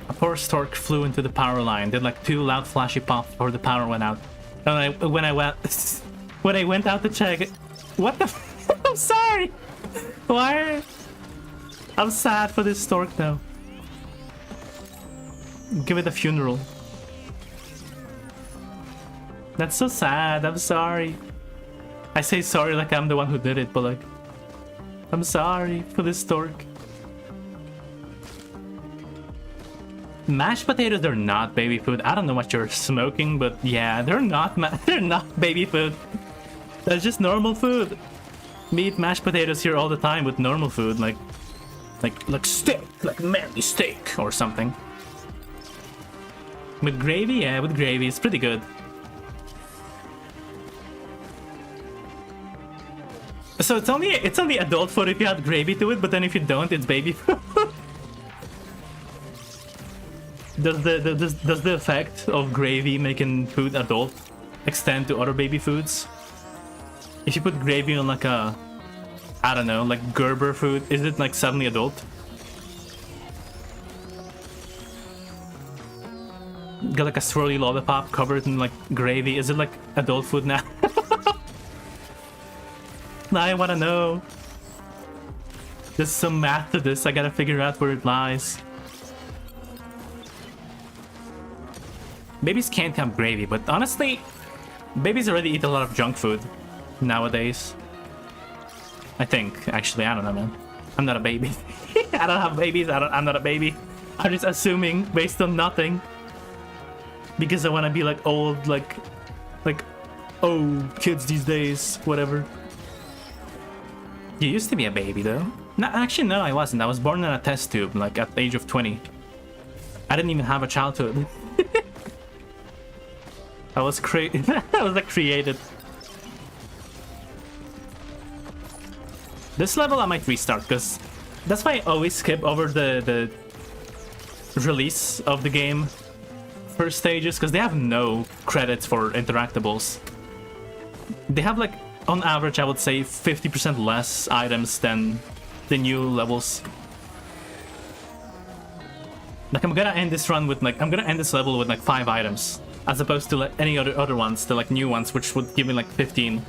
A poor stork flew into the power line, did like 2 loud flashy pops before the power went out. And when I went out to check... What the... I'm sorry! Why? I'm sad for this stork though. Give it a funeral. That's so sad, I'm sorry. I say sorry like I'm the one who did it, but like... I'm sorry for this stork. Mashed potatoes are not baby food. I don't know what you're smoking, but yeah, they're not baby food. That's just normal food. We eat mashed potatoes here all the time with normal food, like steak, like manly steak or something. With gravy, yeah, with gravy, it's pretty good. So it's only adult food if you add gravy to it, but then if you don't, it's baby food. Does the effect of gravy making food adult extend to other baby foods? If you put gravy on like a, I don't know, like Gerber food, is it like suddenly adult? Got like a swirly lollipop covered in like gravy, is it like adult food now? Now I wanna know. There's some math to this, I gotta figure out where it lies. Babies can't have gravy, but honestly, babies already eat a lot of junk food nowadays. I think, actually, I don't know, man. I'm not a baby. I don't have babies, I'm not a baby. I'm just assuming based on nothing. Because I want to be like old, like, oh, kids these days, whatever. You used to be a baby, though. No, actually, no, I wasn't. I was born in a test tube, like, at the age of 20. I didn't even have a childhood. I was like created. This level I might restart, because that's why I always skip over the release of the game first stages, because they have no credits for interactables. They have like, on average, I would say 50% less items than the new levels. Like I'm gonna end this run with like, I'm gonna end this level with like 5 items. As opposed to like any other ones, the like new ones, which would give me like 15.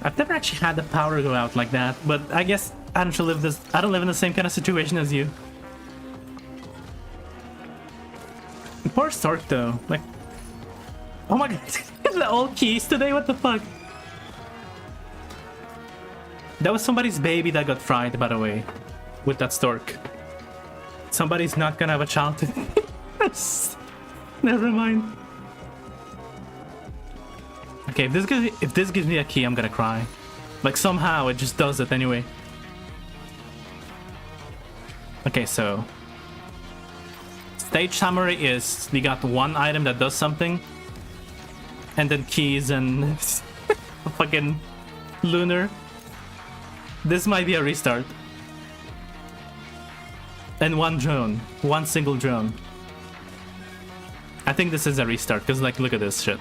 I've never actually had the power go out like that, but I guess I don't live in the same kind of situation as you. Poor stork though, like, oh my god, the old keys today, what the fuck? That was somebody's baby that got fried, by the way, with that stork. Somebody's not gonna have a child. Never mind. Okay, if this gives me a key, I'm gonna cry. Like somehow it just does it anyway. Okay, so stage summary is we got 1 item that does something, and then keys and fucking lunar. This might be a restart. And 1 drone. 1 single drone. I think this is a restart, because like, look at this shit.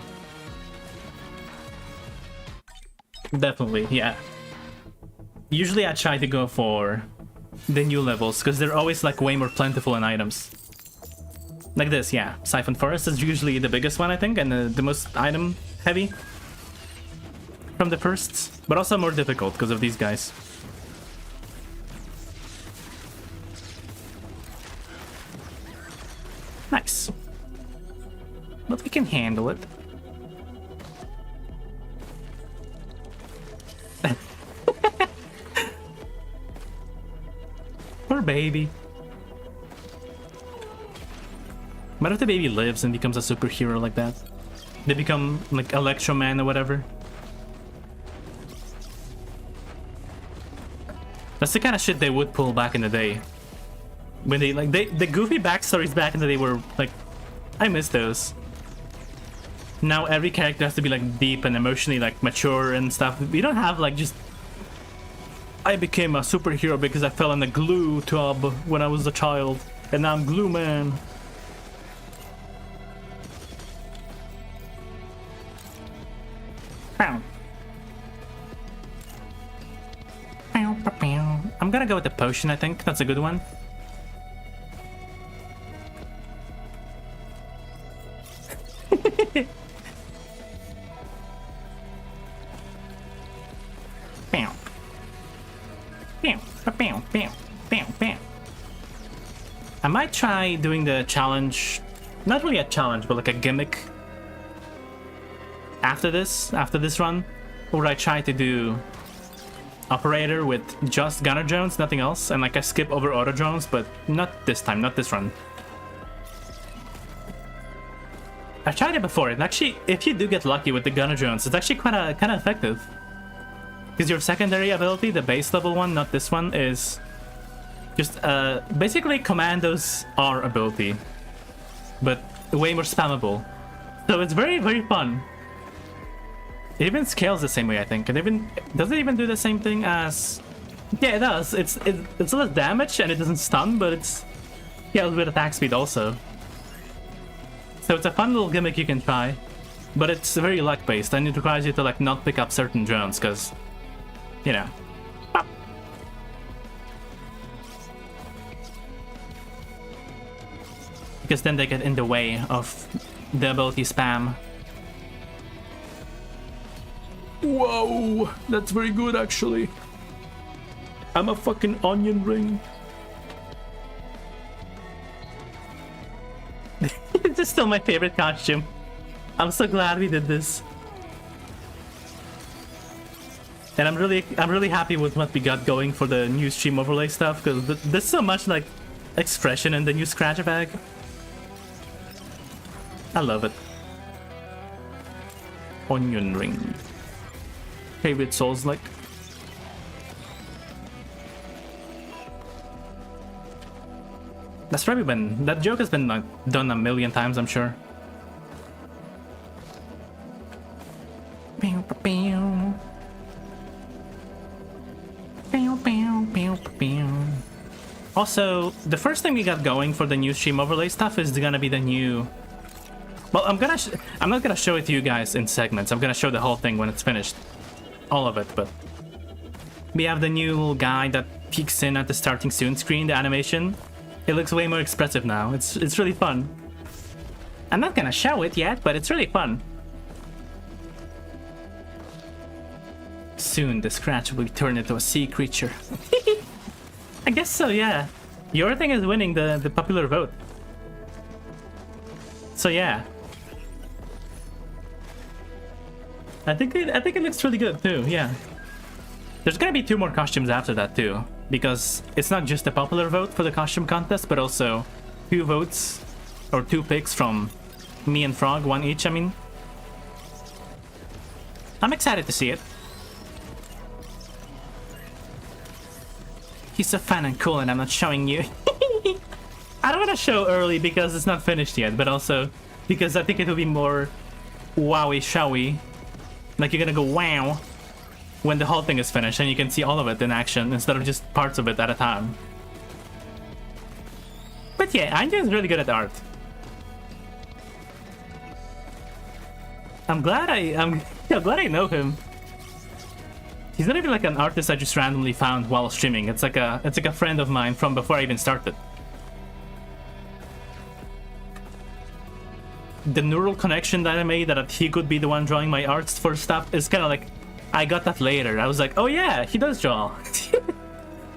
Definitely, yeah. Usually I try to go for the new levels, because they're always like way more plentiful in items. Like this, yeah. Siphon Forest is usually the biggest one, I think, and the most item heavy from the firsts, but also more difficult because of these guys. Nice. But we can handle it. Poor baby. What if the baby lives and becomes a superhero like that? They become like Electro Man or whatever. That's the kind of shit they would pull back in the day. When they like the goofy backstories back in the day were like, I miss those. Now every character has to be like deep and emotionally like mature and stuff. We don't have like just I became a superhero because I fell in a glue tub when I was a child and now I'm Glue Man. I'm gonna go with the potion, I think. That's a good one. I might try doing the challenge, not really a challenge, but like a gimmick after this run, where I try to do operator with just gunner drones, nothing else, and like I skip over auto drones, but not this time, not this run. I've tried it before, and actually, if you do get lucky with the gunner drones, it's actually kind of effective. Because your secondary ability, the base level one, not this one, is just basically Commando's R ability, but way more spammable. So it's very, very fun. It even scales the same way, I think. Does it even do the same thing as? Yeah, it does. It's less damage and it doesn't stun, but it's a little bit attack speed also. So it's a fun little gimmick you can try, but it's very luck based and it requires you to like not pick up certain drones because, you know. Pop. Because then they get in the way of the ability spam. Whoa, that's very good actually. I'm a fucking onion ring. This is still my favorite costume. I'm so glad we did this. And I'm really happy with what we got going for the new stream overlay stuff, because there's so much like expression in the new scratch bag. I love it. Onion ring. Favorite Souls like. That's probably been, that joke has been like done a million times, I'm sure. Also, the first thing we got going for the new stream overlay stuff is gonna be the new. Well, I'm not gonna show it to you guys in segments. I'm gonna show the whole thing when it's finished, all of it. But we have the new little guy that peeks in at the starting soon screen. The animation, it looks way more expressive now. It's really fun. I'm not gonna show it yet, but it's really fun. Soon the Scratch will turn into a sea creature. I guess so, yeah. Your thing is winning the popular vote. So yeah. I think it looks really good too, yeah. There's gonna be 2 more costumes after that too, because it's not just a popular vote for the costume contest, but also 2 votes or 2 picks from me and Frog, 1 each, I mean. I'm excited to see it. He's so fun and cool and I'm not showing you. I don't want to show early because it's not finished yet, but also because I think it will be more wowie showy. Like you're gonna go wow when the whole thing is finished and you can see all of it in action instead of just parts of it at a time. But yeah, Anya is really good at art. I'm glad I know him. He's not even like an artist I just randomly found while streaming. It's like a friend of mine from before I even started. The neural connection that I made that he could be the one drawing my arts for stuff is kind of like, I got that later. I was like, oh yeah, he does draw.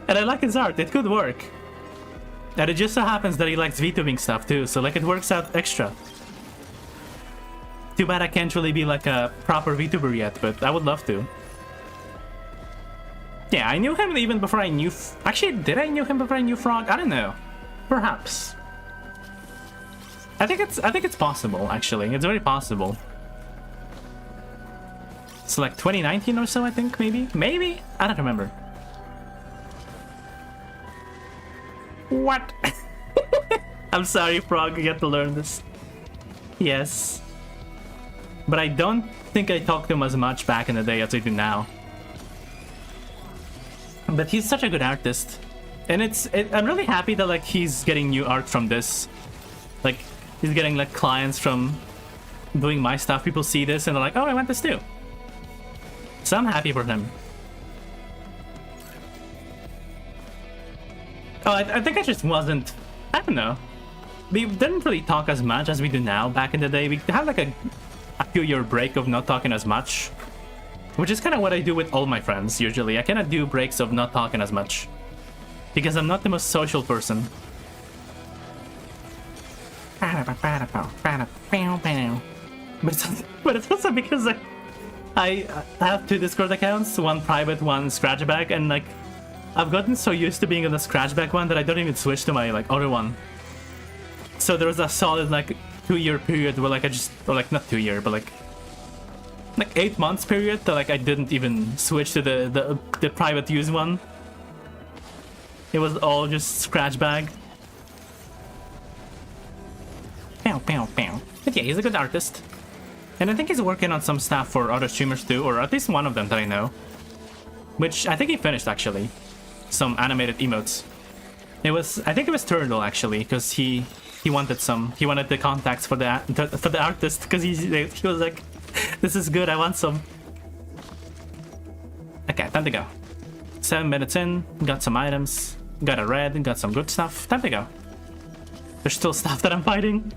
And I like his art, it could work. And it just so happens that he likes VTubing stuff too, so like it works out extra. Too bad I can't really be like a proper VTuber yet, but I would love to. Yeah, I knew him even before I knew... Actually, did I knew him before I knew Frog? I don't know. Perhaps. I think it's possible, actually. It's very possible. It's like 2019 or so, I think, maybe? Maybe? I don't remember. What? I'm sorry, Frog, you get to learn this. Yes. But I don't think I talked to him as much back in the day as I do now. But he's such a good artist. And I'm really happy that like he's getting new art from this. Like he's getting like clients from doing my stuff. People see this and they're like, oh, I want this too. So I'm happy for him. Oh, I think I just wasn't, I don't know. We didn't really talk as much as we do now. Back in the day, we had like a few-year break of not talking as much. Which is kind of what I do with all my friends, usually. I kind of do breaks of not talking as much. Because I'm not the most social person. But it's also because I have two Discord accounts, one private, one Scratchback, and like I've gotten so used to being on the Scratchback one that I don't even switch to my like other one. So there was a solid like 2-year period where like I just, or like not 2 year, but like 8 months period that like I didn't even switch to the private use one. It was all just Scratchbag. Pow, pow, pow. But yeah, he's a good artist. And I think he's working on some stuff for other streamers too, or at least one of them that I know. Which I think he finished actually. Some animated emotes. I think it was Turtle actually, because he wanted the contacts for the artist, because he was like, this is good, I want some. Okay, time to go. 7 minutes in, got some items, got a red, got some good stuff. Time to go. There's still stuff that I'm fighting.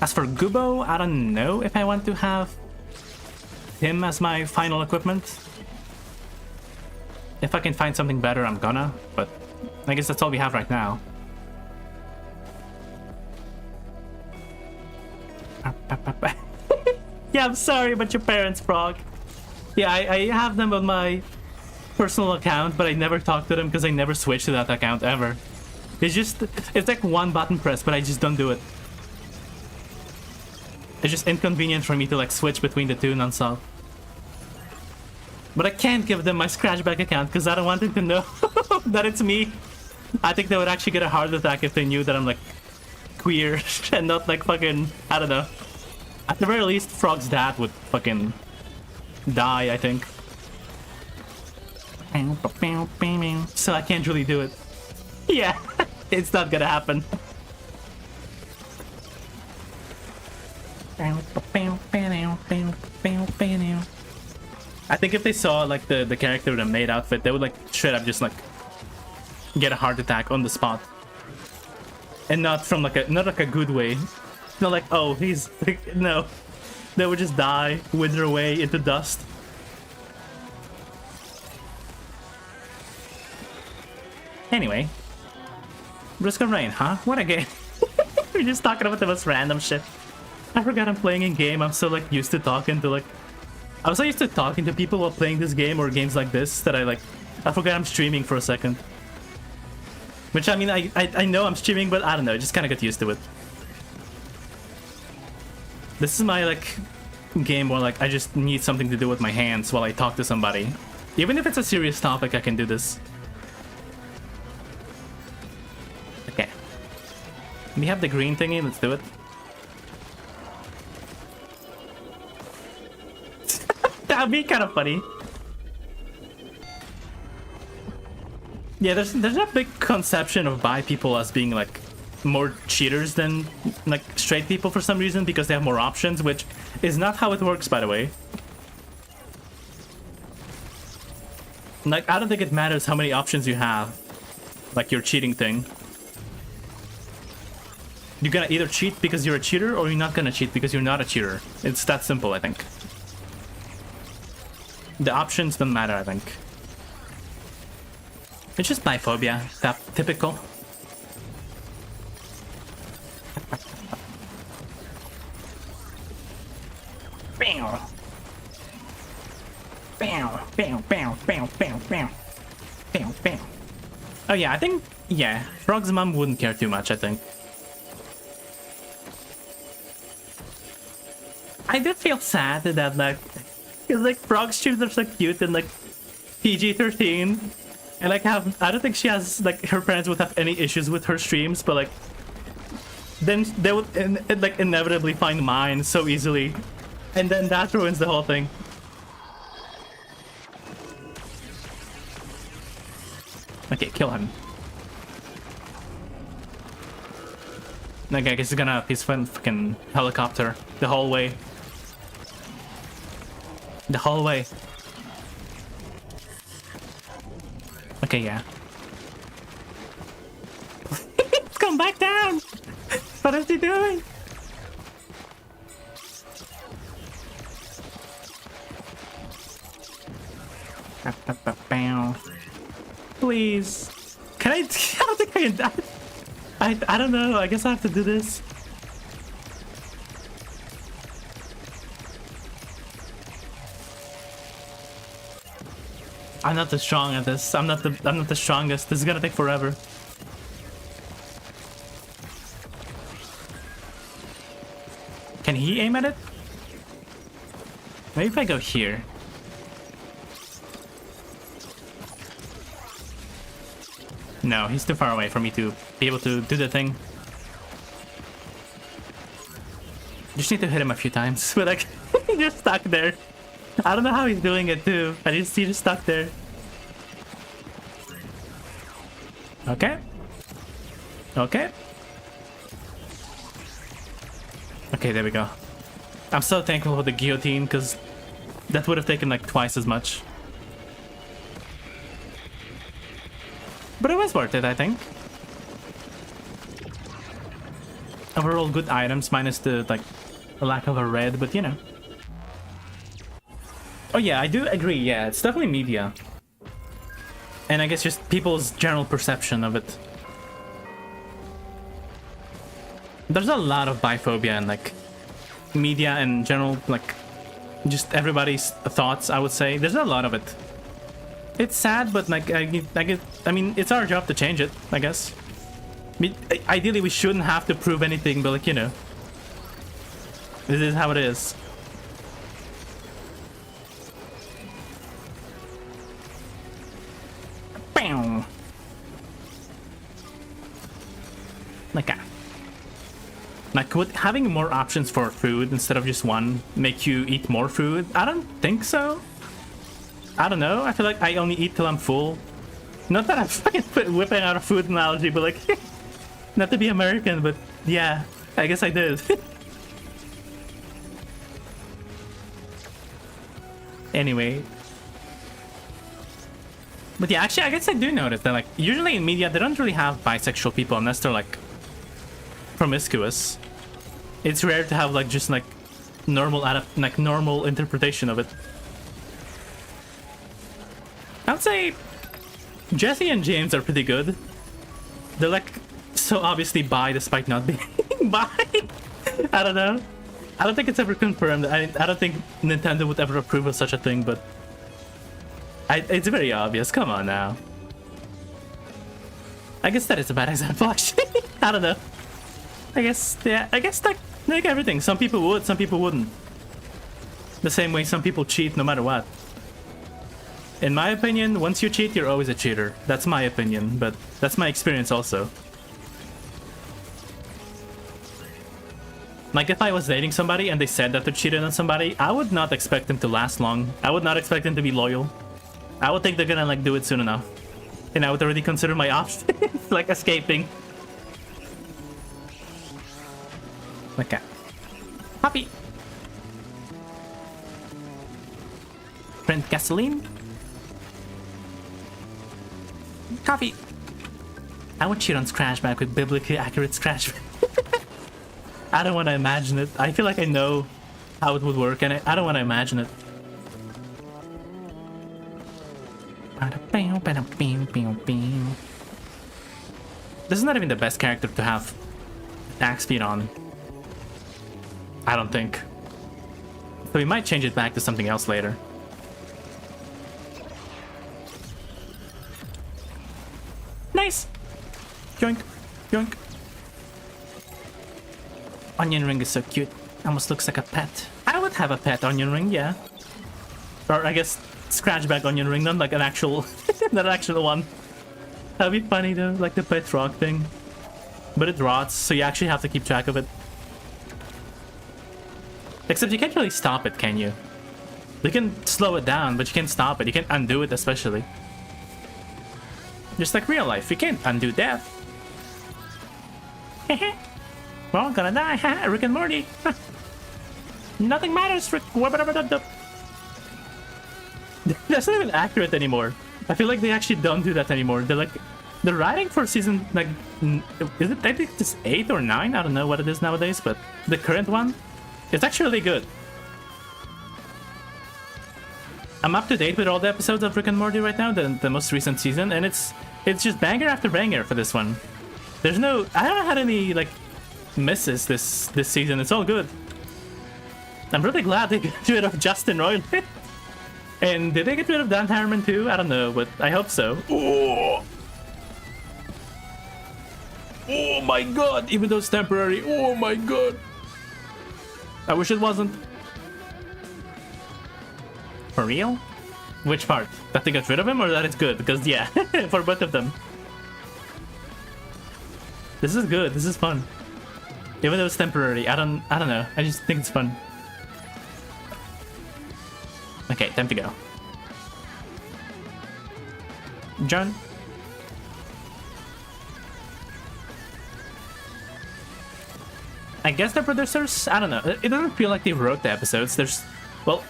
As for Gubo, I don't know if I want to have him as my final equipment. If I can find something better, I'm gonna, but I guess that's all we have right now. Yeah, I'm sorry about your parents, Frog. Yeah, I have them on my personal account, but I never talk to them because I never switch to that account ever. It's like one button press, but I just don't do it. It's just inconvenient for me to like switch between the two non-stop. But I can't give them my Scratchback account because I don't want them to know that it's me. I think they would actually get a heart attack if they knew that I'm like queer and not like fucking, I don't know. At the very least, Frog's dad would fucking die, I think. So I can't really do it. Yeah, it's not gonna happen. I think if they saw like the character with a maid outfit, they would like straight up just like get a heart attack on the spot, and not from like not like a good way. Not like, oh, he's like, no, they would just die, wither away into dust. Anyway, Risk of Rain, huh? What a game. We're just talking about the most random shit. I forgot I'm playing in game. I'm so like used to talking to like, I was so used to talking to people while playing this game or games like this that I forgot I'm streaming for a second. Which I mean, I know I'm streaming, but I don't know, I just kind of got used to it. This is my like game where like I just need something to do with my hands while I talk to somebody. Even if it's a serious topic, I can do this. Okay. We have the green thingy, let's do it. That'd be kind of funny. Yeah, there's a big conception of bi people as being like more cheaters than like straight people for some reason because they have more options, which is not how it works, by the way. Like, I don't think it matters how many options you have, like your cheating thing. You're gonna either cheat because you're a cheater or you're not gonna cheat because you're not a cheater. It's that simple, I think. The options don't matter, I think. It's just biphobia, that typical. Bam. Bam, bam, bam, bam, bam, bam. Bam, bam. Oh yeah, I think, yeah, Frog's mom wouldn't care too much, I think. I did feel sad that like, because like Frog streams are so cute and like PG-13, And like I don't think she has like her parents would have any issues with her streams, but like then they would like inevitably find mine so easily, and then that ruins the whole thing. Okay, kill him. Okay, I guess he's gonna have his fucking helicopter the whole way. The whole way. Okay, yeah. Come back down! What is he doing? Please. Can I? I don't think I can. I don't know. I guess I have to do this. I'm not the strong at this. I'm not the strongest. This is gonna take forever. Can he aim at it? Maybe if I go here. No, he's too far away for me to be able to do the thing. Just need to hit him a few times, but like, he's just stuck there. I don't know how he's doing it too. He's just stuck there. Okay. Okay. Okay, there we go. I'm so thankful for the guillotine, because that would have taken like twice as much. But it was worth it, I think. Overall good items, minus the like lack of a red, but you know. Oh yeah, I do agree, yeah, it's definitely media. And I guess just people's general perception of it. There's a lot of biphobia and like media and general, like just everybody's thoughts, I would say. There's a lot of it. It's sad, but like I mean, it's our job to change it, I guess. I mean, ideally, we shouldn't have to prove anything, but like, you know, this is how it is. Bam. Like, would having more options for food instead of just one make you eat more food? I don't think so. I don't know. I feel like I only eat till I'm full. Not that I'm fucking whipping out a food analogy, but like, not to be American, but yeah, I guess I did. Anyway. But yeah, actually, I guess I do notice that like, usually in media, they don't really have bisexual people unless they're like promiscuous. It's rare to have like just like normal interpretation of it. I'd say Jesse and James are pretty good. They're like so obviously bi despite not being bi. I don't know. I don't think it's ever confirmed. I don't think Nintendo would ever approve of such a thing, but it's very obvious. Come on now. I guess that is a bad example, actually. I don't know. I guess, yeah, I guess like everything. Some people would, some people wouldn't. The same way some people cheat no matter what. In my opinion, once you cheat, you're always a cheater. That's my opinion, but that's my experience also. Like, if I was dating somebody and they said that they cheated on somebody, I would not expect them to last long. I would not expect them to be loyal. I would think they're gonna, like, do it soon enough. And I would already consider my options, like, escaping. Okay. Puppy! Friend gasoline? Coffee! I would cheat on Scratchback with biblically accurate Scratchback. I don't want to imagine it. I feel like I know how it would work, and I don't want to imagine it. This is not even the best character to have axe speed on. I don't think. So we might change it back to something else later. Nice! Yoink, yoink. Onion ring is so cute. Almost looks like a pet. I would have a pet onion ring, yeah. Or I guess Scratchback onion ring, not like an actual Not an actual one. That'd be funny though, like the pet rock thing. But it rots, so you actually have to keep track of it. Except you can't really stop it, can you? You can slow it down, but you can't stop it. You can't undo it, especially. Just like real life, you can't undo death. We're all gonna die, Rick and Morty. Nothing matters, Rick. That's not even accurate anymore. I feel like they actually don't do that anymore. They're like, the writing for season, like, is it, I think it's 8 or 9? I don't know what it is nowadays, but the current one, it's actually really good. I'm up to date with all the episodes of Rick and Morty right now, the most recent season, and it's just banger after banger for this one. There's no, I haven't had any, like, misses this season. It's all good. I'm really glad they got rid of Justin Roiland. And did they get rid of Dan Harmon too? I don't know, but I hope so. Oh, oh my god, even though it's temporary. Oh my god. I wish it wasn't. For real? Which part? That they got rid of him or that it's good? Because yeah, for both of them. This is good, this is fun. Even though it's temporary, I don't know. I just think it's fun. Okay, time to go. John. I guess the producers? I don't know. It doesn't feel like they wrote the episodes. There's... Well,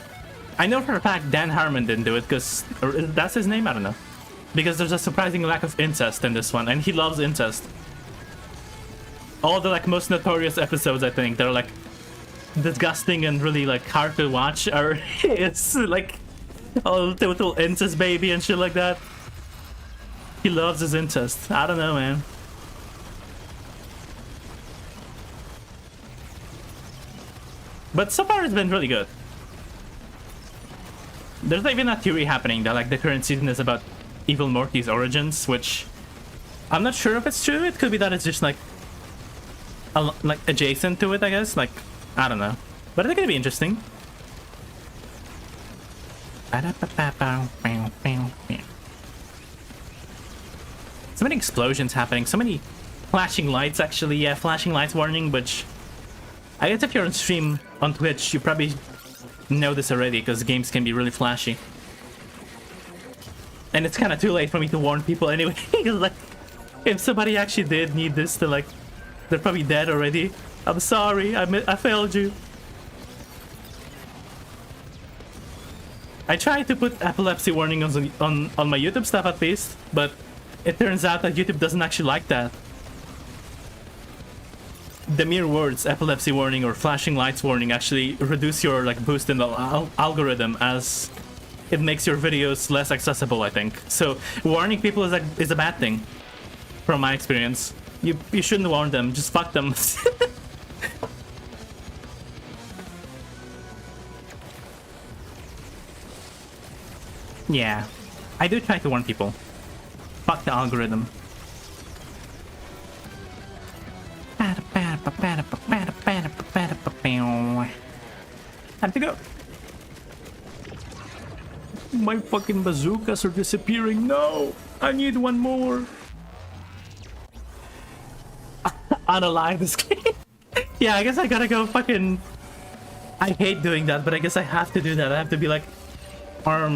I know for a fact Dan Harmon didn't do it because... That's his name? I don't know. Because there's a surprising lack of incest in this one, and he loves incest. All the, like, most notorious episodes, I think, they're, like, disgusting and really, like, hard to watch are... It's, like, all total incest baby and shit like that. He loves his incest. I don't know, man. But so far it's been really good. There's even a theory happening that like the current season is about Evil Morty's origins, which I'm not sure if it's true. It could be that it's just like adjacent to it, I guess. Like, I don't know. But I think it'd be interesting. So many explosions happening, so many flashing lights actually. Yeah, flashing lights warning, which I guess if you're on stream on Twitch, you probably know this already because games can be really flashy. And it's kind of too late for me to warn people anyway. Like, if somebody actually did need this to like, they're probably dead already. I'm sorry, I failed you. I tried to put epilepsy warnings on my YouTube stuff at least, but it turns out that YouTube doesn't actually like that. The mere words epilepsy warning or flashing lights warning actually reduce your like boost in the algorithm, as it makes your videos less accessible, I think. So warning people is a bad thing from my experience. You shouldn't warn them, just fuck them. Yeah, I do try to warn people. Fuck the algorithm. Time to go. My fucking bazookas are disappearing. No, I need one more. Unalive this game. Yeah, I guess I gotta go fucking... I hate doing that, but I guess I have to do that. I have to be like... How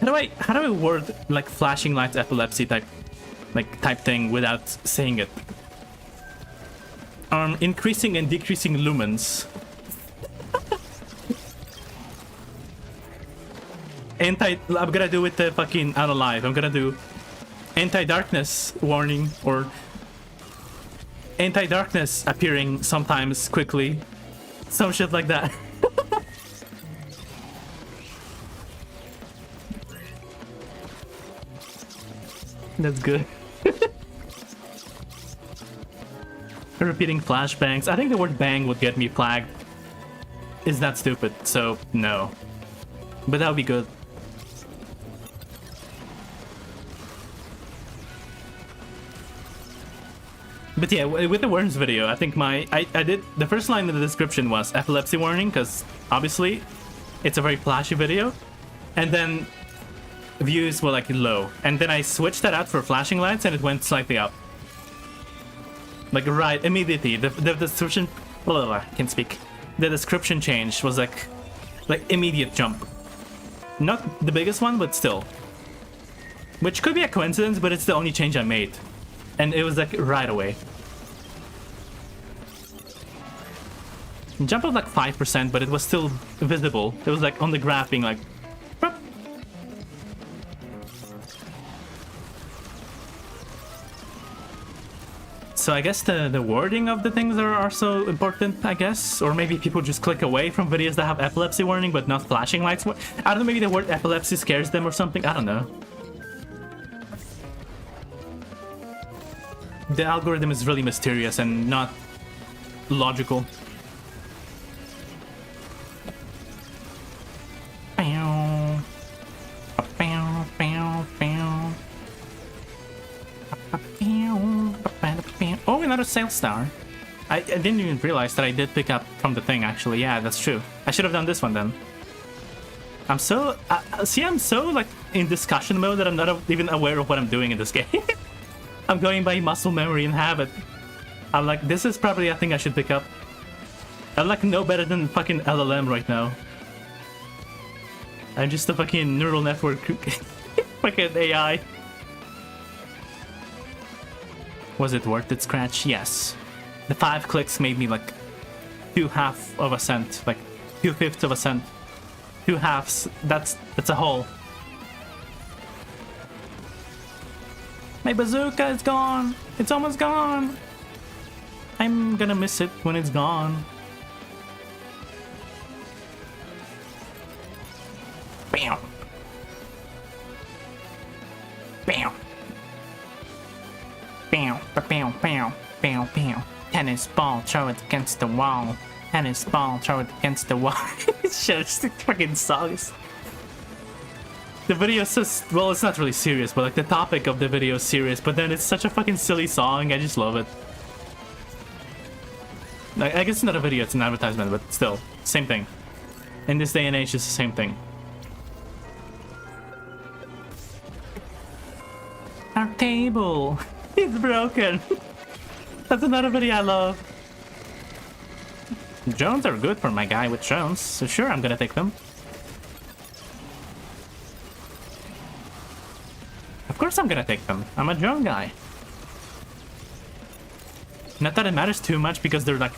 do I word like flashing lights epilepsy type thing without saying it? Increasing and decreasing lumens. I'm gonna do with the fucking Unalive. I'm gonna do anti-darkness warning or anti-darkness appearing sometimes quickly. Some shit like that. That's good. Repeating flashbangs. I think the word bang would get me flagged. Is that stupid? So, no. But that would be good. But yeah, with the Worms video, I think I did... The first line in the description was epilepsy warning, because obviously it's a very flashy video. And then views were like low, and then I switched that out for flashing lights, and it went slightly up. Like right immediately, the description. Blah, blah, blah, I can't speak. The description change was like immediate jump. Not the biggest one, but still. Which could be a coincidence, but it's the only change I made, and it was like right away. Jump of like 5%, but it was still visible. It was like on the graph being like. Boop. So I guess the wording of the things are also important, I guess. Or maybe people just click away from videos that have epilepsy warning but not flashing lights. I don't know, maybe the word epilepsy scares them or something. I don't know. The algorithm is really mysterious and not logical. Oh, another sales star. I didn't even realize that I did pick up from the thing, actually. Yeah, that's true. I should have done this one then. I'm so... see, I'm so, like, in discussion mode that I'm not even aware of what I'm doing in this game. I'm going by muscle memory and habit. I'm like, this is probably a thing I should pick up. I'm, like, no better than fucking LLM right now. I'm just a fucking neural network. Fucking AI. Was it worth it, Scratch? Yes. The 5 clicks made me like 2/2 of a cent, like 2/5 of a cent. 2 halves. That's a whole. My bazooka is gone. It's almost gone. I'm gonna miss it when it's gone. Bam. Bam. Bam, bam, bam, bam, bam. Tennis ball, throw it against the wall. Tennis ball, throw it against the wall. It's just fucking songs. The video is so... well, it's not really serious, but like the topic of the video is serious, but then it's such a fucking silly song. I just love it. I guess it's not a video, it's an advertisement, but still, same thing. In this day and age, it's the same thing. Our table. It's broken. That's another video I love. Drones are good for my guy with drones, so sure, I'm gonna take them. Of course I'm gonna take them. I'm a drone guy. Not that it matters too much because they're like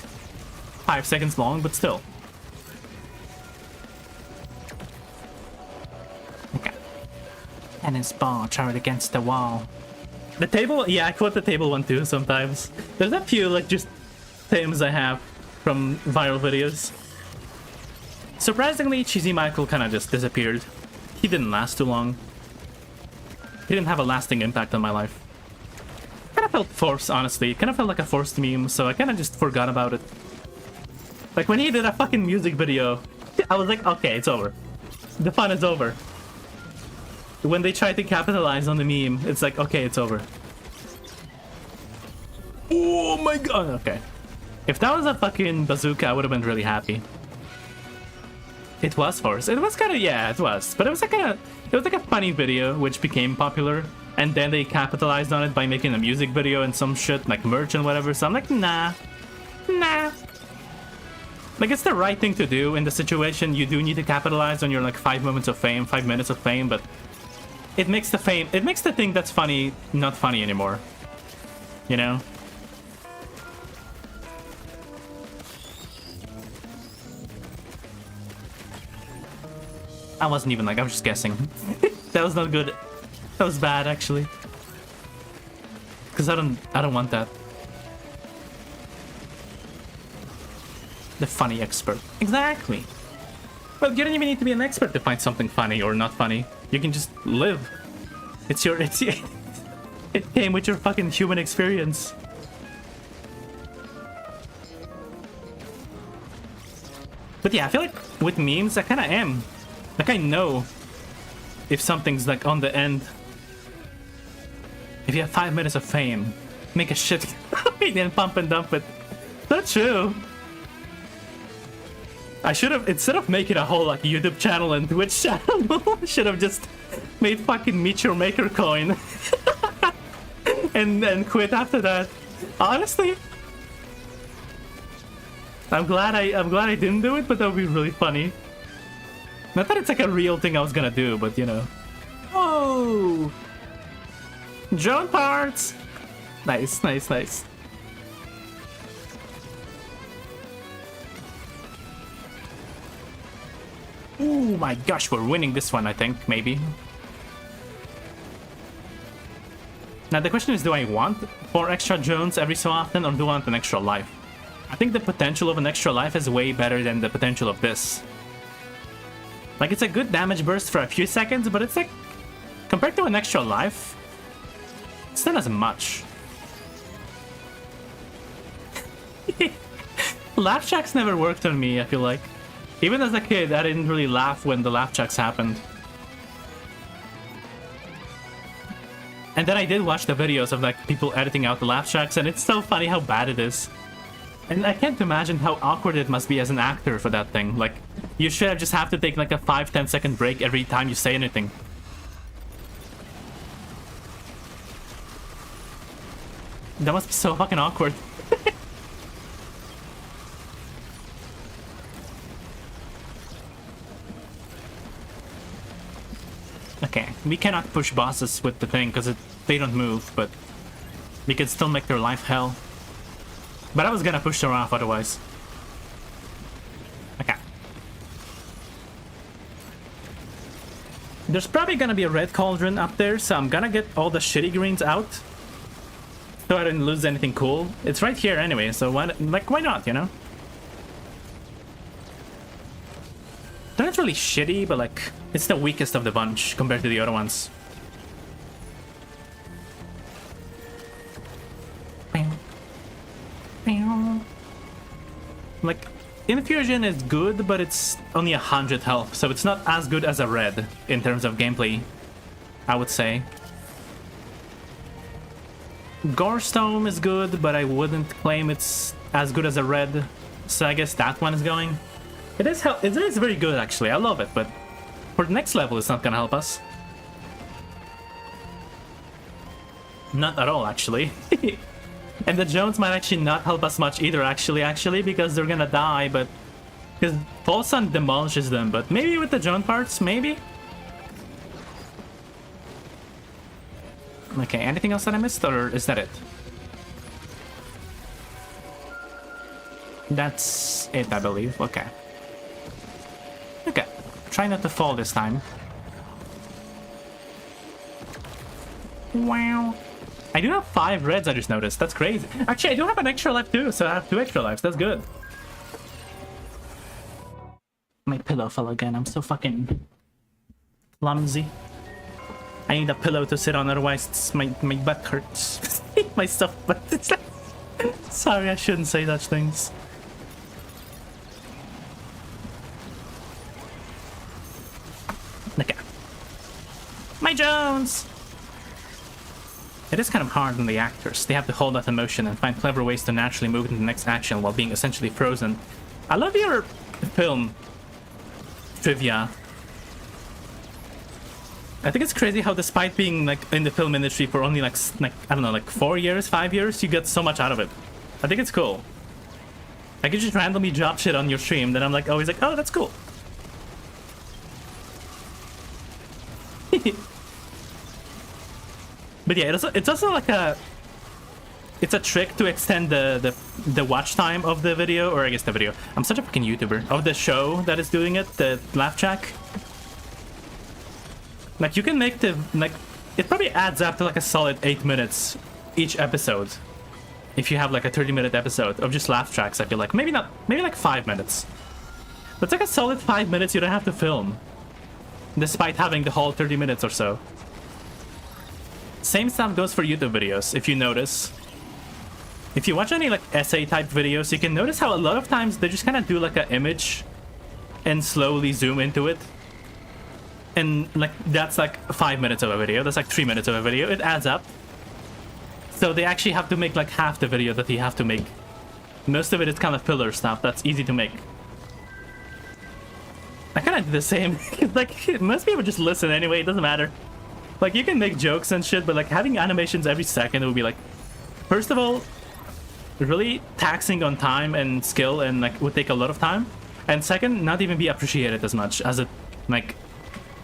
5 seconds long, but still. Okay. Tennis ball, throw it against the wall. The table, yeah, I quote the table one too sometimes. There's a few like just themes I have from viral videos. Surprisingly, Cheesy Michael kind of just disappeared. He didn't last too long. He didn't have a lasting impact on my life. Kind of felt forced, honestly. It kind of felt like a forced meme, so I kind of just forgot about it. Like when he did a fucking music video, I was like, okay, it's over. The fun is over. When they try to capitalize on the meme, it's like, okay, it's over. Oh my god, okay. If that was a fucking bazooka, I would have been really happy. It was forced. It was kind of, yeah, it was. But it was like a funny video, which became popular. And then they capitalized on it by making a music video and some shit, like merch and whatever. So I'm like, nah. Nah. Like, it's the right thing to do in the situation. You do need to capitalize on your, like, 5 moments of fame, 5 minutes of fame, but... it makes the thing that's funny not funny anymore. You know? I wasn't even like, I was just guessing. That was not good. That was bad, actually. Because I don't want that. The funny expert. Exactly. Well, you don't even need to be an expert to find something funny or not funny. You can just live. It came with your fucking human experience. But yeah, I feel like with memes, I kind of am. Like, I know if something's like on the end. If you have 5 minutes of fame, make a shit and then pump and dump it. Not true. I should have, instead of making a whole like YouTube channel and Twitch channel, I should have just made fucking Meteor Maker coin and then quit after that. Honestly, I'm glad I didn't do it, but that would be really funny. Not that it's like a real thing I was gonna do, but you know. Oh, drone parts. Nice, nice, nice. Oh my gosh, we're winning this one, I think, maybe. Now the question is, do I want 4 extra drones every so often, or do I want an extra life? I think the potential of an extra life is way better than the potential of this. Like, it's a good damage burst for a few seconds, but it's like, compared to an extra life, it's not as much. Laugh tracks never worked on me, I feel like. Even as a kid, I didn't really laugh when the laugh tracks happened. And then I did watch the videos of like people editing out the laugh tracks, and it's so funny how bad it is. And I can't imagine how awkward it must be as an actor for that thing. Like, you should just have to take like a 5-10 second break every time you say anything. That must be so fucking awkward. Okay, we cannot push bosses with the thing because they don't move, but we can still make their life hell. But I was gonna push her off otherwise. Okay. There's probably gonna be a red cauldron up there, so I'm gonna get all the shitty greens out so I didn't lose anything cool. It's right here anyway, so why not, you know? They're not really shitty, but like, it's the weakest of the bunch compared to the other ones. Like, Infusion is good, but it's only 100 health, so it's not as good as a red in terms of gameplay, I would say. Gorestone is good, but I wouldn't claim it's as good as a red, so I guess that one is going. It is very good, actually. I love it, but for the next level, it's not gonna help us. Not at all, actually. And the drones might actually not help us much either, actually, because they're gonna die, but... Because Fall Sun demolishes them, but maybe with the drone parts, maybe? Okay, anything else that I missed, or is that it? That's it, I believe. Okay. Okay. Try not to fall this time. Wow. I do have 5 reds, I just noticed. That's crazy. Actually, I do have an extra life too, so I have 2 extra lives. That's good. My pillow fell again. I'm so fucking clumsy. I need a pillow to sit on, otherwise my butt hurts. My stuff, but it's like... Sorry, I shouldn't say such things. Okay. My Jones! It is kind of hard on the actors. They have to hold that emotion and find clever ways to naturally move into the next action while being essentially frozen. I love your film trivia. I think it's crazy how, despite being like in the film industry for only like I don't know, like 4 years, 5 years, you get so much out of it. I think it's cool. I could just randomly drop shit on your stream, then I'm like always like, oh, that's cool. But yeah, it's also like it's a trick to extend the watch time of the video, or I guess the video. I'm such a fucking YouTuber. Of the show that is doing it, the laugh track. Like, you can make the, like, it probably adds up to like a solid 8 minutes each episode. If you have like a 30-minute episode of just laugh tracks, I feel like. Maybe like 5 minutes. But it's like a solid 5 minutes you don't have to film. Despite having the whole 30 minutes or so. Same stuff goes for YouTube videos, if you notice. If you watch any like essay type videos, you can notice how a lot of times they just kind of do like an image and slowly zoom into it. And like that's like 5 minutes of a video, that's like 3 minutes of a video, it adds up. So they actually have to make like half the video that you have to make. Most of it is kind of filler stuff that's easy to make. I kind of do the same. Like, most people just listen anyway, it doesn't matter. Like, you can make jokes and shit, but like having animations every second would be like, first of all, really taxing on time and skill, and like would take a lot of time. And second, not even be appreciated as much as it, like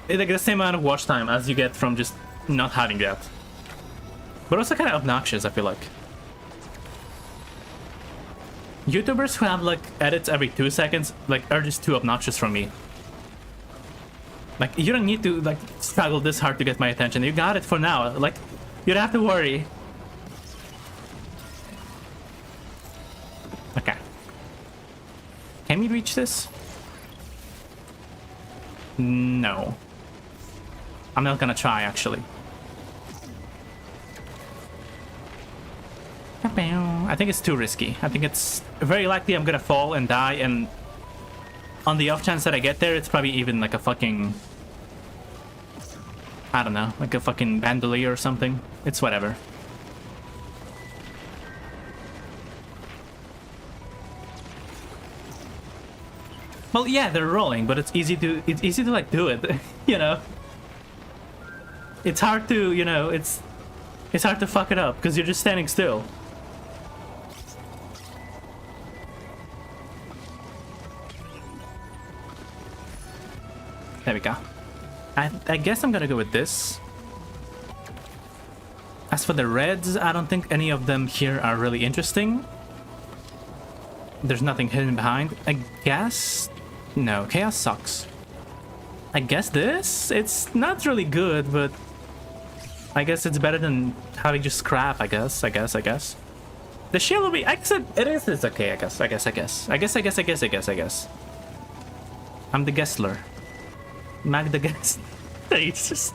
the same amount of watch time as you get from just not having that. But also kind of obnoxious, I feel like. YouTubers who have like edits every 2 seconds like are just too obnoxious for me. Like, you don't need to like struggle this hard to get my attention. You got it for now. Like, you don't have to worry. Okay. Can we reach this? No. I'm not gonna try, actually. I think it's too risky. I think it's very likely I'm gonna fall and die, and on the off chance that I get there, it's probably even like a fucking... I don't know, like a fucking bandolier or something. It's whatever. Well, yeah, they're rolling, but it's easy to like do it, you know. It's hard to, you know, it's hard to fuck it up because you're just standing still. There we go. I guess I'm gonna go with this. As for the reds, I don't think any of them here are really interesting. There's nothing hidden behind. I guess... No, chaos sucks. I guess this? It's not really good, but... I guess it's better than having just scrap, I guess. The shield will be... I guess it's okay, I guess. I'm the Gessler. Mag the Guest. It's just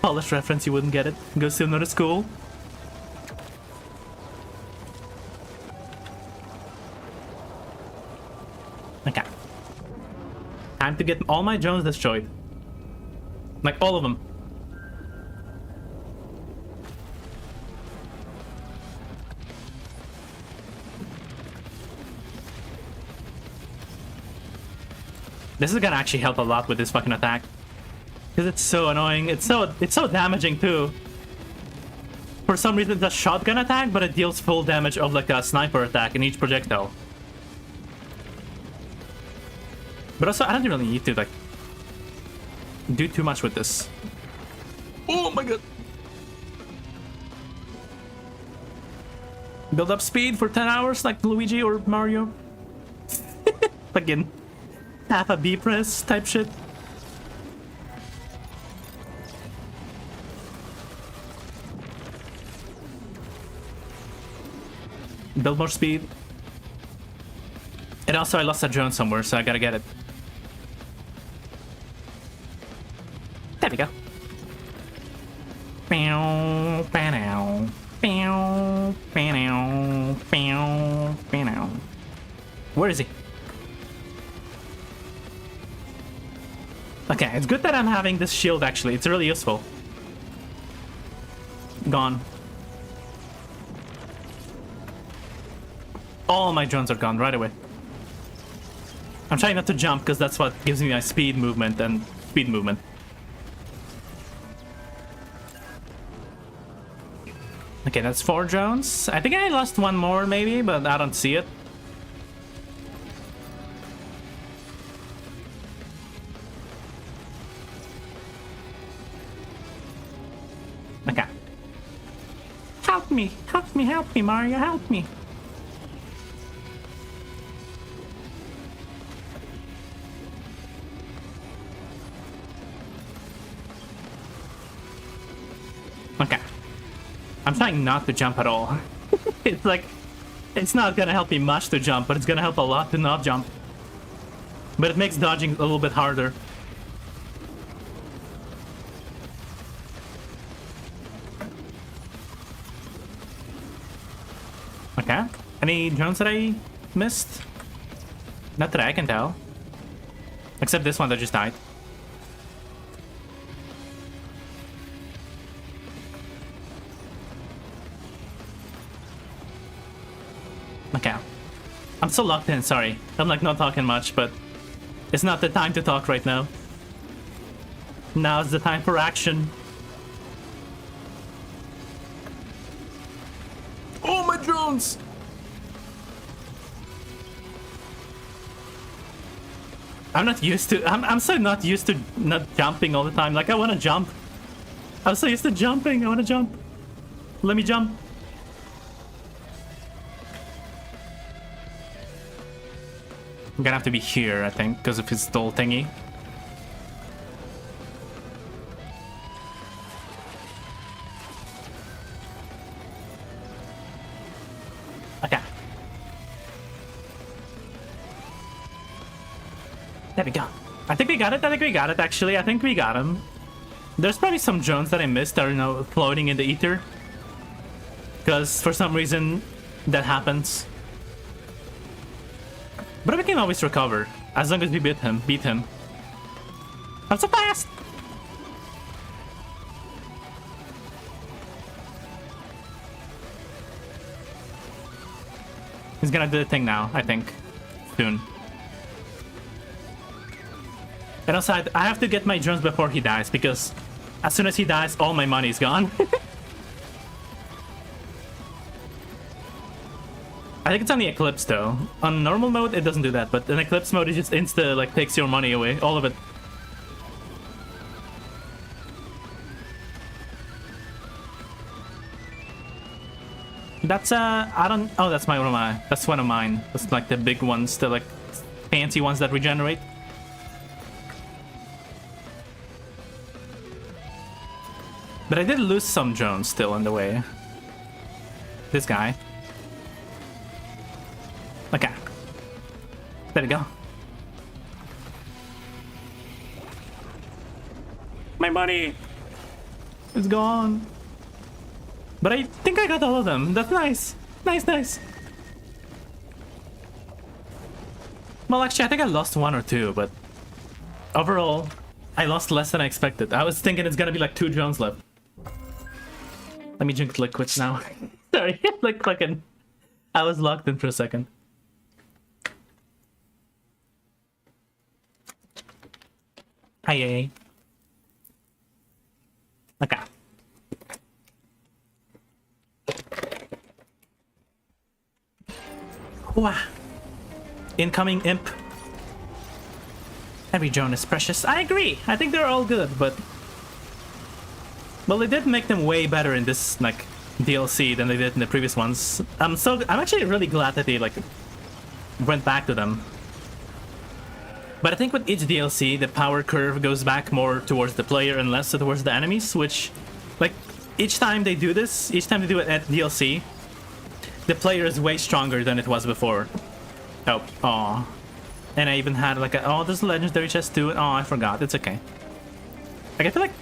Polish reference, you wouldn't get it. Goes to another school. Okay. Time to get all my drones destroyed. Like, all of them. This is gonna actually help a lot with this fucking attack. Because it's so annoying. It's so damaging too. For some reason it's a shotgun attack, but it deals full damage of like a sniper attack in each projectile. But also I don't really need to like do too much with this. Oh my god. Build up speed for 10 hours like Luigi or Mario. Again. Half a B press type shit. Build more speed. And also I lost a drone somewhere, so I gotta get it. There we go. Where is he? Okay, it's good that I'm having this shield actually. It's really useful. Gone. All my drones are gone right away. I'm trying not to jump because that's what gives me my speed movement and speed movement. Okay, that's 4 drones. I think I lost one more maybe, but I don't see it. Okay. Help me, Mario, help me. Okay. I'm trying not to jump at all. It's like, it's not gonna help me much to jump, but it's gonna help a lot to not jump. But it makes dodging a little bit harder. Okay. Any drones that I missed? Not that I can tell. Except this one that just died. Okay. I'm so locked in, sorry. I'm like not talking much, but It's not the time to talk right now. Now's the time for action. Oh, my drones! I'm not used to... I'm so not used to not jumping all the time. Like, I want to jump. I'm so used to jumping. I want to jump. Let me jump. I'm gonna have to be here, I think, because of his stall thingy. Okay. There we go. I think we got it. I think we got it, actually. I think we got him. There's probably some drones that I missed that are now floating in the ether. Because for some reason, that happens. But we can always recover, as long as we beat him. I'm so fast! He's gonna do the thing now, I think. Soon. And also, I have to get my drones before he dies, because as soon as he dies, all my money is gone. I think it's on the Eclipse, though. On normal mode, it doesn't do that, but in Eclipse mode, it just like, takes your money away. All of it. That's, I don't... Oh, that's one of mine. That's one of mine. That's, like, the big ones, the, like, fancy ones that regenerate. But I did lose some drones still on the way. This guy. Okay. There we go. My money is gone. But I think I got all of them. That's nice. Nice. Well, actually, I think I lost one or two, but overall, I lost less than I expected. I was thinking it's gonna be like 2 drones left. Let me drink liquids now. Sorry, like fucking... I was locked in for a second. Hi. Okay. Wow. Incoming imp. Every drone is precious. I agree. I think they're all good, but... Well, they did make them way better in this, like, DLC than they did in the previous ones. I'm actually really glad that they, like, went back to them. But I think with each DLC, the power curve goes back more towards the player and less towards the enemies, which, like, each time they do this, each time they do it at DLC, the player is way stronger than it was before. Oh, aw. And I even had, like, oh, there's a legendary chest too. Oh, I forgot. It's okay. Like, I feel like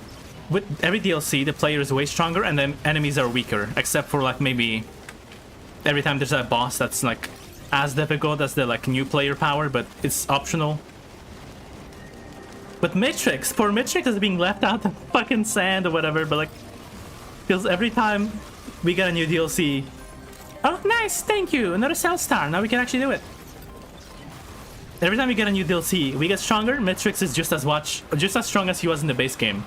with every DLC, the player is way stronger and the enemies are weaker, except for, like, maybe every time there's a boss that's, like, as difficult as the, like, new player power, but it's optional. But Matrix, poor Matrix is being left out of fucking sand or whatever, but like... Because every time we get a new DLC... Oh, nice, thank you, another Cell Star, now we can actually do it. Every time we get a new DLC, we get stronger, Matrix is just as strong as he was in the base game.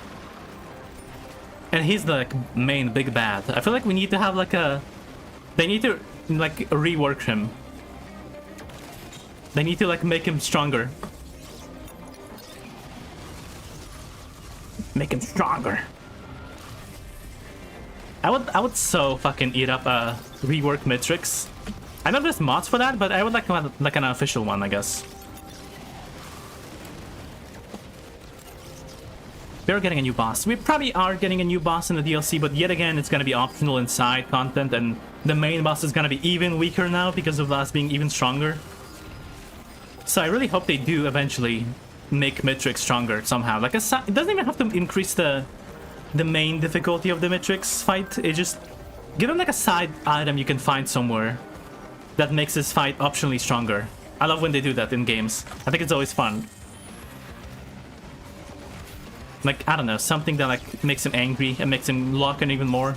And he's the, like, main big bad. I feel like we need to have, like, a... They need to, like, rework him. They need to, like, make him stronger. Make him stronger. I would so fucking eat up a rework Matrix. I know there's mods for that, but I would like an official one, I guess. We're getting a new boss. We probably are getting a new boss in the DLC, but yet again, it's gonna be optional inside content, and the main boss is gonna be even weaker now because of us being even stronger. So I really hope they do eventually make Matrix stronger somehow. Like, it doesn't even have to increase the main difficulty of the Matrix fight. It just give him like a side item you can find somewhere that makes his fight optionally stronger. I love when they do that in games. I think it's always fun. Like, I don't know, something that like makes him angry and makes him lock in even more.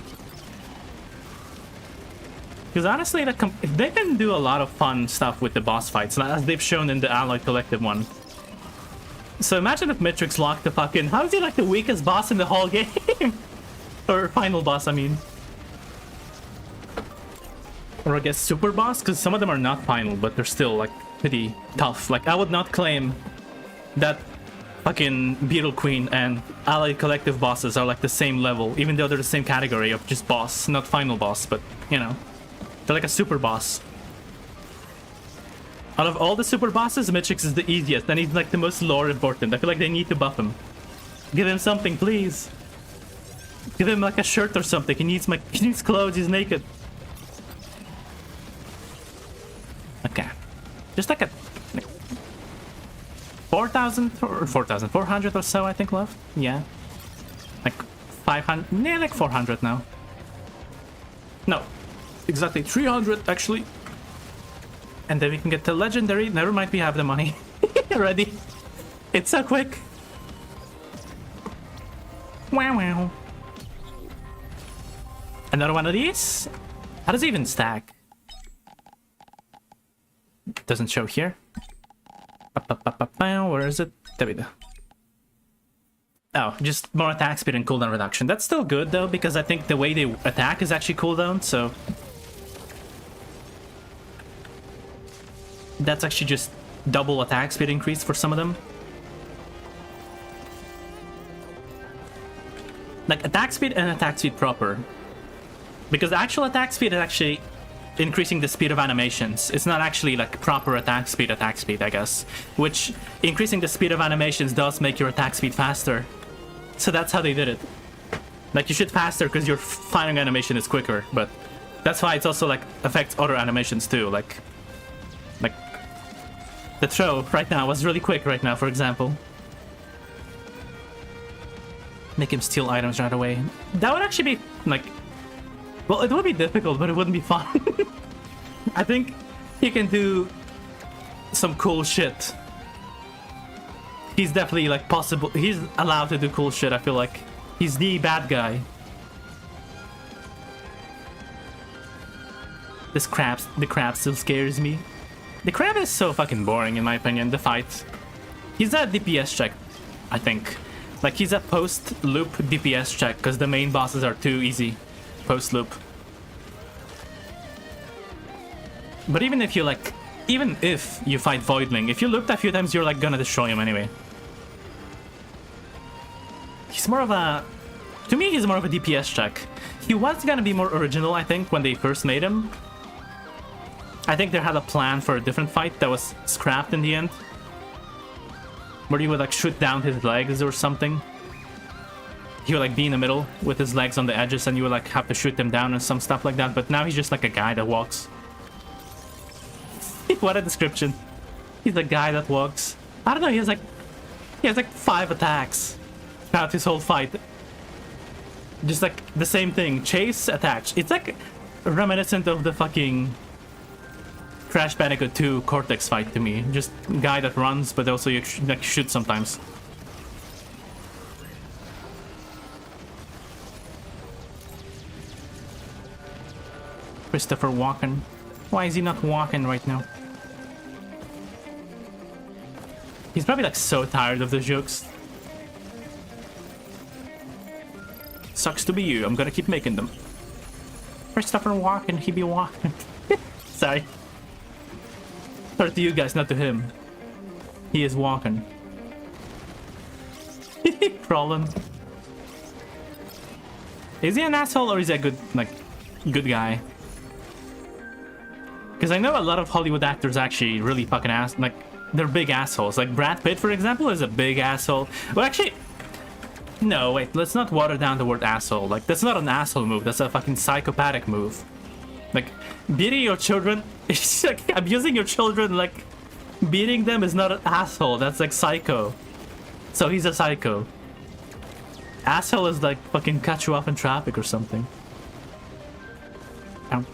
Because honestly, they can do a lot of fun stuff with the boss fights, as they've shown in the Alloy Collective one. So imagine if Mitrix locked the fucking... How is he like the weakest boss in the whole game? Or final boss, I mean. Or I guess super boss, because some of them are not final, but they're still like pretty tough. Like I would not claim that fucking Beetle Queen and Allied Collective bosses are like the same level, even though they're the same category of just boss, not final boss, but you know, they're like a super boss. Out of all the super bosses, Mitrix is the easiest, and he's like the most lore important. I feel like they need to buff him. Give him something, please. Give him like a shirt or something. He needs clothes. He's naked. Okay, just like a 4,000 or 4,400 or so, I think, left. Yeah, like 500. Yeah, like 400 now. No, exactly 300 actually. And then we can get to legendary. Never mind, we have the money already. It's so quick. Wow, wow. Another one of these. How does it even stack? Doesn't show here. Where is it? There we go. Oh, just more attack speed and cooldown reduction. That's still good though, because I think the way they attack is actually cooldown, so that's actually just double attack speed increase for some of them. Like attack speed and attack speed proper. Because the actual attack speed is actually increasing the speed of animations. It's not actually like proper attack speed, I guess. Which increasing the speed of animations does make your attack speed faster. So that's how they did it. Like you shoot faster because your firing animation is quicker, but that's why it's also like affects other animations too. Like the throw right now was really quick right now, for example. Make him steal items right away. That would actually be like, well, it would be difficult, but it wouldn't be fun. I think he can do some cool shit. He's definitely like possible. He's allowed to do cool shit. I feel like he's the bad guy. The crab still scares me. The crab is so fucking boring in my opinion, the fight. He's a DPS check, I think. Like he's a post-loop DPS check, because the main bosses are too easy post-loop. But even if you like, even if you fight Voidling, if you looped a few times, you're like gonna destroy him anyway. He's more of a, to me he's more of a DPS check. He was gonna be more original, I think, when they first made him. I think they had a plan for a different fight that was scrapped in the end, where you would like shoot down his legs or something. He would like be in the middle with his legs on the edges, and you would like have to shoot them down and some stuff like that. But now he's just like a guy that walks. What a description. He's a guy that walks. I don't know, he has like 5 attacks throughout his whole fight. Just like the same thing. Chase, attach. It's like reminiscent of the fucking Crash Bandicoot 2 Cortex fight to me. Just a guy that runs, but also you like shoot sometimes. Christopher Walken. Why is he not walking right now? He's probably like so tired of the jokes. Sucks to be you. I'm gonna keep making them. Christopher Walken, he be walking. Sorry. Sorry to you guys, not to him. He is walking. Problem. Is he an asshole or is he a good guy? Because I know a lot of Hollywood actors actually really fucking like they're big assholes. Like Brad Pitt, for example, is a big asshole. Well, actually, no, wait. Let's not water down the word asshole. Like that's not an asshole move. That's a fucking psychopathic move. Like beating your children, it's like abusing your children. Like beating them is not an asshole. That's like psycho. So he's a psycho. Asshole is like fucking cut you off in traffic or something. I'm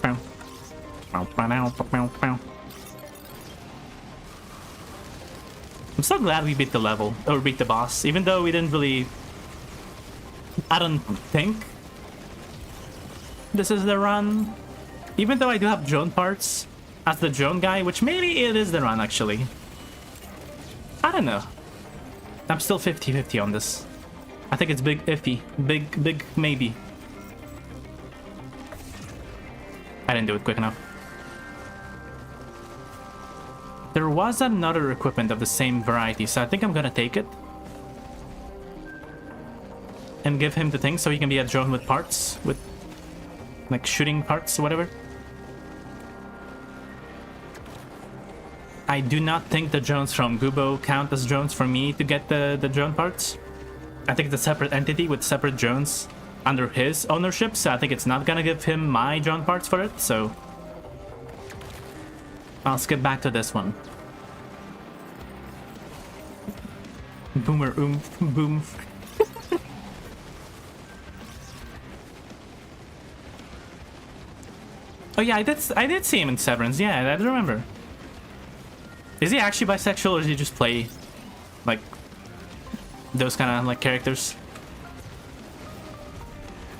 so glad we beat the level, or beat the boss, even though we didn't really... I don't think this is the run. Even though I do have drone parts as the drone guy, which maybe it is the run actually. I don't know. I'm still 50-50 on this. I think it's big iffy. Big maybe. I didn't do it quick enough. There was another equipment of the same variety, so I think I'm gonna take it. And give him the thing so he can be a drone with parts. With, like, shooting parts or whatever. I do not think the drones from Gubo count as drones for me to get the drone parts. I think it's a separate entity with separate drones under his ownership, so I think it's not gonna give him my drone parts for it, so... I'll skip back to this one. Boomer boom. Oh yeah, I did see him in Severance, yeah, I do remember. Is he actually bisexual, or does he just play, like, those kind of, like, characters?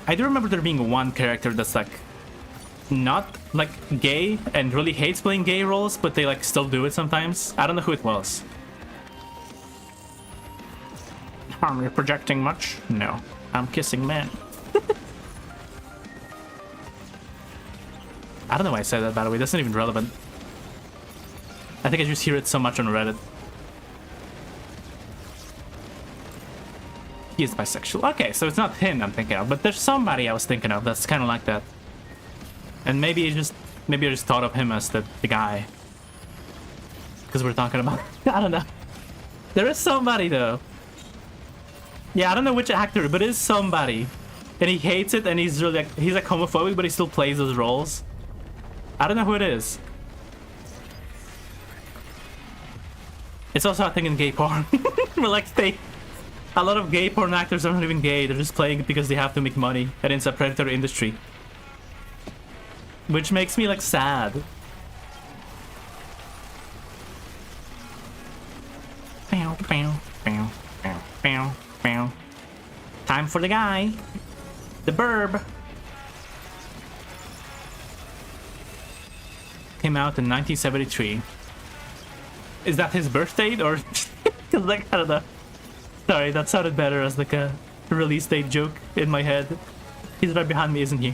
I do remember there being one character that's, like, not, like, gay and really hates playing gay roles, but they, like, still do it sometimes. I don't know who it was. Are you projecting much? No. I'm kissing men. I don't know why I said that, by the way. That's not even relevant. I think I just hear it so much on Reddit. He is bisexual. Okay, so it's not him I'm thinking of, but there's somebody I was thinking of that's kind of like that. And maybe I just thought of him as the guy. Because we're talking about... I don't know. There is somebody, though. Yeah, I don't know which actor, but it is somebody. And he hates it, and he's really, like, he's like homophobic, but he still plays those roles. I don't know who it is. It's also a thing in gay porn. We're like, a lot of gay porn actors are not even gay. They're just playing it because they have to make money, and it's a predatory industry. Which makes me, like, sad. Time for the guy. The burb. Came out in 1973. Is that his birth date, or... like, I don't know. Sorry, that sounded better as like a release date joke in my head. He's right behind me, isn't he?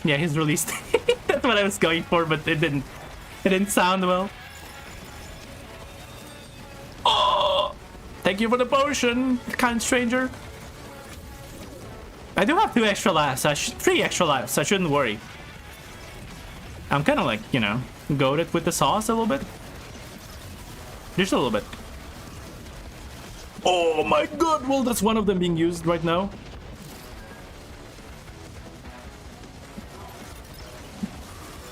Yeah, his release date. That's what I was going for, but it didn't sound well. Oh! Thank you for the potion, kind stranger. I do have 2 extra lives. 3 extra lives. I shouldn't worry. I'm kind of like, you know, goated with the sauce a little bit. Just a little bit. Oh my god, well, that's one of them being used right now.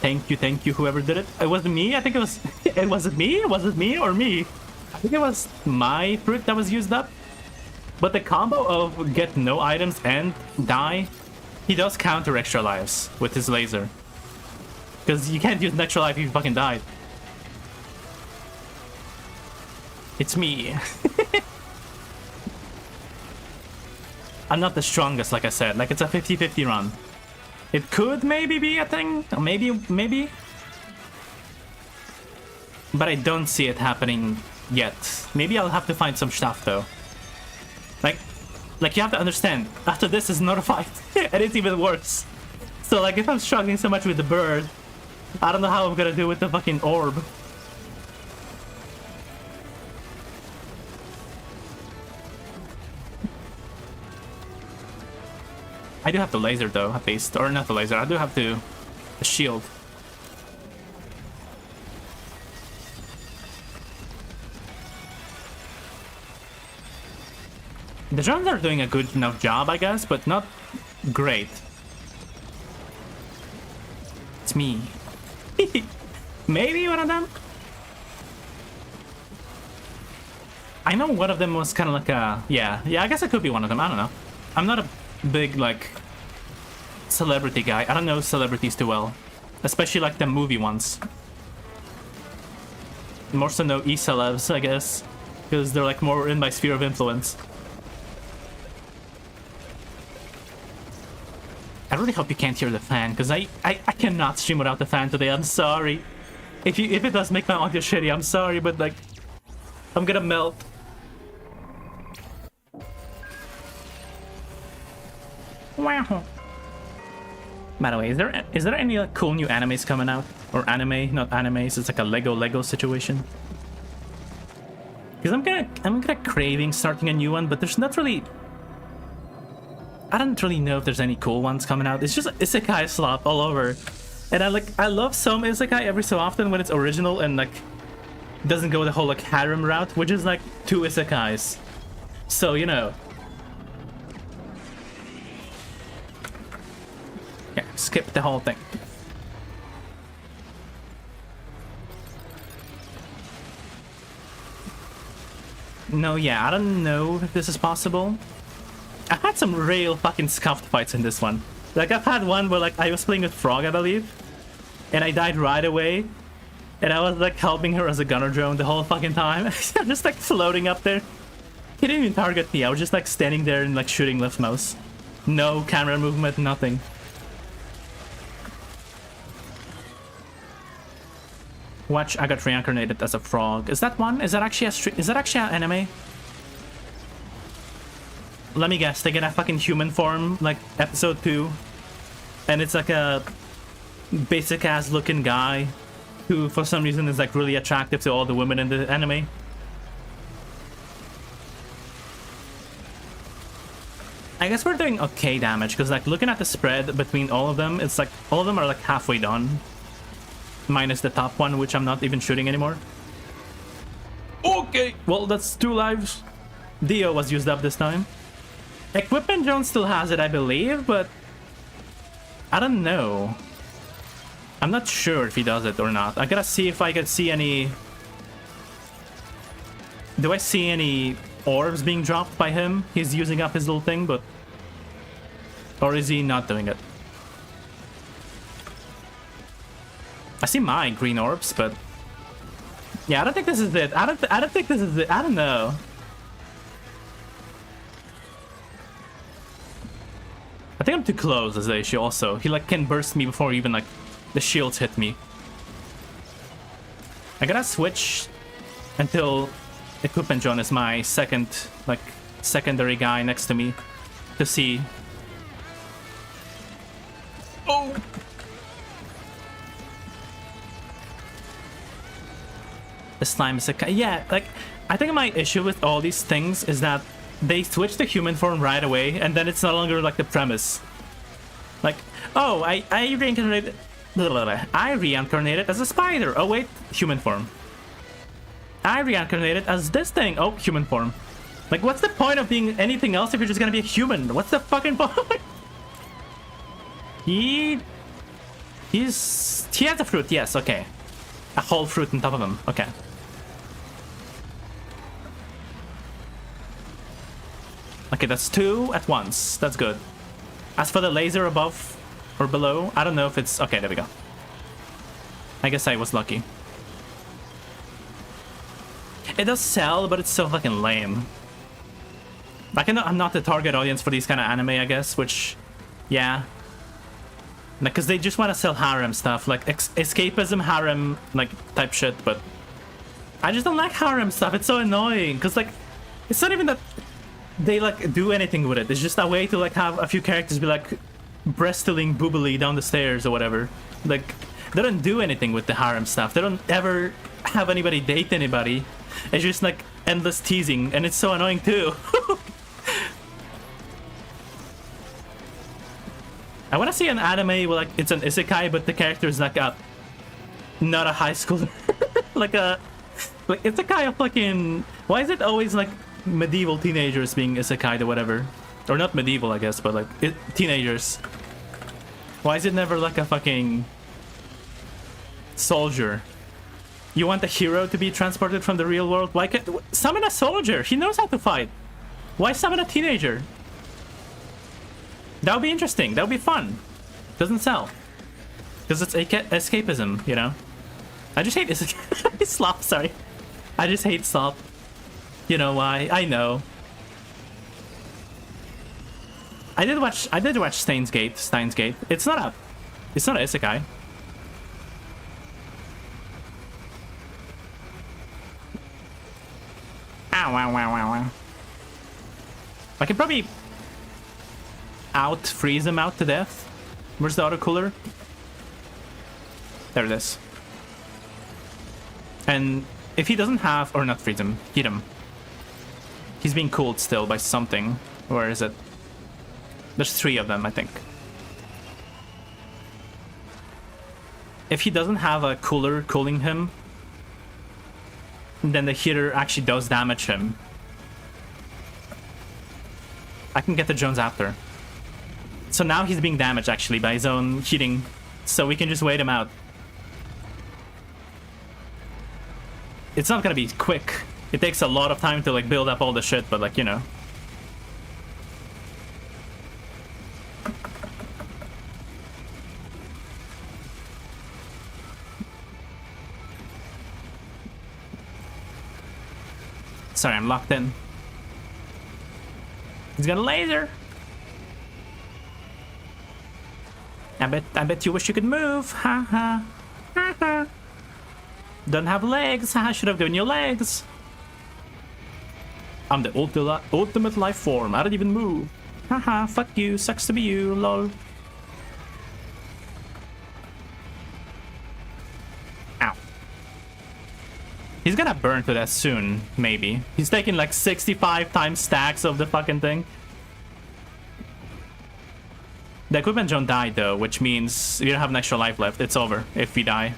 Thank you, whoever did it. It wasn't me, I think it was... It wasn't me? Was it me or me? I think it was my fruit that was used up. But the combo of get no items and die, he does counter extra lives with his laser. Because you can't use an extra life if you fucking died. It's me. I'm not the strongest, like I said. Like, it's a 50-50 run. It could maybe be a thing. Maybe. But I don't see it happening yet. Maybe I'll have to find some stuff, though. Like you have to understand, after this is notified, and it's even worse. So, like, if I'm struggling so much with the bird, I don't know how I'm gonna do with the fucking orb. I do have the laser, though, at least. Or not the laser, I do have the shield. The drones are doing a good enough job, I guess, but not great. It's me. Maybe one of them? I know one of them was kind of like a... Yeah, I guess it could be one of them. I don't know. I'm not a big, like, celebrity guy. I don't know celebrities too well. Especially, like, the movie ones. More so know e-celebs, I guess. Because they're, like, more in my sphere of influence. I really hope you can't hear the fan, because I cannot stream without the fan today. I'm sorry. If it does make my audio shitty, I'm sorry, but, like, I'm gonna melt. Wow. By the way, is there any like cool new animes coming out? Or anime, not animes, it's like a Lego situation. Because I'm gonna craving starting a new one, but there's not really, I don't really know if there's any cool ones coming out. It's just isekai slop all over. And I love some isekai every so often when it's original and like doesn't go the whole like harem route, which is like 2 isekais. So, you know. Yeah, skip the whole thing. No, yeah, I don't know if this is possible. I had some real fucking scuffed fights in this one. Like, I've had one where, like, I was playing with Frog, I believe, and I died right away, and I was, like, helping her as a gunner drone the whole fucking time. I'm just, like, floating up there. He didn't even target me. I was just, like, standing there and, like, shooting left mouse. No camera movement, nothing. Watch, I got reincarnated as a frog. Is that one? Is that actually an anime? Let me guess, they get a fucking human form, like episode 2. And it's like a basic ass looking guy who for some reason is like really attractive to all the women in the anime. I guess we're doing okay damage, because like looking at the spread between all of them, it's like all of them are like halfway done. Minus the top one, which I'm not even shooting anymore. Okay, well, that's 2 lives. Dio was used up this time. Equipment Jones still has it, I believe, but I don't know. I'm not sure if he does it or not. I gotta see if I can see any... Do I see any orbs being dropped by him? He's using up his little thing, but... Or is he not doing it? I see my green orbs, but yeah, I don't think this is it. I don't think this is it. I don't know. I think I'm too close as the issue also. He like can burst me before even like the shields hit me. I gotta switch until Equipment John is my secondary guy next to me to see. Oh! The slime is a... Yeah, like, I think my issue with all these things is that they switch to human form right away, and then it's no longer, like, the premise. Like, oh, I reincarnated... I reincarnated as a spider. Oh, wait, human form. I reincarnated as this thing. Oh, human form. Like, what's the point of being anything else if you're just gonna be a human? What's the fucking point? He has a fruit, yes, okay. A whole fruit on top of him, okay. Okay, that's 2 at once. That's good. As for the laser above or below, I don't know if it's... Okay, there we go. I guess I was lucky. It does sell, but it's so fucking lame. Like, I'm not the target audience for these kind of anime, I guess, which... Yeah. Because they just want to sell harem stuff, like escapism, harem, like, type shit, but... I just don't like harem stuff, it's so annoying, because, like, it's not even that they, like, do anything with it. It's just a way to, like, have a few characters be, like, breasting boobily down the stairs or whatever. Like, they don't do anything with the harem stuff. They don't ever have anybody date anybody. It's just, like, endless teasing, and it's so annoying, too. I want to see an anime where, like, it's an isekai, but the character is, like, not a high schooler. Like, isekai of fucking... Why is it always, like, medieval teenagers being isekai or whatever? Or not medieval, I guess, but, like, teenagers. Why is it never, like, a fucking... soldier? You want the hero to be transported from the real world? Why can't... Summon a soldier! He knows how to fight! Why summon a teenager? That would be interesting. That would be fun. Doesn't sell. Because it's escapism, you know? I just hate slop, sorry. I just hate slop. You know why? I know. I did watch Steins Gate. It's not an isekai. Wow, wow, wow, wow, wow. I can probably freeze him out to death. Where's the auto cooler? There it is. And if he doesn't have, or not freeze him, heat him. He's being cooled still by something. Where is it? There's 3 of them, I think. If he doesn't have a cooler cooling him, then the heater actually does damage him. I can get the Jones after. So now he's being damaged actually by his own heating. So we can just wait him out. It's not gonna be quick. It takes a lot of time to like build up all the shit, but like, you know. Sorry, I'm locked in. He's got a laser. I bet you wish you could move. Ha ha. Ha ha. Don't have legs. I should have given you legs. I'm the ultimate life form. I don't even move. Haha, fuck you. Sucks to be you, lol. Ow. He's gonna burn to death soon, maybe. He's taking like 65 times stacks of the fucking thing. The equipment drone died though, which means we don't have an extra life left. It's over if we die.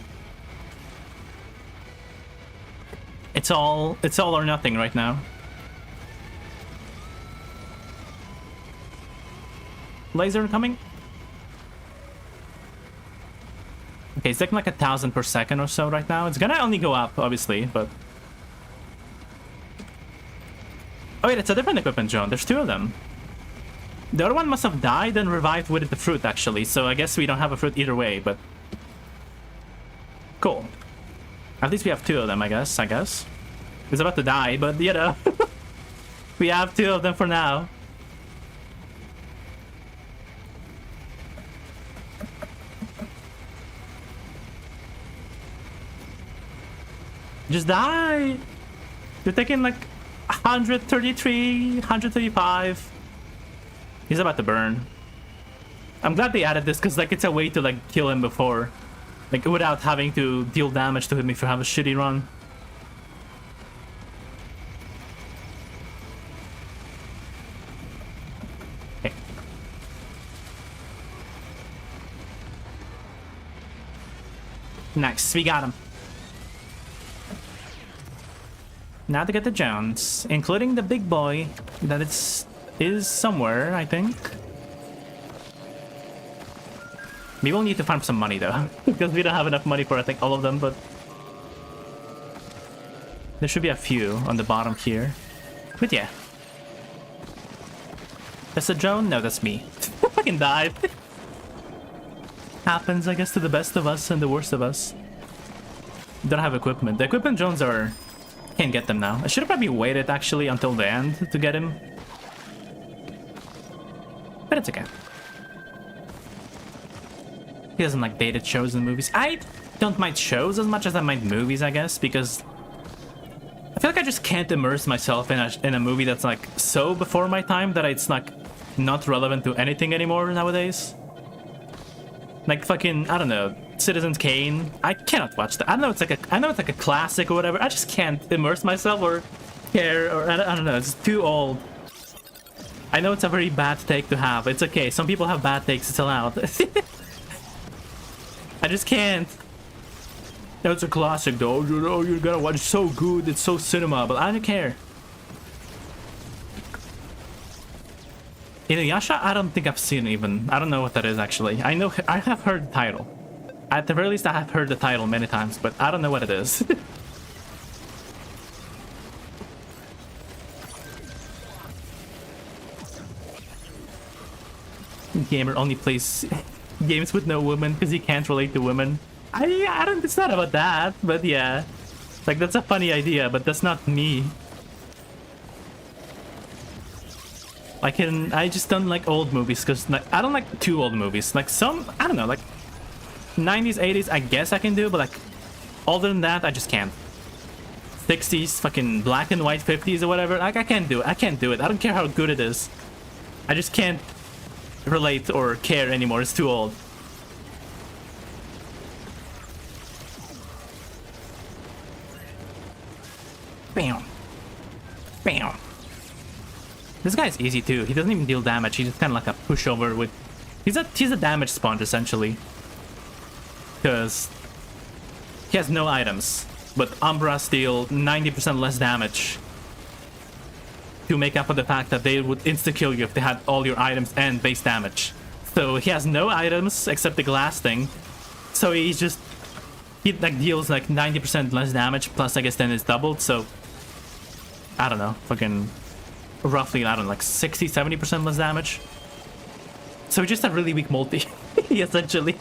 It's all or nothing right now. Laser coming. Okay, it's taking like 1,000 per second or so right now. It's gonna only go up, obviously, but... Oh wait, it's a different equipment drone. There's 2 of them. The other one must have died and revived with the fruit, actually. So I guess we don't have a fruit either way, but... Cool. At least we have 2 of them, I guess. He's about to die, but, you know... we have 2 of them for now. Just die! You're taking like 133, 135. He's about to burn. I'm glad they added this because like it's a way to like kill him before. Like without having to deal damage to him if you have a shitty run. Okay. Nice, we got him. Now to get the Jones, including the big boy that is somewhere, I think. We will need to farm some money though, because we don't have enough money for I think all of them, but there should be a few on the bottom here. But yeah. That's a drone? No, that's me. Fucking died. Happens, I guess, to the best of us and the worst of us. Don't have equipment. The equipment drones are... Can't get them now. I should have probably waited actually until the end to get him. But it's okay. He doesn't like dated shows and movies. I don't mind shows as much as I mind movies, I guess, because I feel like I just can't immerse myself in a movie that's like so before my time that it's like not relevant to anything anymore nowadays. Like fucking, I don't know, Citizen Kane. I cannot watch that. I know it's like a classic or whatever. I just can't immerse myself or care, or I don't know. It's too old. I know it's a very bad take to have. It's okay. Some people have bad takes. It's allowed. I just can't. No, it's a classic though. You know, you gotta watch. It's so good. It's so cinema. But I don't care. Inuyasha? I don't think I've seen even. I don't know what that is actually. I know I have heard the title. At the very least, I have heard the title many times, but I don't know what it is. Gamer only plays games with no women because he can't relate to women. I don't. It's not about that, but yeah, like that's a funny idea, but that's not me. I just don't like old movies because like, I don't like too old movies. Like some, I don't know, like 90s, 80s, I guess I can do, but like older than that, I just can't. 60s, fucking black and white 50s or whatever. Like, I can't do it. I can't do it. I don't care how good it is. I just can't relate or care anymore. It's too old. Bam. Bam. This guy's easy too. He doesn't even deal damage. He's just kind of like a pushover with... He's a damage sponge, essentially. Because he has no items. But Umbras deal 90% less damage. To make up for the fact that they would insta-kill you if they had all your items and base damage. So he has no items except the glass thing. So he's just... He like deals like 90% less damage, plus I guess then it's doubled, so... I don't know, fucking... Roughly, I don't know, like 60-70% less damage. So just a really weak multi, essentially.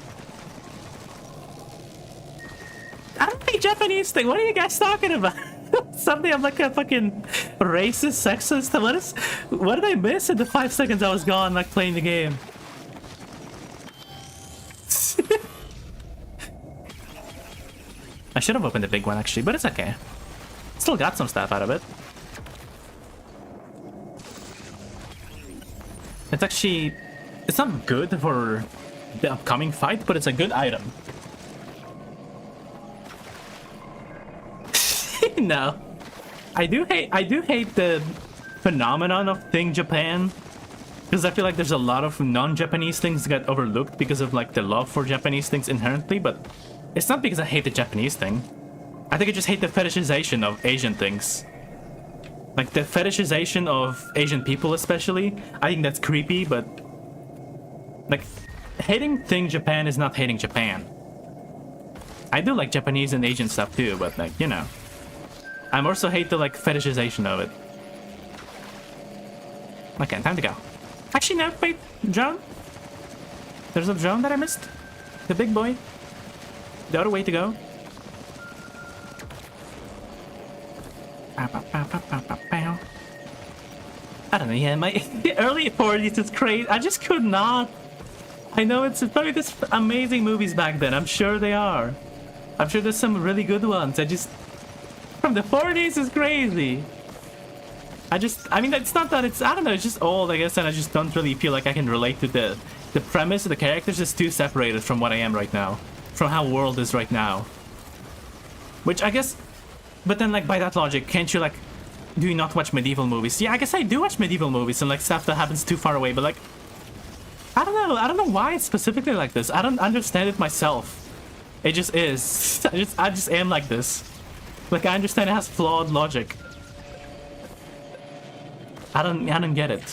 I don't think Japanese thing. What are you guys talking about? Something I'm like a fucking racist, sexist. What did I miss in the 5 seconds I was gone, like playing the game? I should have opened the big one actually, but it's okay. Still got some stuff out of it. It's actually... It's not good for the upcoming fight, but it's a good item. No. I do hate the phenomenon of Thing Japan. Because I feel like there's a lot of non-Japanese things that get overlooked because of like the love for Japanese things inherently, but it's not because I hate the Japanese thing. I think I just hate the fetishization of Asian things. Like the fetishization of Asian people especially. I think that's creepy, but like hating Thing Japan is not hating Japan. I do like Japanese and Asian stuff too, but like, you know. I also hate the like fetishization of it. Okay, time to go. Actually, no, wait, drone? There's a drone that I missed? The big boy? The other way to go? I don't know, yeah, my early 40s is crazy. I just could not. I know it's probably this amazing movies back then. I'm sure they are. I'm sure there's some really good ones. I just... From the 40s is crazy. I mean, it's not that it's... I don't know, it's just old, I guess, and I just don't really feel like I can relate to the premise of the characters is too separated from what I am right now. From how world is right now. Which I guess... But then, like, by that logic, can't you, like... Do you not watch medieval movies? Yeah, I guess I do watch medieval movies and, like, stuff that happens too far away, but, like... I don't know. I don't know why it's specifically like this. I don't understand it myself. It just is. I just am like this. Like, I understand it has flawed logic. I don't get it.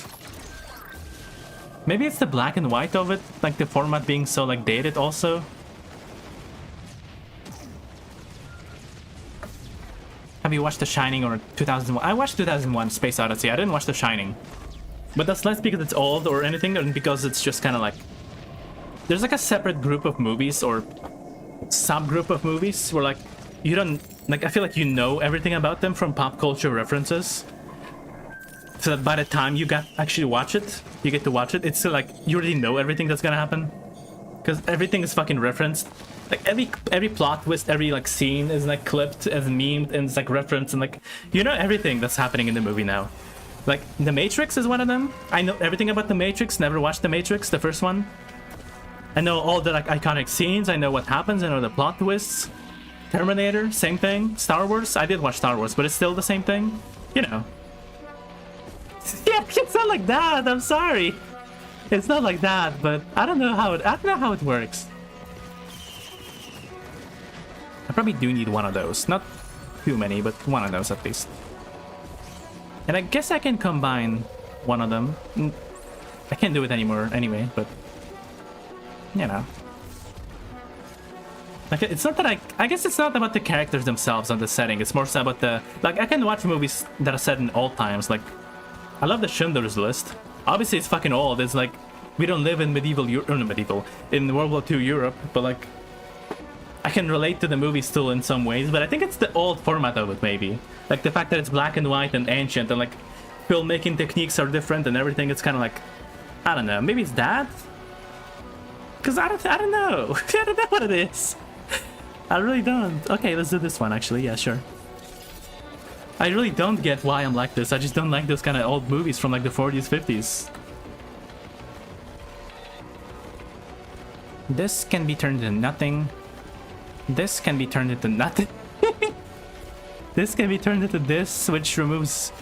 Maybe it's the black and white of it, like the format being so like dated also. Have you watched The Shining or 2001? I watched 2001 Space Odyssey. I didn't watch The Shining. But that's less because it's old or anything, than because it's just kind of like... There's like a separate group of movies or subgroup of movies where like you don't... Like, I feel like you know everything about them from pop culture references. So that by the time you actually watch it, you get to watch it, it's still like you already know everything that's gonna happen. Because everything is fucking referenced. Like every plot twist, every like scene is like clipped as memed and it's like referenced and like you know everything that's happening in the movie now. Like The Matrix is one of them. I know everything about The Matrix, never watched The Matrix, the first one. I know all the like iconic scenes, I know what happens, I know the plot twists. Terminator, same thing. Star Wars, I did watch Star Wars, but it's still the same thing. You know. Yeah, it's not like that, I'm sorry. It's not like that, but I don't know how it works. I probably do need one of those. Not too many, but one of those at least. And I guess I can combine one of them. I can't do it anymore anyway, but... You know. Like, it's not that I guess it's not about the characters themselves and the setting. It's more so about the... Like, I can watch movies that are set in old times. Like, I love the Schindler's List. Obviously, it's fucking old. It's like, we don't live in in World War II Europe, but like... I can relate to the movie still in some ways, but I think it's the old format of it, maybe. Like, the fact that it's black and white and ancient, and like, filmmaking techniques are different and everything, it's kind of like... I don't know, maybe it's that? Because I don't know. I don't know what it is. I really don't. Okay, let's do this one, actually. Yeah, sure. I really don't get why I'm like this. I just don't like those kind of old movies from like the 40s, 50s. This can be turned into nothing. This can be turned into nothing. This can be turned into this, which removes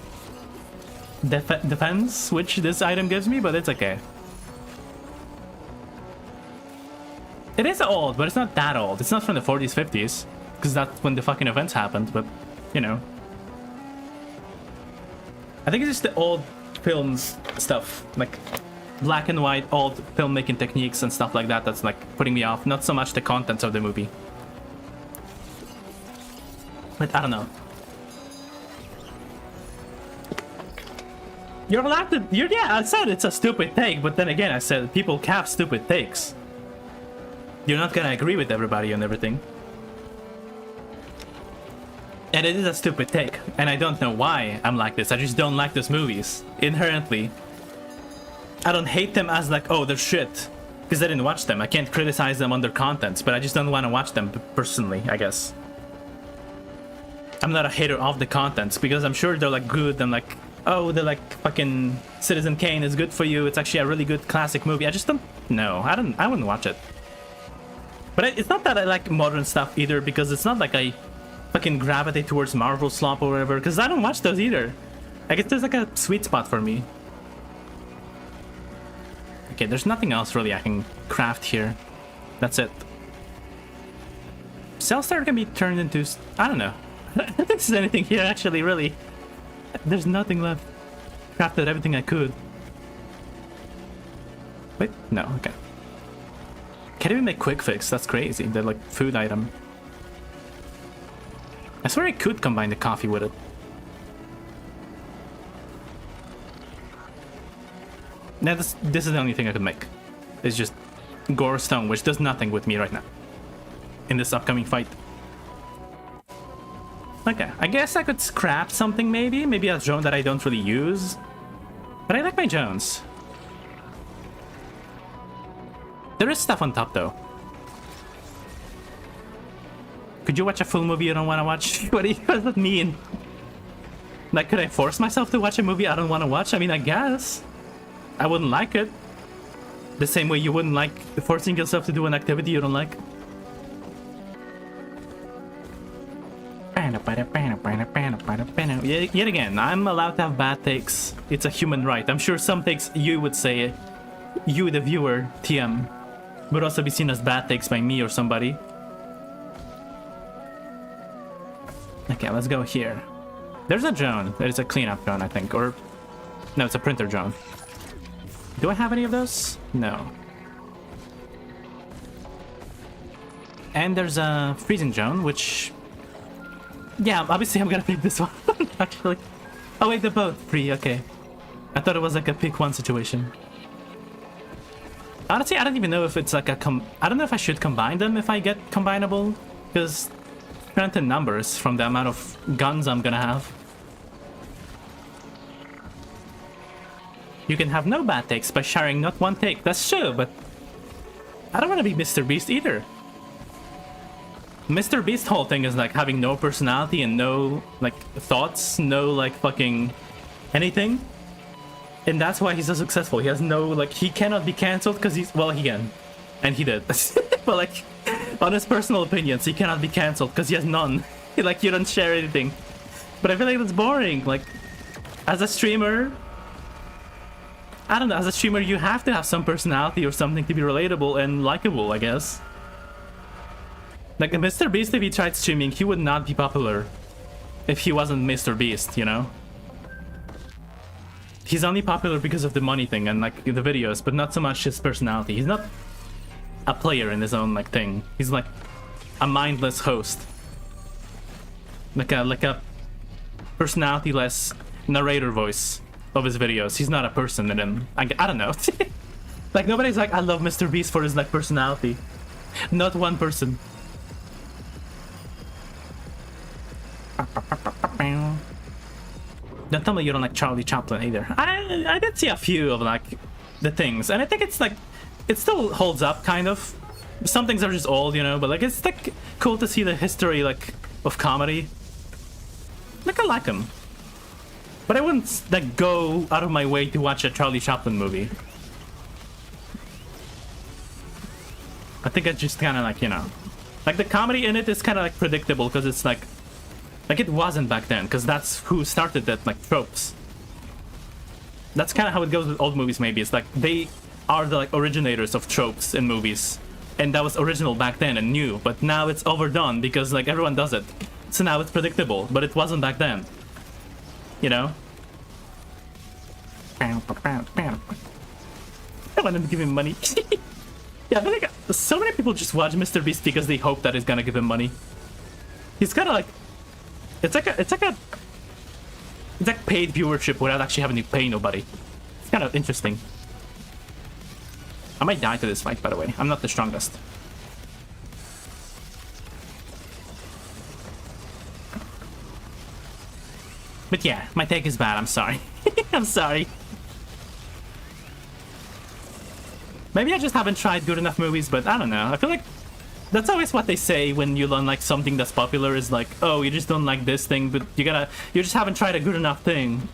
defense, which this item gives me, but it's okay. It is old, but it's not that old. It's not from the 40s, 50s, because that's when the fucking events happened, but, you know. I think it's just the old films stuff, like black and white, old filmmaking techniques and stuff like that that's like putting me off, not so much the contents of the movie. But I don't know. You're allowed to, yeah, I said it's a stupid take, but then again I said people have stupid takes. You're not gonna agree with everybody on everything. And it is a stupid take, and I don't know why I'm like this. I just don't like those movies, inherently. I don't hate them as like, oh, they're shit, because I didn't watch them. I can't criticize them on their contents, but I just don't want to watch them personally, I guess. I'm not a hater of the contents, because I'm sure they're like good and like, oh, they're like fucking Citizen Kane is good for you. It's actually a really good classic movie. I just don't know. I wouldn't watch it. But it's not that I like modern stuff either, because it's not like I fucking gravitate towards Marvel slop or whatever, because I don't watch those either. I guess there's like a sweet spot for me. Okay, there's nothing else really I can craft here. That's it. Cell Star can be turned into... I don't know. I don't think there's anything here actually, really. There's nothing left. Crafted everything I could. Wait, no, okay. Can't even make quick fix, that's crazy. They're like food item. I swear I could combine the coffee with it. Now this is the only thing I could make. It's just Gore Stone, which does nothing with me right now. In this upcoming fight. Okay, I guess I could scrap something maybe. Maybe a drone that I don't really use. But I like my drones. There is stuff on top though. Could you watch a full movie you don't want to watch? What does that mean? Like, could I force myself to watch a movie I don't want to watch? I mean, I guess. I wouldn't like it. The same way you wouldn't like forcing yourself to do an activity you don't like. Yet again, I'm allowed to have bad takes. It's a human right. I'm sure some takes you would say, you the viewer, TM, would also be seen as bad takes by me or somebody. Okay, let's go here. There's a drone. There's a cleanup drone, I think. Or... no, it's a printer drone. Do I have any of those? No. And there's a freezing drone, which... yeah, obviously I'm gonna pick this one, actually. Oh wait, they're both free, okay. I thought it was like a pick one situation. Honestly, I don't even know if it's like a I don't know if I should combine them if I get combinable, because strength in numbers from the amount of guns I'm gonna have. You can have no bad takes by sharing not one take, that's true, but I don't want to be Mr. Beast either. Mr. Beast whole thing is like having no personality and no like thoughts, no like fucking anything. And that's why he's so successful. He has no like, he cannot be cancelled because he's, well, he can. And he did. But like, on his personal opinions, he cannot be cancelled because he has none. Like, you don't share anything. But I feel like that's boring. Like, as a streamer, I don't know, as a streamer you have to have some personality or something to be relatable and likable, I guess. Like, Mr. Beast, if he tried streaming, he would not be popular if he wasn't Mr. Beast, you know? He's only popular because of the money thing and like the videos, but not so much his personality. He's not a player in his own like thing. He's like a mindless host. Like a personality-less narrator voice of his videos. He's not a person in him. I don't know. Like, nobody's like, I love Mr. Beast for his like personality. Not one person. Don't tell me you don't like Charlie Chaplin either. I did see a few of like the things, and I think it's like it still holds up kind of. Some things are just old, you know, but like it's like cool to see the history like of comedy. Like, I like him. But I wouldn't, like, go out of my way to watch a Charlie Chaplin movie. I think it's just kind of like, you know... Like, the comedy in it is kind of, like, predictable, because it's, like... Like, it wasn't back then, because that's who started that, like, tropes. That's kind of how it goes with old movies, maybe. It's like, they are the, like, originators of tropes in movies. And that was original back then and new, but now it's overdone, because, like, everyone does it. So now it's predictable, but it wasn't back then. You know? I want him to give him money. Yeah, I feel like so many people just watch Mr. Beast because they hope that he's gonna give him money. He's kind of like... It's like paid viewership without actually having to pay nobody. It's kind of interesting. I might die to this fight, by the way. I'm not the strongest. But yeah, my take is bad. I'm sorry. I'm sorry. Maybe I just haven't tried good enough movies, but I don't know. I feel like that's always what they say when you don't like something that's popular, is like, oh, you just don't like this thing, but you just haven't tried a good enough thing.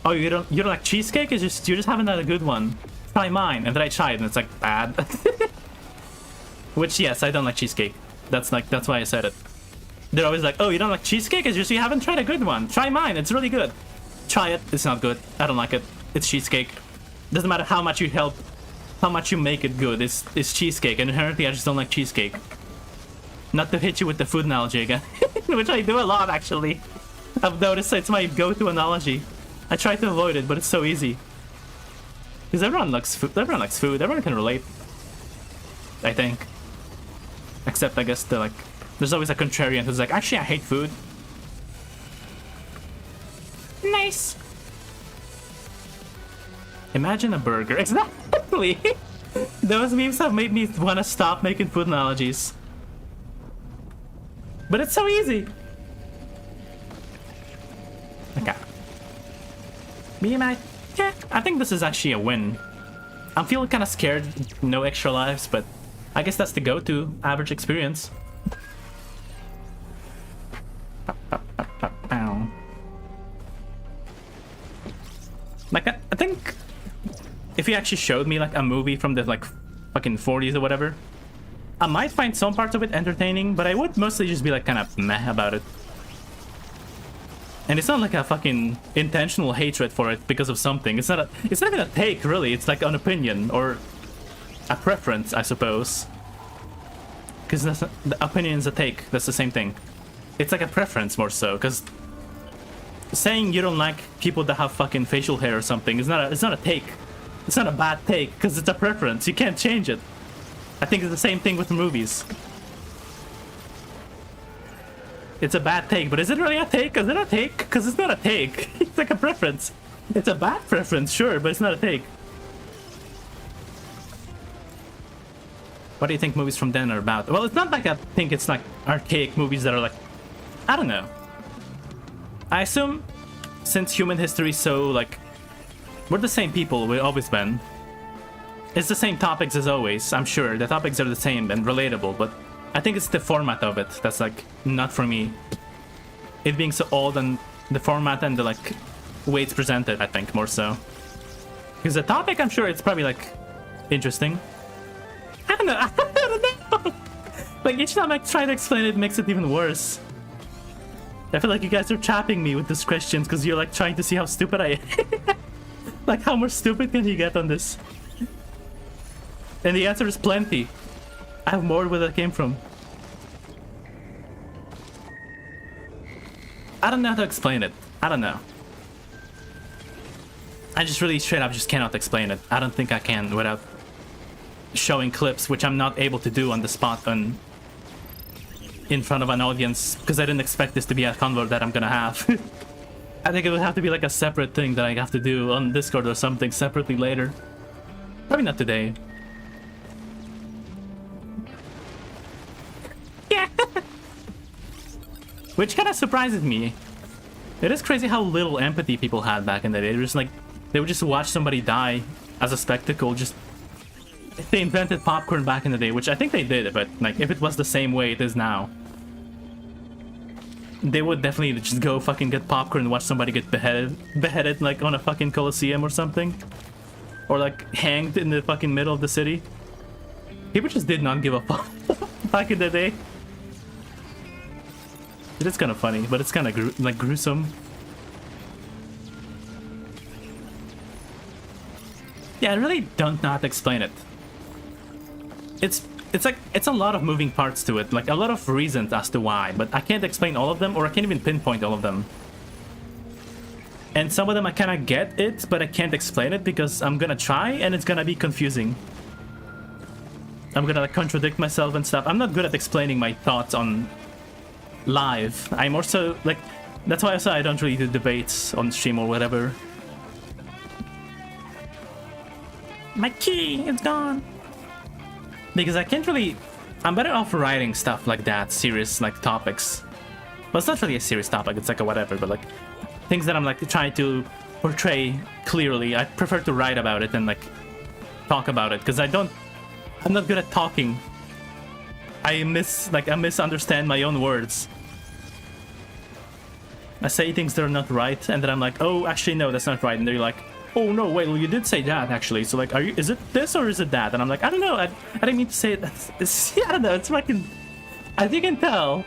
Oh, you don't like cheesecake? It's just, you just haven't had a good one. Try mine. And then I tried and it's like bad. Which, yes, I don't like cheesecake. That's why I said it. They're always like, oh, you don't like cheesecake? It's just you haven't tried a good one. Try mine. It's really good. Try it. It's not good. I don't like it. It's cheesecake. Doesn't matter how much you help, how much you make it good. It's cheesecake. And inherently, I just don't like cheesecake. Not to hit you with the food analogy again. Which I do a lot, actually. I've noticed it's my go-to analogy. I try to avoid it, but it's so easy. Because everyone likes food. Everyone can relate. I think. Except, I guess, there's always a contrarian who's like, actually, I hate food. Nice. Imagine a burger. Exactly. Those memes have made me want to stop making food analogies. But it's so easy. Okay. Me and my... Yeah, I think this is actually a win. I'm feeling kind of scared. No extra lives, but I guess that's the go-to average experience. Like, I think if you actually showed me like a movie from the like fucking 40s or whatever, I might find some parts of it entertaining, but I would mostly just be like kind of meh about it. And it's not like a fucking intentional hatred for it because of something. It's not even a take, really. It's like an opinion or a preference, I suppose. Because the opinion is a take. That's the same thing. It's like a preference more so, because saying you don't like people that have fucking facial hair or something is not a take. It's not a bad take, because it's a preference. You can't change it. I think it's the same thing with movies. It's a bad take, but is it really a take? Is it a take? Because it's not a take. It's like a preference. It's a bad preference, sure, but it's not a take. What do you think movies from then are about? Well, it's not like I think it's like archaic movies that are like... I don't know. I assume since human history is so like... We're the same people, we've always been. It's the same topics as always, I'm sure. The topics are the same and relatable, but I think it's the format of it that's like not for me. It being so old and the format and the like way it's presented, I think, more so. Because the topic, I'm sure it's probably like interesting. I don't know. I don't know. Like each time I try to explain it, it makes it even worse. I feel like you guys are trapping me with these questions because you're like trying to see how stupid I am. Like how more stupid can you get on this? And the answer is plenty. I have more where that came from. I don't know how to explain it. I don't know. I just really straight up just cannot explain it. I don't think I can without showing clips, which I'm not able to do on the spot and in front of an audience, because I didn't expect this to be a convo that I'm gonna have. I think it would have to be like a separate thing that I have to do on Discord or something separately later. Probably not today. Yeah. Which kind of surprises me. It is crazy how little empathy people had back in the day. They would just watch somebody die as a spectacle. Just they invented popcorn back in the day, which I think they did, but like if it was the same way it is now. they would definitely just go fucking get popcorn and watch somebody get beheaded like on a fucking Coliseum or something. Or like hanged in the fucking middle of the city. People just did not give a fuck back in the day. It is kind of funny, but it's kind of like gruesome. Yeah, I really don't know how to explain it. It's like it's a lot of moving parts to it, like a lot of reasons as to why, but I can't explain all of them, or I can't even pinpoint all of them. And some of them I kind of get it, but I can't explain it because I'm gonna try and it's gonna be confusing. I'm gonna like contradict myself and stuff. I'm not good at explaining my thoughts on live. I'm also like, that's why I say I don't really do debates on stream or whatever. My key is gone. Because I can't really, I'm better off writing stuff like that, serious like topics. Well, it's not really a serious topic, it's like a whatever, but like things that I'm like trying to portray clearly. I prefer to write about it than like talk about it, because I'm not good at talking. I misunderstand my own words. I say things that are not right, and then I'm like, oh, actually no, that's not right, and they're like, oh no, wait, well you did say that actually, so like, is it this or is it that? And I'm like, I don't know, I didn't mean to say it. I don't know, it's fucking, as you can tell,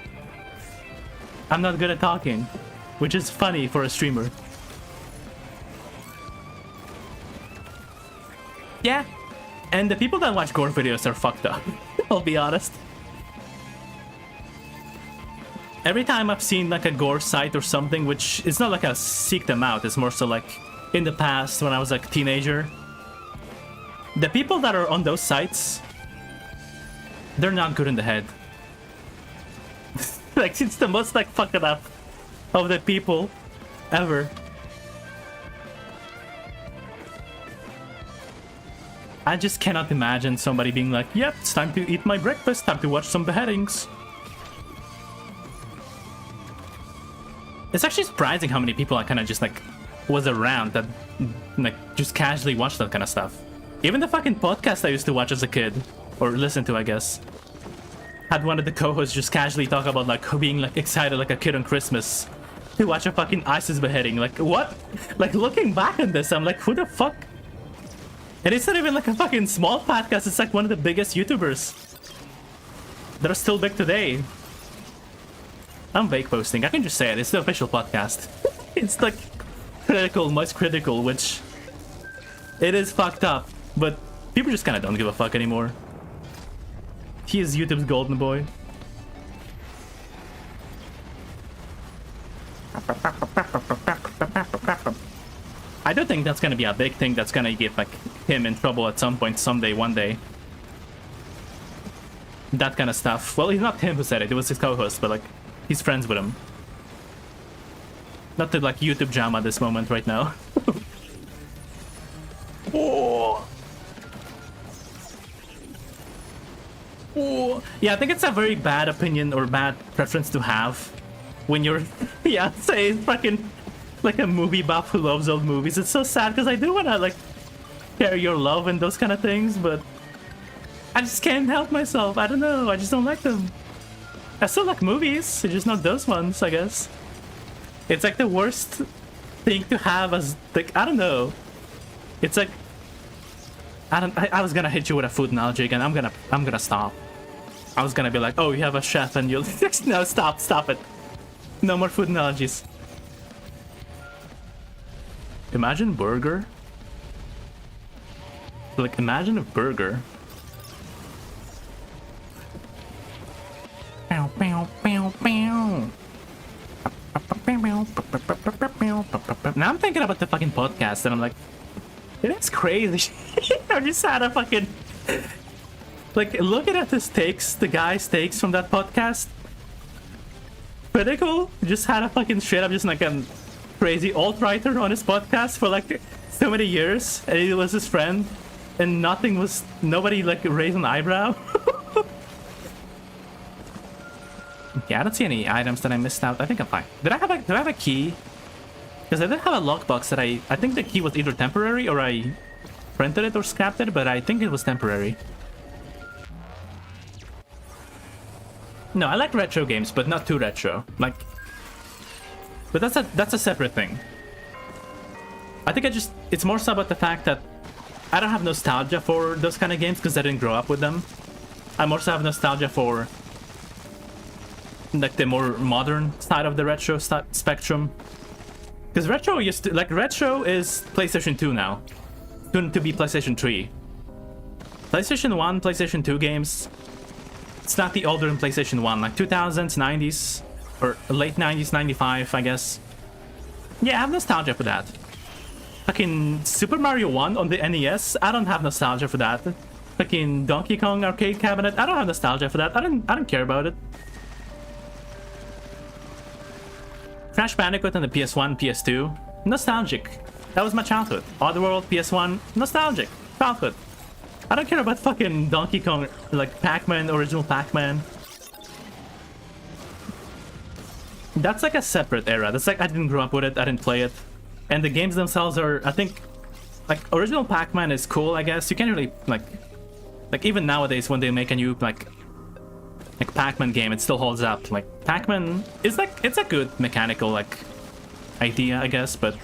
I'm not good at talking, which is funny for a streamer. Yeah, and the people that watch gore videos are fucked up, I'll be honest. Every time I've seen like a gore site or something, which it's not like I seek them out, it's more so like in the past when I was like a teenager, the people that are on those sites, they're not good in the head. Like, it's the most like fucked up of the people ever. I just cannot imagine somebody being like, yep, it's time to eat my breakfast, time to watch some beheadings. It's actually surprising how many people I kind of just like was around that like just casually watched that kind of stuff. Even the fucking podcast I used to watch as a kid, or listen to, I guess, had one of the co-hosts just casually talk about like being like excited like a kid on Christmas to watch a fucking ISIS beheading. Like, what? Like, looking back on this, I'm like, who the fuck? And it's not even like a fucking small podcast, it's like one of the biggest YouTubers that are still big today. I'm fake posting, I can just say it, it's the official podcast. It's like critical, most critical, which it is fucked up, but people just kind of don't give a fuck anymore. He is YouTube's golden boy. I don't think that's gonna be a big thing that's gonna get like him in trouble at some point, someday, one day. That kind of stuff. Well, it's not him who said it, it was his co-host, but like he's friends with him. Not to like YouTube jam at this moment right now. Oh. Oh. Yeah, I think it's a very bad opinion or bad preference to have when you're, yeah, say fucking like a movie buff who loves old movies. It's so sad because I do want to like share your love and those kind of things, but I just can't help myself. I don't know, I just don't like them. I still like movies, just not those ones, I guess. It's like the worst thing to have as like, I don't know. It's like I was gonna hit you with a food analogy again. I'm gonna stop. I was gonna be like, oh, you have a chef and you'll no, stop it. No more food analogies. Imagine burger. Like, imagine a burger. Bow, bow, bow, bow. Now I'm thinking about the fucking podcast and I'm like, it's crazy. I just had a fucking like looking at the stakes, the guy's takes from that podcast. Critical just had a fucking straight up just like a crazy alt-writer on his podcast for like so many years, and he was his friend, and nobody like raised an eyebrow. Yeah, I don't see any items that I missed out. I think I'm fine. Did I have a key? Because I did have a lockbox that I think the key was either temporary or I printed it or scrapped it, but I think it was temporary. No, I like retro games, but not too retro. Like, But that's a separate thing. I think it's more so about the fact that I don't have nostalgia for those kind of games because I didn't grow up with them. I more so have nostalgia for like the more modern side of the retro spectrum. Because retro used to, like, retro is PlayStation 2 now. Soon to be PlayStation 3. PlayStation 1, PlayStation 2 games, it's not the older than PlayStation 1, like 2000s, 90s, or late 90s, 95, I guess. Yeah, I have nostalgia for that. Fucking Super Mario 1 on the NES, I don't have nostalgia for that. Fucking Donkey Kong arcade cabinet, I don't have nostalgia for that. I don't care about it. Crash Bandicoot on the PS1, PS2, nostalgic. That was my childhood. Oddworld, PS1, nostalgic. Childhood. I don't care about fucking Donkey Kong, like Pac-Man, original Pac-Man. That's like a separate era. That's like, I didn't grow up with it, I didn't play it. And the games themselves are, I think, like, original Pac-Man is cool, I guess. You can't really, like even nowadays when they make a new, like Pac-Man game, it still holds up. Like, Pac-Man is like, it's a good mechanical, like, idea, I guess, but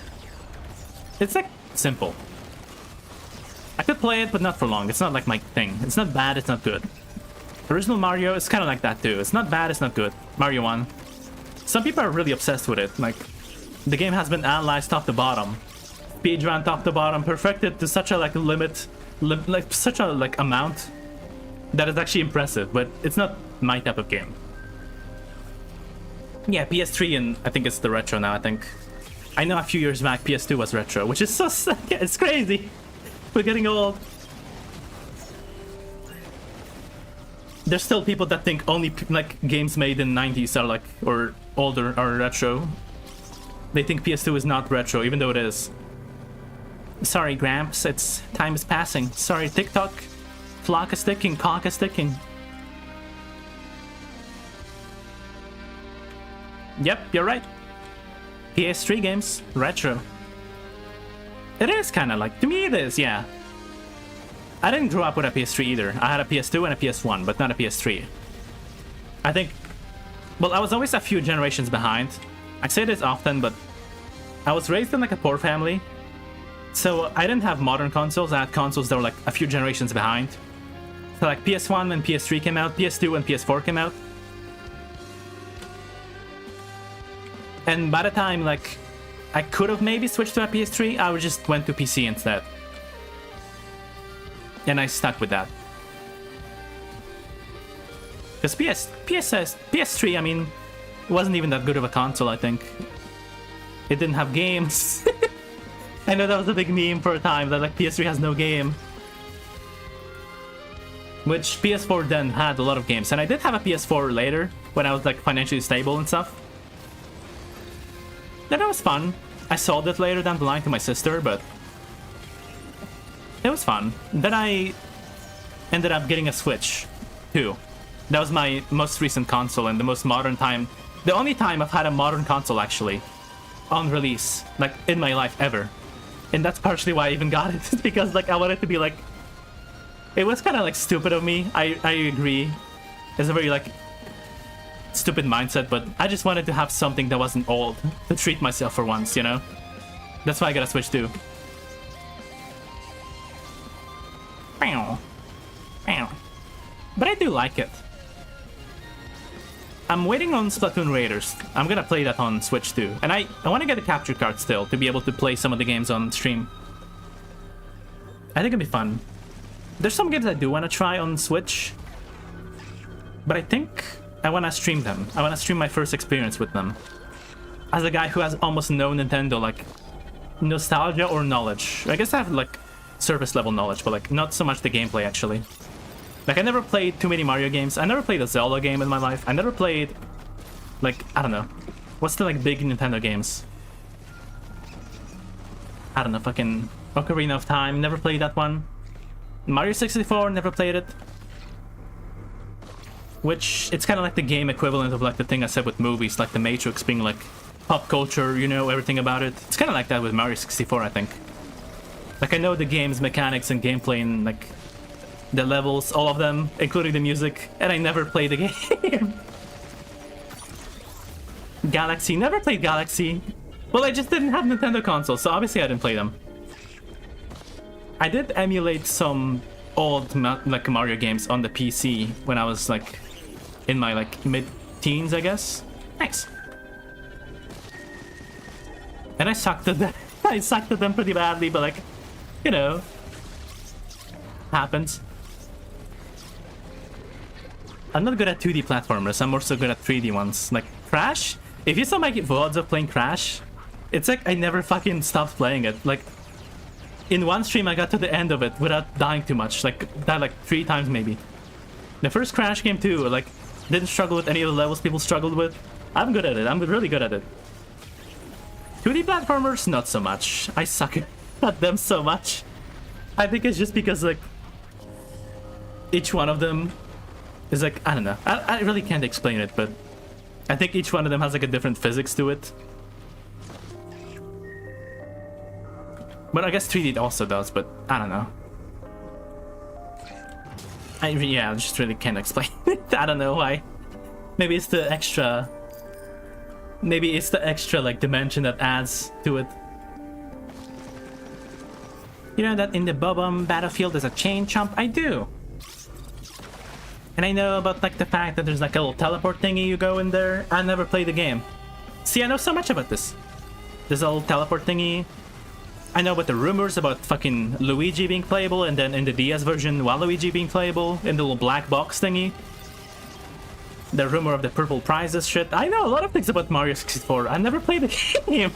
it's like simple. I could play it, but not for long. It's not like my thing. It's not bad, it's not good. Original Mario is kind of like that too. It's not bad, it's not good. Mario 1. Some people are really obsessed with it. Like, the game has been analyzed top to bottom. Speedrun top to bottom, perfected to such a like like such a like amount that is actually impressive, but it's not my type of game. Yeah, PS3, and I think it's the retro now, I think. I know a few years back PS2 was retro, which is so it's crazy. We're getting old. There's still people that think only like games made in 90s are like, or older, are retro. They think PS2 is not retro, even though it is. Sorry, Gramps, it's time is passing. Sorry, TikTok. Clock is ticking, clock is ticking. Yep, you're right. PS3 games, retro. It is kind of like, to me it is, yeah. I didn't grow up with a PS3 either. I had a PS2 and a PS1, but not a PS3. I think, well, I was always a few generations behind. I say this often, but I was raised in like a poor family. So I didn't have modern consoles. I had consoles that were like a few generations behind. So like PS1 when PS3 came out, PS2 when PS4 came out. And by the time like I could have maybe switched to a PS3, I would just went to PC instead. And I stuck with that. Because PS3, I mean, wasn't even that good of a console, I think. It didn't have games. I know that was a big meme for a time, that like PS3 has no game. Which PS4 then had a lot of games. And I did have a PS4 later, when I was like financially stable and stuff. That was fun. I sold it later down the line to my sister, but it was fun. Then I ended up getting a Switch, too. That was my most recent console and the most modern time. The only time I've had a modern console, actually, on release, like, in my life ever. And that's partially why I even got it, because, like, I wanted to be, like... It was kind of, like, stupid of me, I agree. It's a very, like, stupid mindset, but I just wanted to have something that wasn't old, to treat myself for once, you know? That's why I got a Switch, too. But I do like it. I'm waiting on Splatoon Raiders. I'm gonna play that on Switch too. And I want to get a capture card still to be able to play some of the games on stream. I think it'd be fun. There's some games I do want to try on Switch. But I think I want to stream them. I want to stream my first experience with them. As a guy who has almost no Nintendo, like, nostalgia or knowledge. I guess I have, like, surface level knowledge, but, like, not so much the gameplay, actually. Like, I never played too many Mario games. I never played a Zelda game in my life. I never played, like, I don't know. What's the, like, big Nintendo games? I don't know, fucking Ocarina of Time. Never played that one. Mario 64, never played it. Which, it's kind of like the game equivalent of, like, the thing I said with movies, like The Matrix being, like, pop culture, you know, everything about it. It's kind of like that with Mario 64, I think. Like, I know the game's mechanics and gameplay and, like, the levels, all of them, including the music, and I never played the game. Galaxy. Never played Galaxy. Well, I just didn't have Nintendo consoles, so obviously I didn't play them. I did emulate some old like Mario games on the PC when I was like in my like mid-teens, I guess. Nice. And I sucked at them. I sucked at them pretty badly, but like, you know, happens. I'm not good at 2D platformers. I'm more so good at 3D ones. Like Crash. If you saw my VODs of playing Crash, it's like I never fucking stopped playing it. Like in one stream I got to the end of it without dying too much. Like died like 3 times maybe. The first Crash game too, like didn't struggle with any of the levels people struggled with. I'm good at it. I'm really good at it. 2D platformers, not so much. I suck at them so much. I think it's just because like each one of them is like, I don't know. I really can't explain it, but I think each one of them has like a different physics to it. But I guess 3D also does, but I don't know. Yeah, I just really can't explain it. I don't know why. Maybe it's the extra... Maybe it's the extra like dimension that adds to it. You know that in the Bob-omb Battlefield there's a chain chomp? I do! And I know about like the fact that there's like a little teleport thingy you go in there. I never played the game. See, I know so much about this. There's a little teleport thingy. I know about the rumors about fucking Luigi being playable, and then in the DS version, Waluigi being playable in the little black box thingy. The rumor of the purple prizes shit. I know a lot of things about Mario 64. I never played the game.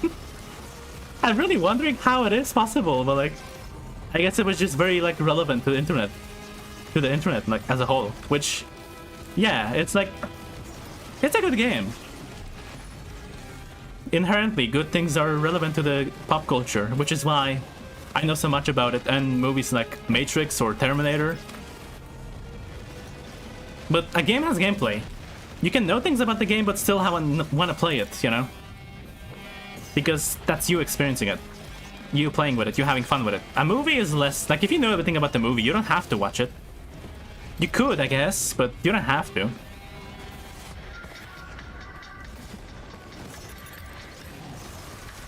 I'm really wondering how it is possible, but like, I guess it was just very like relevant to the internet. To the internet, like, as a whole. Which, yeah, it's like, it's a good game. Inherently, good things are relevant to the pop culture, which is why I know so much about it, and movies like Matrix or Terminator. But a game has gameplay. You can know things about the game, but still want to play it, you know? Because that's you experiencing it. You playing with it, you having fun with it. A movie is less... Like, if you know everything about the movie, you don't have to watch it. You could, I guess, but you don't have to.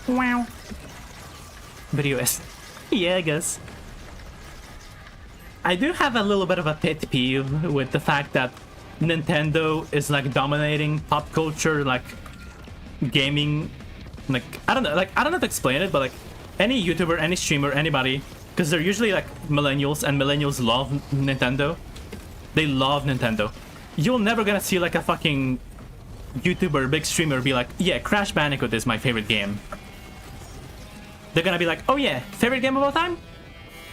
Wow. Video is... Yeah, I guess. I do have a little bit of a pet peeve with the fact that Nintendo is like dominating pop culture, like gaming, like I don't know how to explain it, but like any YouTuber, any streamer, anybody, because they're usually like millennials, and millennials love Nintendo. They love Nintendo. You're never gonna see like a fucking YouTuber, big streamer be like, yeah, Crash Bandicoot is my favorite game. They're gonna be like, oh yeah, favorite game of all time?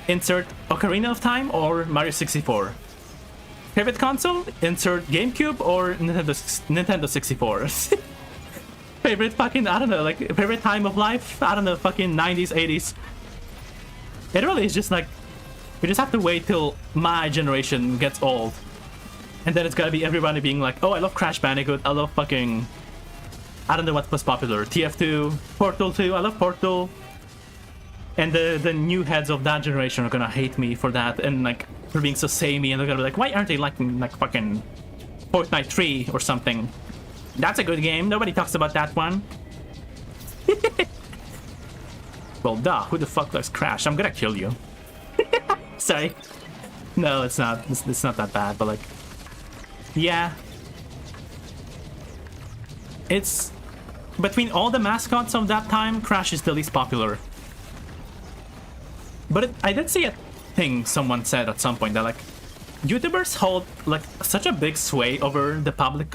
Insert Ocarina of Time or Mario 64. Favorite console? Insert GameCube or Nintendo 64. Favorite fucking, I don't know, like, favorite time of life? I don't know, fucking 90s, 80s. It really is just like, we just have to wait till my generation gets old. And then it's gonna be everybody being like, oh, I love Crash Bandicoot, I love fucking... I don't know what was popular. TF2, Portal 2, I love Portal. And the new heads of that generation are gonna hate me for that, and like for being so samey, and they're gonna be like, why aren't they liking like fucking Fortnite 3 or something? That's a good game, nobody talks about that one. Well, duh, who the fuck likes Crash? I'm gonna kill you. Sorry. No, it's not. It's not that bad, but like... Yeah. It's... Between all the mascots of that time, Crash is the least popular. But I did see a thing someone said at some point that like YouTubers hold like such a big sway over the public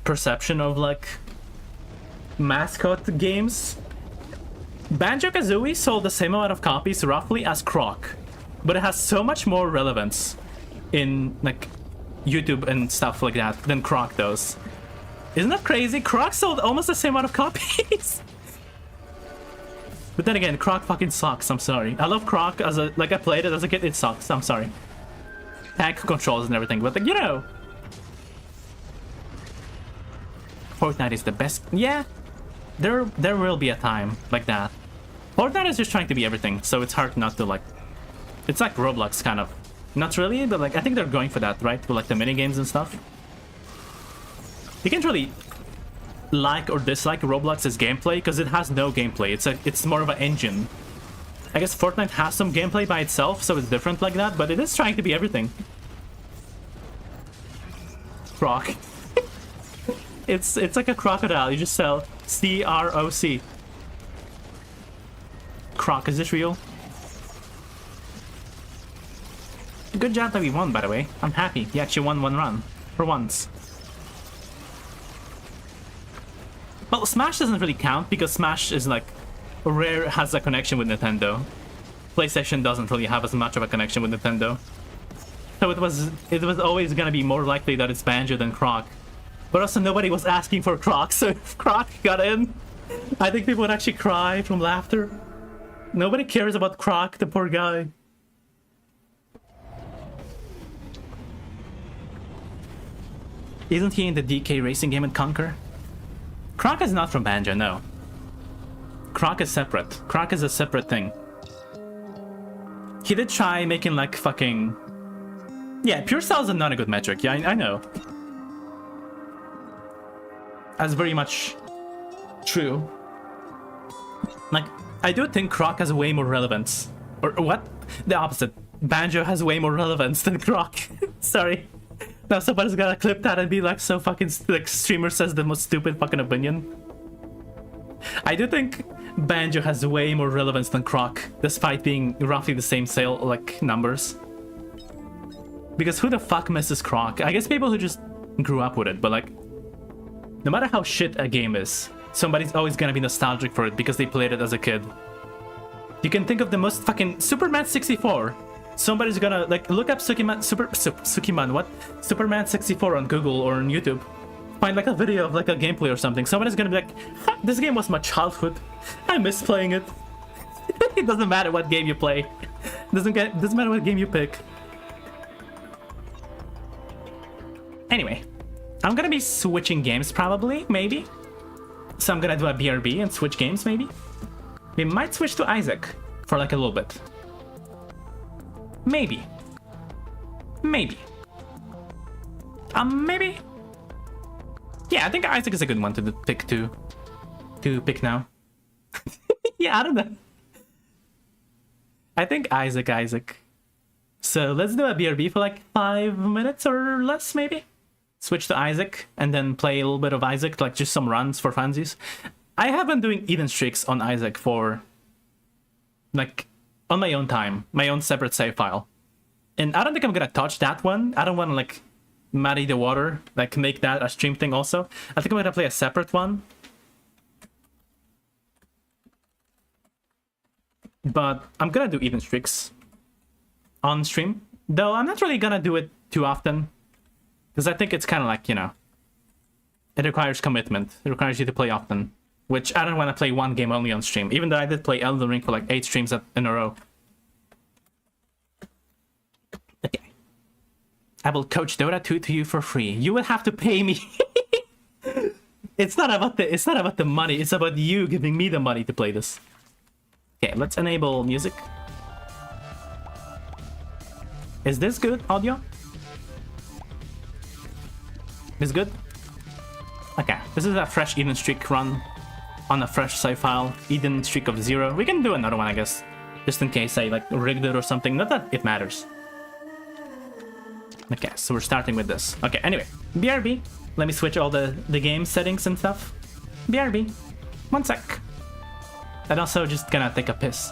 perception of like mascot games. Banjo-Kazooie sold the same amount of copies roughly as Croc, but it has so much more relevance in like YouTube and stuff like that than Croc does. Isn't that crazy? Croc sold almost the same amount of copies. But then again, Croc fucking sucks, I'm sorry. I love Croc as a... Like, I played it as a kid, it sucks, I'm sorry. Tank controls and everything, but like, you know... Fortnite is the best... Yeah, there will be a time like that. Fortnite is just trying to be everything, so it's hard not to like... It's like Roblox, kind of. Not really, but like, I think they're going for that, right? For like the minigames and stuff. You can't really like or dislike Roblox's gameplay, because it has no gameplay. It's more of an engine. I guess Fortnite has some gameplay by itself, so it's different like that, but it is trying to be everything. Croc. It's like a crocodile. You just sell C-R-O-C. Croc, is this real? Good job that we won, by the way. I'm happy. You actually won one run. For once. Well, Smash doesn't really count because Smash is like... Rare has a connection with Nintendo. PlayStation doesn't really have as much of a connection with Nintendo. So it was always gonna be more likely that it's Banjo than Croc. But also nobody was asking for Croc, so if Croc got in, I think people would actually cry from laughter. Nobody cares about Croc, the poor guy. Isn't he in the DK racing game at Conquer? Croc is not from Banjo, no. Croc is separate. Croc is a separate thing. He did try making like fucking... Yeah, pure sales is not a good metric. Yeah, I know. That's very much true. Like, I do think Croc has way more relevance. Or what? The opposite. Banjo has way more relevance than Croc. Sorry. Now somebody's gotta clip that and be like, so fucking... Like, streamer says the most stupid fucking opinion. I do think Banjo has way more relevance than Croc, despite being roughly the same sale, like, numbers. Because who the fuck misses Croc? I guess people who just grew up with it, but like... No matter how shit a game is, somebody's always gonna be nostalgic for it because they played it as a kid. You can think of the most fucking... Superman 64! Somebody's gonna, like, look up Sukiman, what? Superman 64 on Google or on YouTube. Find like a video of like a gameplay or something. Somebody's gonna be like, this game was my childhood. I miss playing it. It doesn't matter what game you play. Doesn't matter what game you pick. Anyway, I'm gonna be switching games probably, maybe. So I'm gonna do a BRB and switch games maybe. We might switch to Isaac for like a little bit. Maybe. Maybe. Maybe. Yeah, I think Isaac is a good one to pick to pick now. Yeah, I don't know. I think Isaac. So let's do a BRB for like 5 minutes or less, maybe. Switch to Isaac and then play a little bit of Isaac, like just some runs for funsies. I have been doing even streaks on Isaac for like on my own time, my own separate save file. And I don't think I'm gonna touch that one. I don't want to like muddy the water, like make that a stream thing also. I think I'm gonna play a separate one. But I'm gonna do even streaks on stream. Though I'm not really gonna do it too often. Because I think it's kind of like, you know, it requires commitment. It requires you to play often. Which I don't want to play one game only on stream. Even though I did play Elden Ring for like 8 streams in a row. Okay. I will coach Dota 2 to you for free. You will have to pay me. It's not about the money. It's about you giving me the money to play this. Okay, let's enable music. Is this good audio? Is good? Okay, this is a fresh Eden streak run on a fresh save file. Eden streak of 0. We can do another one, I guess. Just in case I like rigged it or something. Not that it matters. Okay, so we're starting with this. Okay, anyway. BRB. Let me switch all the game settings and stuff. BRB. 1 sec. And also just gonna take a piss.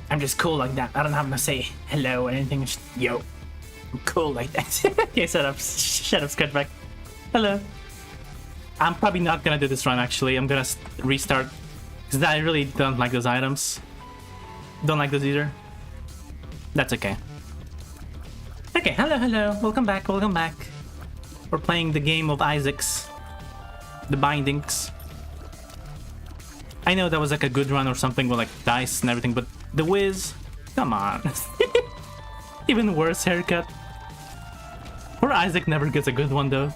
I'm just cool like that. I don't have to say hello or anything. Just, yo, I'm cool like that. Okay, shut up, Scratchback. Hello. I'm probably not gonna do this run actually. I'm gonna restart because I really don't like those items. Don't like those either. That's okay. Okay, hello. Welcome back. We're playing the game of Isaacs. The Bindings. I know that was like a good run or something with like dice and everything, but the Wiz, come on. Even worse haircut. Poor Isaac never gets a good one though.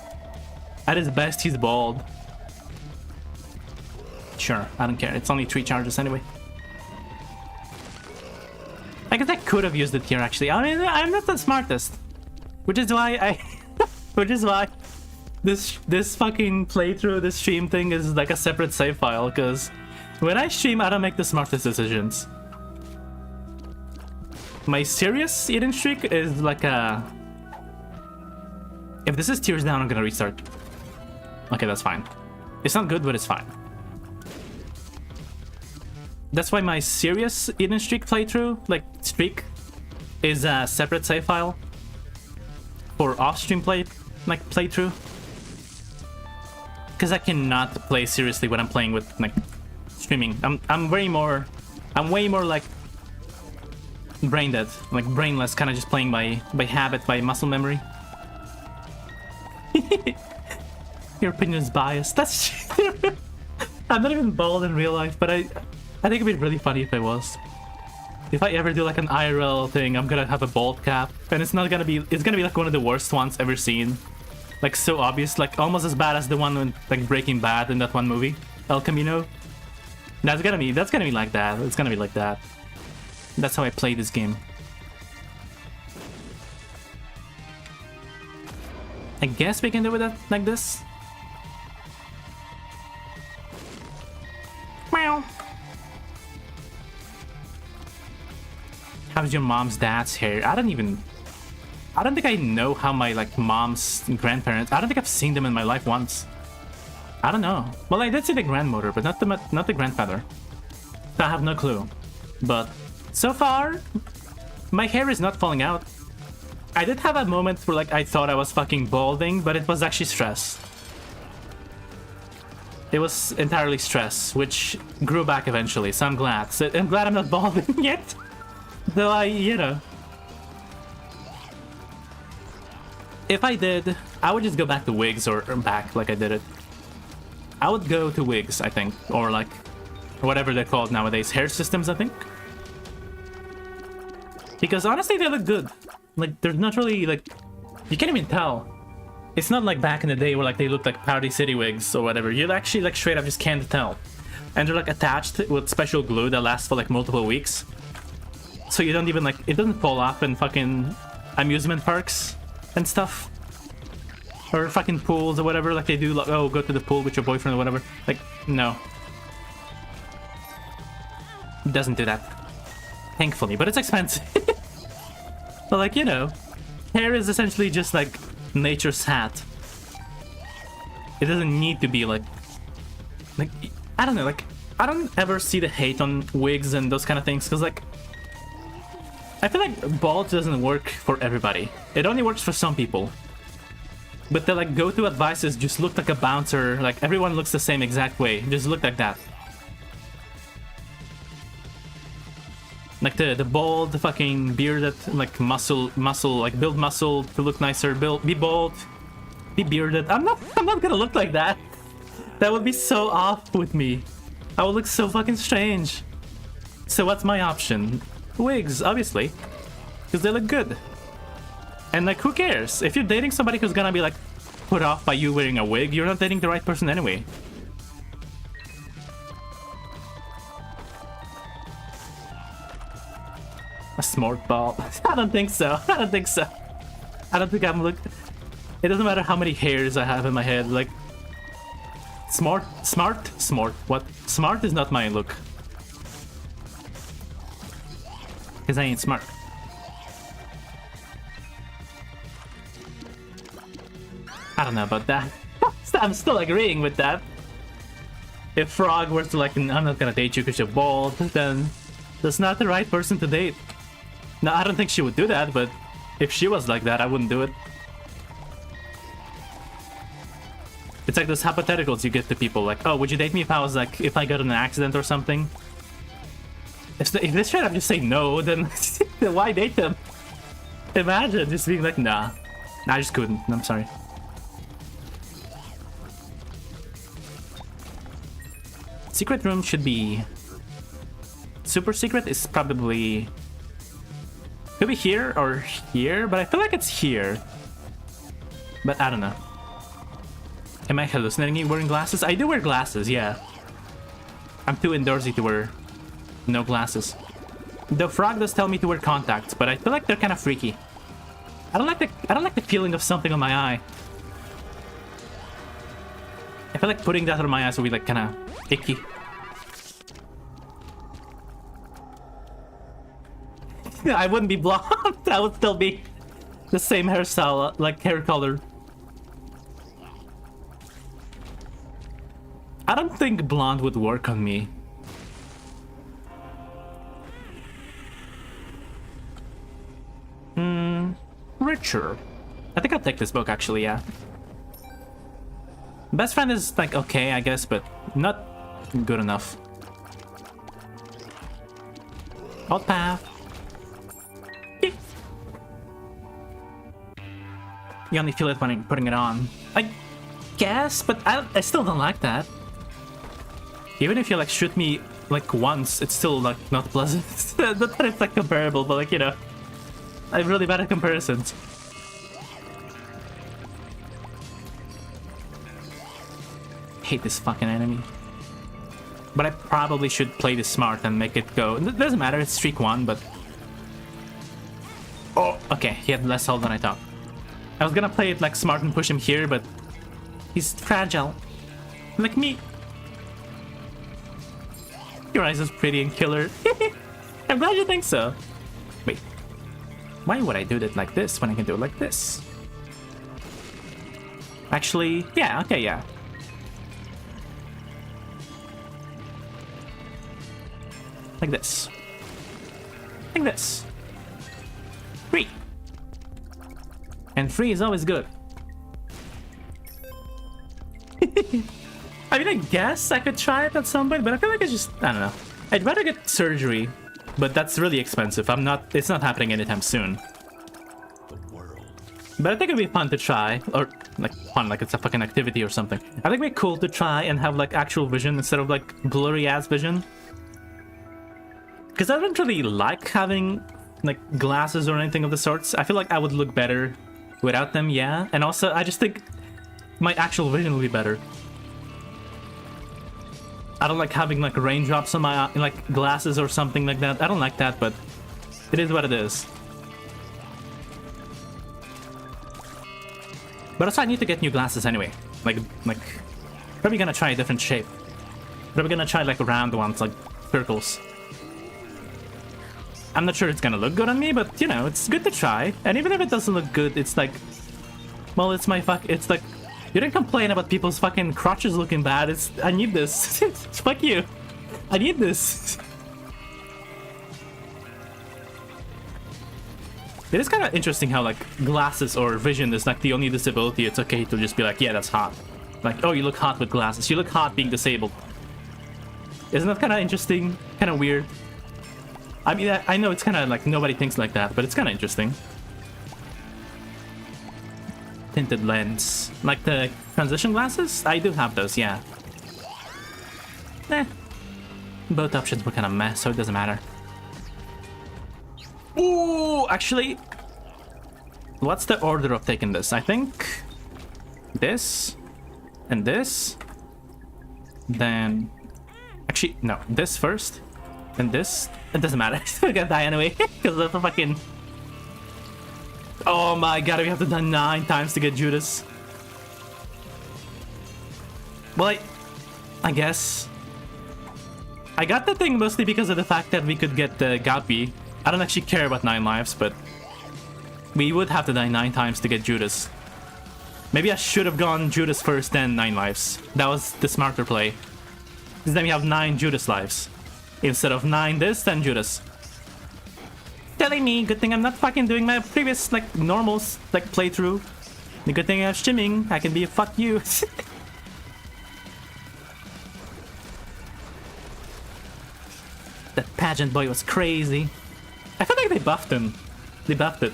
At his best, he's bald. Sure, I don't care. It's only 3 charges anyway. I guess I could have used it here actually. I mean, I'm not the smartest. Which is why this fucking playthrough, this stream thing is like a separate save file, because when I stream, I don't make the smartest decisions. My serious eating streak is like a... If this is tears down, I'm gonna restart. Okay, that's fine. It's not good, but it's fine. That's why my serious eating streak playthrough, like streak, is a separate save file for off-stream playthrough. Because I cannot play seriously when I'm playing with like streaming. I'm way more like brain dead, like brainless, kind of just playing by habit, by muscle memory. Your opinion is biased. That's true. I'm not even bald in real life, but I think it'd be really funny if I was. If I ever do like an IRL thing, I'm gonna have a bald cap, and it's gonna be like one of the worst ones ever seen. Like so obvious, like almost as bad as the one in like Breaking Bad in that one movie, El Camino. That's gonna be like that. It's gonna be like that. That's how I play this game. I guess we can do it like this. Meow. How's your mom's dad's hair? I don't think I know how my like mom's grandparents. I don't think I've seen them in my life once. I don't know. Well, I did see the grandmother, but not the grandfather. So I have no clue. But so far, my hair is not falling out. I did have a moment where like I thought I was fucking balding, but it was actually stress. It was entirely stress, which grew back eventually. So I'm glad. So I'm glad I'm not balding yet. Though you know. If I did, I would just go back to wigs or back like I did it. I would go to wigs, I think, or like whatever they're called nowadays, hair systems, I think. Because honestly, they look good. Like they're not really like, you can't even tell. It's not like back in the day where like they looked like Party City wigs or whatever. You actually like straight up just can't tell, and they're like attached with special glue that lasts for like multiple weeks. So you don't even like, it doesn't fall off in fucking amusement parks and stuff, or fucking pools or whatever. Like they do, like, oh, go to the pool with your boyfriend or whatever. Like, no, it doesn't do that, thankfully, but it's expensive. But like, you know, hair is essentially just like nature's hat. It doesn't need to be like I don't know, like I don't ever see the hate on wigs and those kind of things, because like I feel like bald doesn't work for everybody. It only works for some people. But the like go-to advice is just look like a bouncer. Like everyone looks the same exact way. Just look like that. Like the bald fucking bearded like muscle like build muscle to look nicer. Be bald, be bearded. I'm not gonna look like that. That would be so off with me. I would look so fucking strange. So what's my option? Wigs, obviously, because they look good. And like, who cares? If you're dating somebody who's gonna be like put off by you wearing a wig, you're not dating the right person anyway. A smart ball? I don't think so. I don't think so. I don't think I'm look. It doesn't matter how many hairs I have in my head. Like, smart. What? Smart is not my look. Because I ain't smart. I don't know about that. I'm still agreeing with that. If Frog were to like, I'm not gonna date you because you're bald, then that's not the right person to date. No, I don't think she would do that, but if she was like that, I wouldn't do it. It's like those hypotheticals you give to people, like, oh, would you date me if I was like, if I got in an accident or something? If they straight up just say no, then, then why date them? Imagine just being like, nah. I just couldn't. I'm sorry. Secret room should be... Super secret is probably... Could be here or here, but I feel like it's here. But I don't know. Am I hallucinating wearing glasses? I do wear glasses, yeah. I'm too indoorsy to wear no glasses. The frog does tell me to wear contacts, but I feel like they're kind of freaky. I don't like the feeling of something on my eye. I feel like putting that on my eyes would be like kind of icky. I wouldn't be blonde. I would still be the same hairstyle, like hair color. I don't think blonde would work on me. Richer. I think I'll take this book actually, yeah. Best friend is like okay, I guess, but not good enough. Alt path. You only feel it when putting it on. I guess, but I still don't like that. Even if you like shoot me like once, it's still like not pleasant. Not that it's like comparable, but like, you know, I'm really bad at comparisons. Hate this fucking enemy. But I probably should play this smart and make it go. It doesn't matter, it's streak 1, but... Oh, okay, he had less health than I thought. I was gonna play it like smart and push him here, but he's fragile. Like me. Your eyes is pretty and killer. I'm glad you think so. Wait. Why would I do it like this when I can do it like this? Actually, yeah, okay, yeah. Like this. Like this. 3. And 3 is always good. I mean, I guess I could try it at some point, but I feel like it's just, I don't know. I'd rather get surgery, but that's really expensive. It's not happening anytime soon. But I think it'd be fun to try, or like fun, like it's a fucking activity or something. I think it'd be cool to try and have like actual vision instead of like blurry ass vision. Because I don't really like having like glasses or anything of the sorts. I feel like I would look better without them, yeah. And also, I just think my actual vision will be better. I don't like having like raindrops on my like glasses or something like that. I don't like that, but it is what it is. But also I need to get new glasses anyway. Like probably gonna try a different shape. Probably gonna try like round ones, like circles. I'm not sure it's gonna look good on me, but you know, it's good to try. And even if it doesn't look good, it's like, well, it's my it's like, you didn't complain about people's fucking crotches looking bad. I need this. Fuck you. I need this. It is kind of interesting how like glasses or vision is like the only disability. It's okay to just be like, yeah, that's hot. Like, oh, you look hot with glasses. You look hot being disabled. Isn't that kind of interesting? Kind of weird. I mean, I know it's kind of like nobody thinks like that, but it's kind of interesting. Tinted lens. Like the transition glasses? I do have those, yeah. Both options were kind of meh, so it doesn't matter. Ooh, actually, what's the order of taking this? I think this and this. Then, actually, no, this first. And this. It doesn't matter. We're gonna die anyway, because of the fucking... Oh my god, we have to die 9 times to get Judas. Well, I guess... I got the thing mostly because of the fact that we could get the Gapi. I don't actually care about 9 lives, but... we would have to die 9 times to get Judas. Maybe I should have gone Judas first, then 9 lives. That was the smarter play. Because then we have 9 Judas lives. Instead of 9 this, 10 Judas. Telling me, good thing I'm not fucking doing my previous, like, normals, like, playthrough. The good thing I have stimming, I can be a fuck you. That pageant boy was crazy. I feel like they buffed him. They buffed it.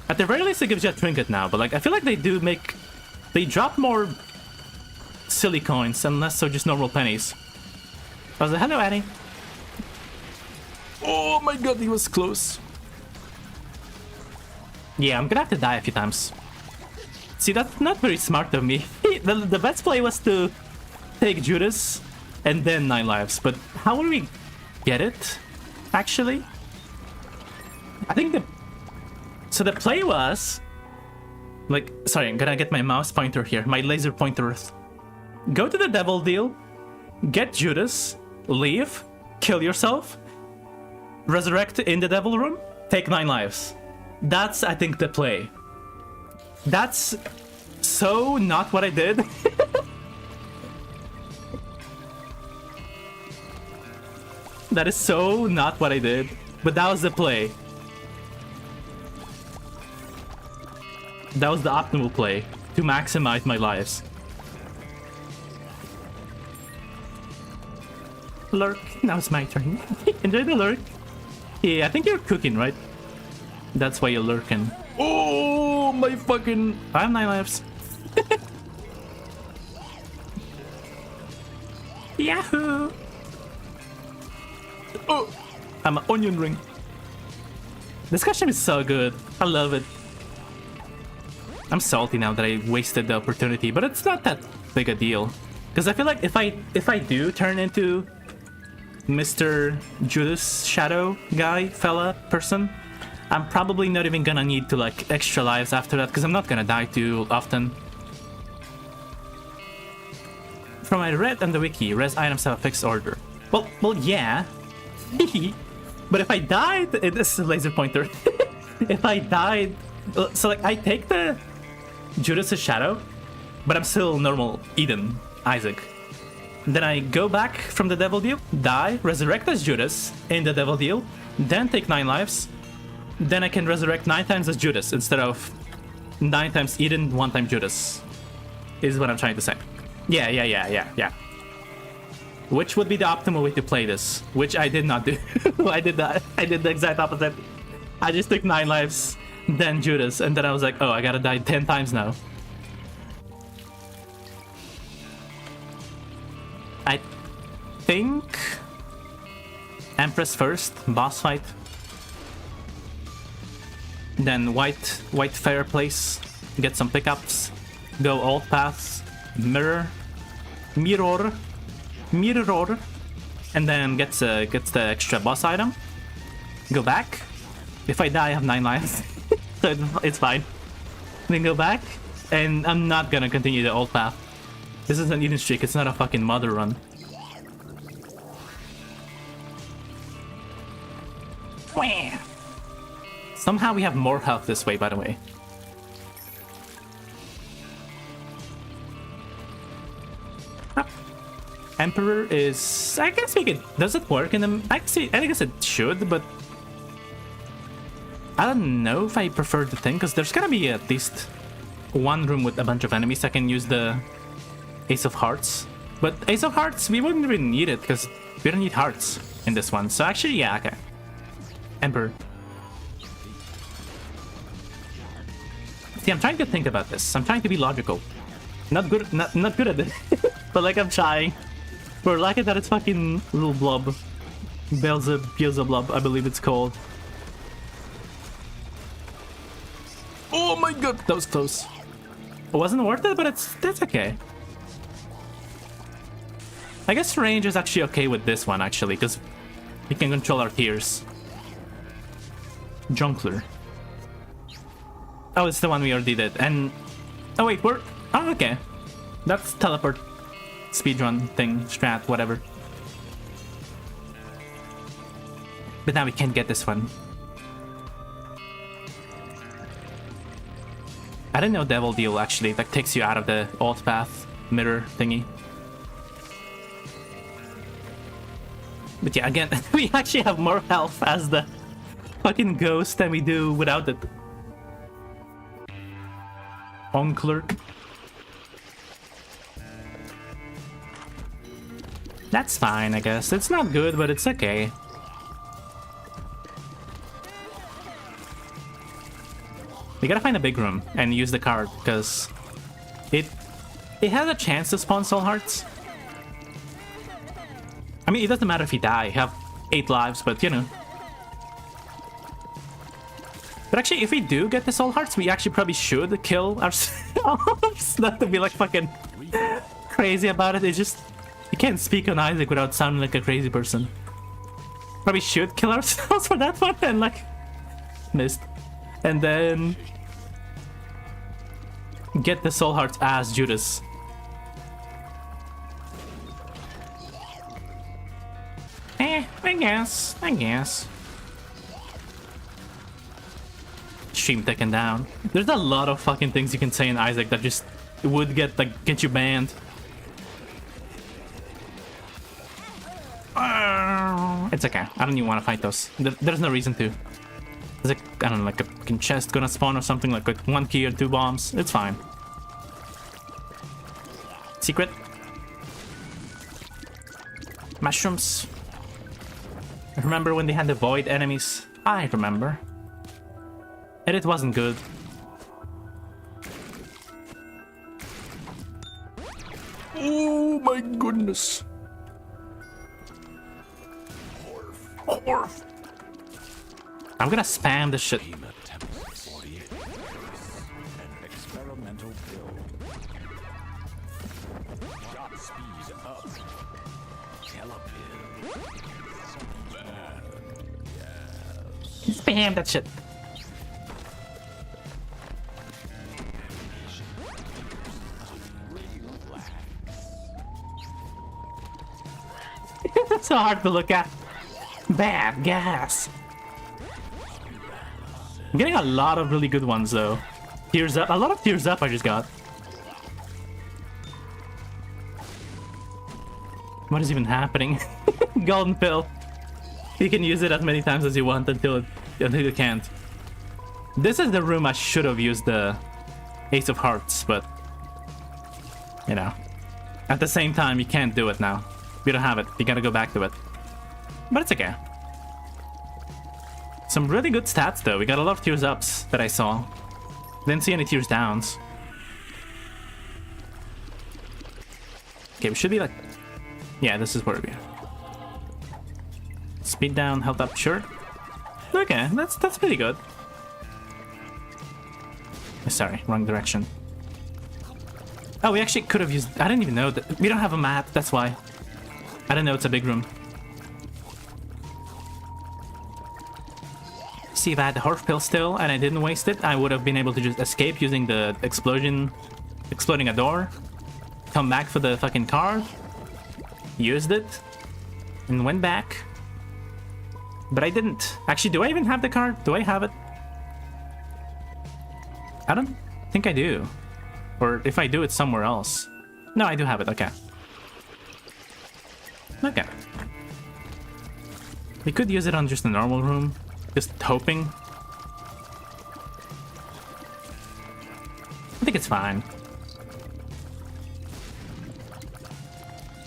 At the very least, it gives you a trinket now, but, like, I feel like they do make... They drop more silly coins and less so just normal pennies. I was like, hello, Annie. Oh my god, he was close. Yeah, I'm gonna have to die a few times. See, that's not very smart of me. The best play was to take Judas and then 9 lives. But how will we get it, actually? I think the... So the play was... Like, sorry, I'm gonna get my mouse pointer here. My laser pointer. Go to the devil deal, get Judas, leave, kill yourself, resurrect in the devil room, take 9 lives. That's, I think, the play. That's so not what I did. That is so not what I did. But that was the play. That was the optimal play to maximize my lives. Lurk. Now it's my turn. Enjoy the lurk. Yeah, I think you're cooking, right? That's why you're lurking. Oh, my fucking... I have 9 lives. Yahoo! Oh, I'm an onion ring. This costume is so good. I love it. I'm salty now that I wasted the opportunity, but it's not that big a deal. Because I feel like if I do turn into Mr. Judas Shadow guy, fella, person, I'm probably not even gonna need to like extra lives after that because I'm not gonna die too often. From what I read on the wiki, res items have a fixed order. Well, yeah. But if I died, this is a laser pointer. If I died, so like I take the Judas' Shadow, but I'm still normal Eden, Isaac. Then I go back from the devil deal, die, resurrect as Judas in the devil deal, then take 9 lives. Then I can resurrect 9 times as Judas instead of 9 times Eden, 1 time Judas. Is what I'm trying to say. Yeah. Which would be the optimal way to play this, which I did not do. I did the exact opposite. I just took 9 lives, then Judas, and then I was like, oh, I gotta die 10 times now. I think Empress first, boss fight. Then white fireplace, get some pickups, go alt paths, mirror, and then gets the extra boss item. Go back. If I die, I have 9 lives, so it's fine. Then go back, and I'm not gonna continue the alt path. This is an Eden streak. It's not a fucking mother run. Wah! Somehow we have more health this way, by the way. Emperor is... I guess we could... Does it work in the... Actually, I guess it should, but... I don't know if I prefer the thing, because there's gonna be at least one room with a bunch of enemies. I can use the Ace of Hearts. But Ace of Hearts, we wouldn't really need it, because we don't need hearts in this one. So actually, yeah, okay. Emperor. See, I'm trying to think about this. I'm trying to be logical. Not good at it. But like, I'm trying. We're lucky that it's fucking little blob. Beelzebub, I believe it's called. Oh my god, that was close. It wasn't worth it, but that's okay. I guess range is actually okay with this one, actually, because we can control our tears. Junkler. Oh, it's the one we already did. And... Oh wait, we're... Oh, okay. That's teleport. Speedrun thing, strat, whatever. But now we can't get this one. I didn't know Devil Deal actually like takes you out of the alt path mirror thingy. But yeah, again, we actually have more health as the fucking ghost than we do without it. Onkler. That's fine, I guess. It's not good, but it's okay. We gotta find a big room and use the card, because it has a chance to spawn soul hearts. I mean, it doesn't matter if you die. You have 8 lives, but you know. But actually, if we do get the soul hearts, we actually probably should kill ourselves. Not to be like fucking crazy about it. It's just, you can't speak on Isaac without sounding like a crazy person. Probably should kill ourselves for that one and like missed. And then get the soul hearts as Judas. I guess. Stream taken down. There's a lot of fucking things you can say in Isaac that just would get you banned. It's okay. I don't even want to fight those. There's no reason to. There's like, I don't know, like a fucking chest gonna spawn or something, like with 1 key or 2 bombs. It's fine. Secret. Mushrooms. Remember when they had the void enemies? I remember. And it wasn't good. Oh my goodness. Orf. I'm gonna spam this shit. Spam that shit. It's so hard to look at. Bad gas. I'm getting a lot of really good ones though. Tears up. A lot of tears up I just got. What is even happening? Golden pill. You can use it as many times as you want until you can't. This is the room I should have used the Ace of Hearts, but you know, at the same time you can't do it now. We don't have it. You gotta go back to it. But it's okay. Some really good stats though. We got a lot of tears ups that I saw. Didn't see any tears downs. Okay, we should be like, yeah, this is where we are. Speed down, health up, sure. Okay, that's pretty good. Sorry, wrong direction. Oh, we actually could have used, I didn't even know that. We don't have a map, that's why. I didn't know it's a big room. See, if I had the Horf pill still and I didn't waste it, I would have been able to just escape using the explosion, exploding a door, come back for the fucking card, used it, and went back. But I didn't. Actually, do I even have the card? Do I have it? I don't think I do. Or if I do, it's somewhere else. No, I do have it. Okay. Okay. We could use it on just a normal room. Just hoping. I think it's fine.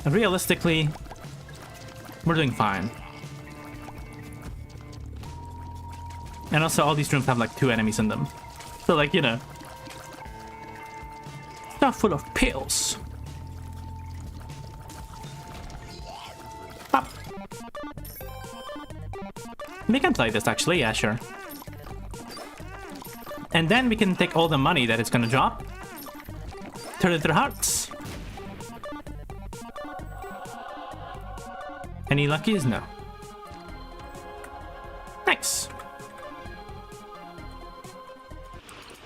And realistically, we're doing fine. And also, all these rooms have like 2 enemies in them. So like, you know. Stuff full of pills. Pop. We can play this actually, yeah, sure. And then we can take all the money that it's gonna drop. Turn it to hearts. Any luckies? No. Nice.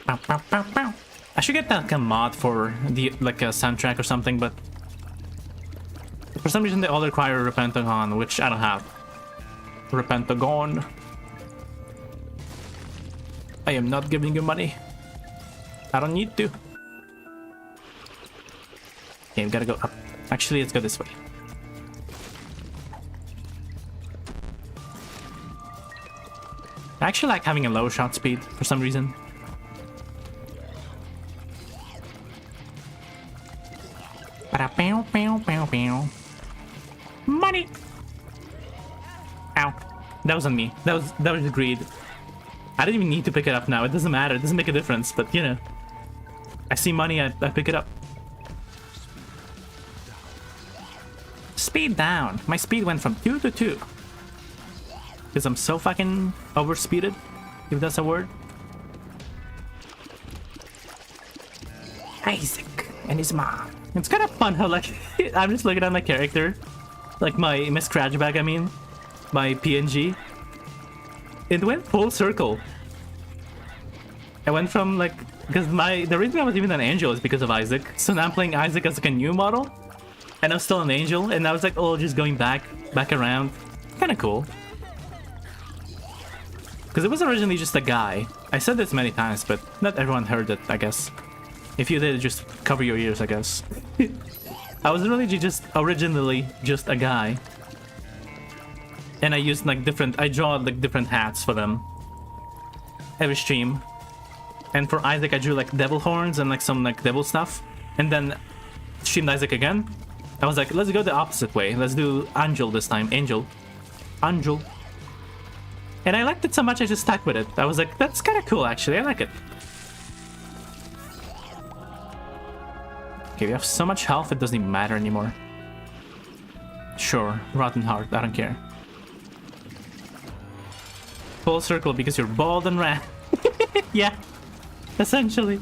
Bow, bow, bow, bow. I should get like a mod for the like a soundtrack or something, but for some reason they all require Repentagon, which I don't have. Repentagon. I am not giving you money. I don't need to. Okay, we gotta go up. Actually, let's go this way. I actually like having a low shot speed for some reason. Money! Ow. That was on me. That was greed. I didn't even need to pick it up now. It doesn't matter. It doesn't make a difference. But, you know. I see money, I pick it up. Speed down. My speed went from 2 to 2. Because I'm so fucking overspeeded, if that's a word. Isaac and his mom. It's kind of fun how, like, I'm just looking at my character. Like, my Scratchback, I mean. My PNG. It went full circle. I went from, like... Because the reason I was even an angel is because of Isaac. So now I'm playing Isaac as, like, a new model. And I'm still an angel. And I was like, oh, just going back around. Kind of cool. Because it was originally just a guy. I said this many times, but not everyone heard it, I guess. If you did, just cover your ears, I guess. I was really originally just a guy. And I used like I draw like different hats for them. Every stream. And for Isaac, I drew like devil horns and like some like devil stuff. And then streamed Isaac again. I was like, let's go the opposite way. Let's do Angel this time. Angel. And I liked it so much I just stuck with it. I was like, that's kind of cool actually. I like it. Okay, we have so much health it doesn't even matter anymore. Sure, Rotten Heart, I don't care. Full circle because you're bald and red. Yeah, essentially.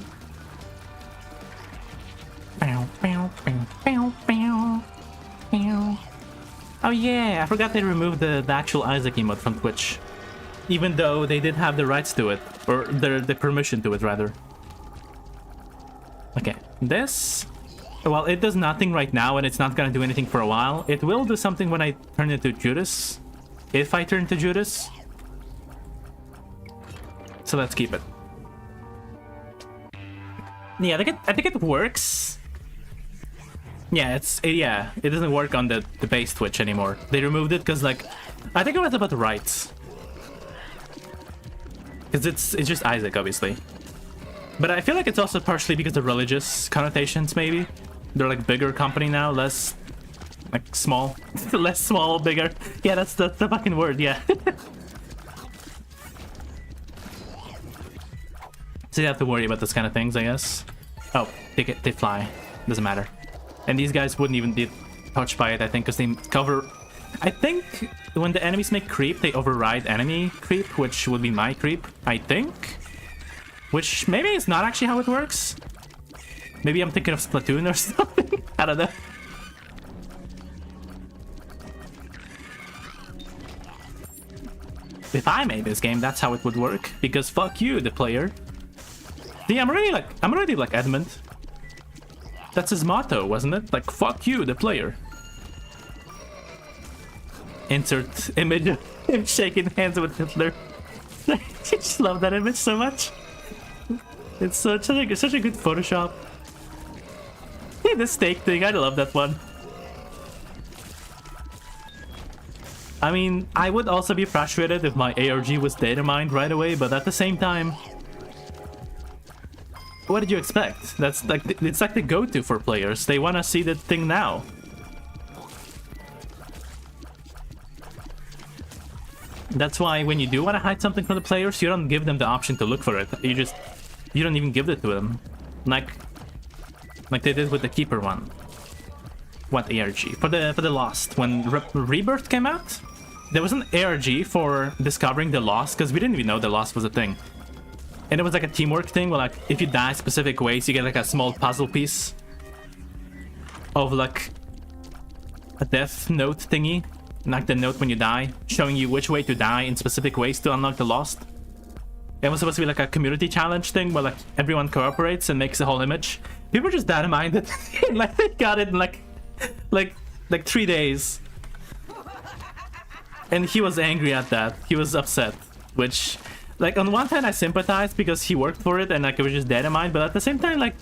Oh yeah, I forgot they removed the actual Isaac emote from Twitch. Even though they did have the rights to it. Or the permission to it, rather. Okay, this... Well, it does nothing right now, and it's not gonna do anything for a while. It will do something when I turn into Judas. If I turn to Judas. So let's keep it. Yeah, I think it works. Yeah, it doesn't work on the base Twitch anymore. They removed it because, like, I think it was about the rights. Because it's just Isaac, obviously. But I feel like it's also partially because of religious connotations, maybe. They're like bigger company now, less like small. Less small, bigger. Yeah, that's the fucking word, yeah. So you have to worry about those kind of things, I guess. Oh, they fly. Doesn't matter. And these guys wouldn't even be touched by it, I think, because they cover... I think when the enemies make creep, they override enemy creep, which would be my creep, I think. Which maybe is not actually how it works. Maybe I'm thinking of Splatoon or something. I don't know. If I made this game, that's how it would work. Because fuck you, the player. See, I'm already like Edmund. That's his motto, wasn't it? Like, fuck you, the player. Insert image of him shaking hands with Hitler. I just love that image so much. It's such a good Photoshop. Yeah, the steak thing, I love that one. I mean, I would also be frustrated if my ARG was data mined right away, but at the same time, what did you expect? That's like it's like the go-to for players. They want to see the thing now. That's why when you do want to hide something from the players, you don't give them the option to look for it. You don't even give it to them. Like they did with the Keeper one. What ARG? For the Lost. When Rebirth came out, there was an ARG for discovering the Lost, because we didn't even know the Lost was a thing. And it was like a teamwork thing where, like, if you die specific ways, you get like a small puzzle piece of like a death note thingy. Like the note when you die, showing you which way to die in specific ways to unlock the Lost. It was supposed to be like a community challenge thing where like everyone cooperates and makes a whole image. People just data mined it. Like they got it in like 3 days. And he was angry at that. He was upset. Which, like, on one hand I sympathize because he worked for it and like it was just data mined, but at the same time, like,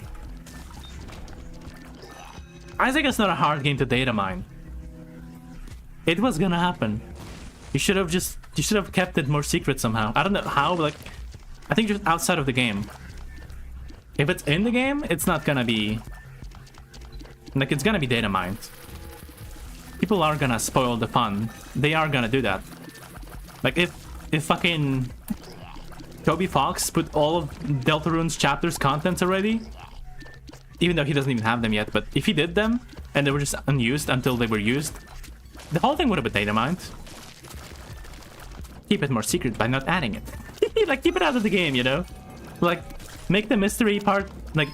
Isaac is not a hard game to data mine. It was gonna happen. You should have just You should have kept it more secret somehow. I don't know how, but like, I think just outside of the game. If it's in the game, it's not gonna be... Like, it's gonna be data mined. People are gonna spoil the fun. They are gonna do that. Like, if fucking Toby Fox put all of Deltarune's chapters contents already, even though he doesn't even have them yet, but if he did them, and they were just unused until they were used, the whole thing would have been data mined. Keep it more secret by not adding it. Like, keep it out of the game, you know? Like, make the mystery part, like,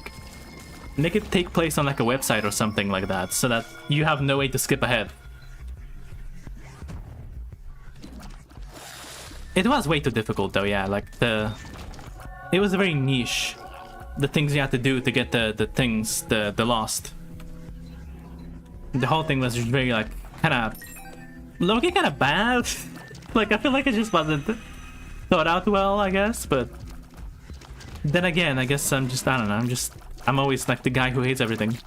make it take place on like a website or something like that, so that you have no way to skip ahead. It was way too difficult though, yeah, like it was very niche. The things you had to do to get the Lost. The whole thing was just very like, kinda, low-key kinda bad. Like, I feel like it just wasn't thought out well, I guess, but then again, I guess I don't know, I'm always like the guy who hates everything.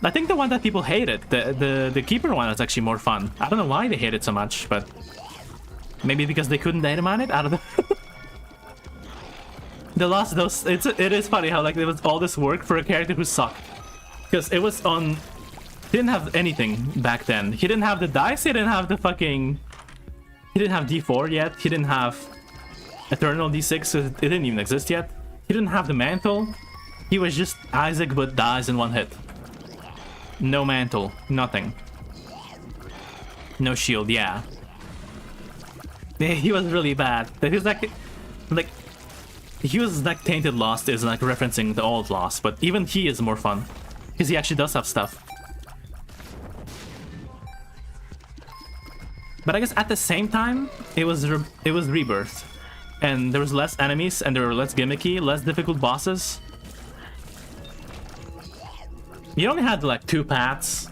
I think the one that people hated, the Keeper one, is actually more fun. I don't know why they hate it so much, but maybe because they couldn't data mine it? I don't know. The Lost, it is funny how like there was all this work for a character who sucked. Because it was on... He didn't have anything back then. He didn't have the dice, he didn't have the fucking... He didn't have D4 yet, he didn't have Eternal D6, so it didn't even exist yet. He didn't have the mantle. He was just Isaac but dies in one hit. No mantle, nothing. No shield, yeah. He was really bad. He was like he was like Tainted Lost is like referencing the old Lost, but even he is more fun because he actually does have stuff. But I guess at the same time, it was Rebirth, and there was less enemies, and they were less gimmicky, less difficult bosses. You only had like 2 paths,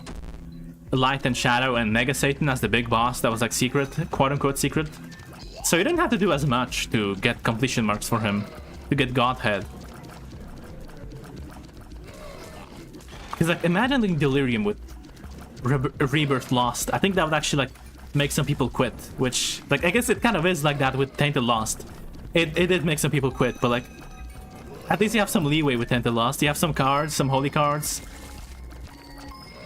Light and Shadow, and Mega Satan as the big boss that was like secret, quote-unquote secret. So you didn't have to do as much to get completion marks for him, to get Godhead. Because like, imagine like Delirium with Rebirth Lost. I think that would actually like make some people quit, which like I guess it kind of is like that with Tainted Lost. It did make some people quit, but like at least you have some leeway with Tainted Lost. You have some cards, some holy cards.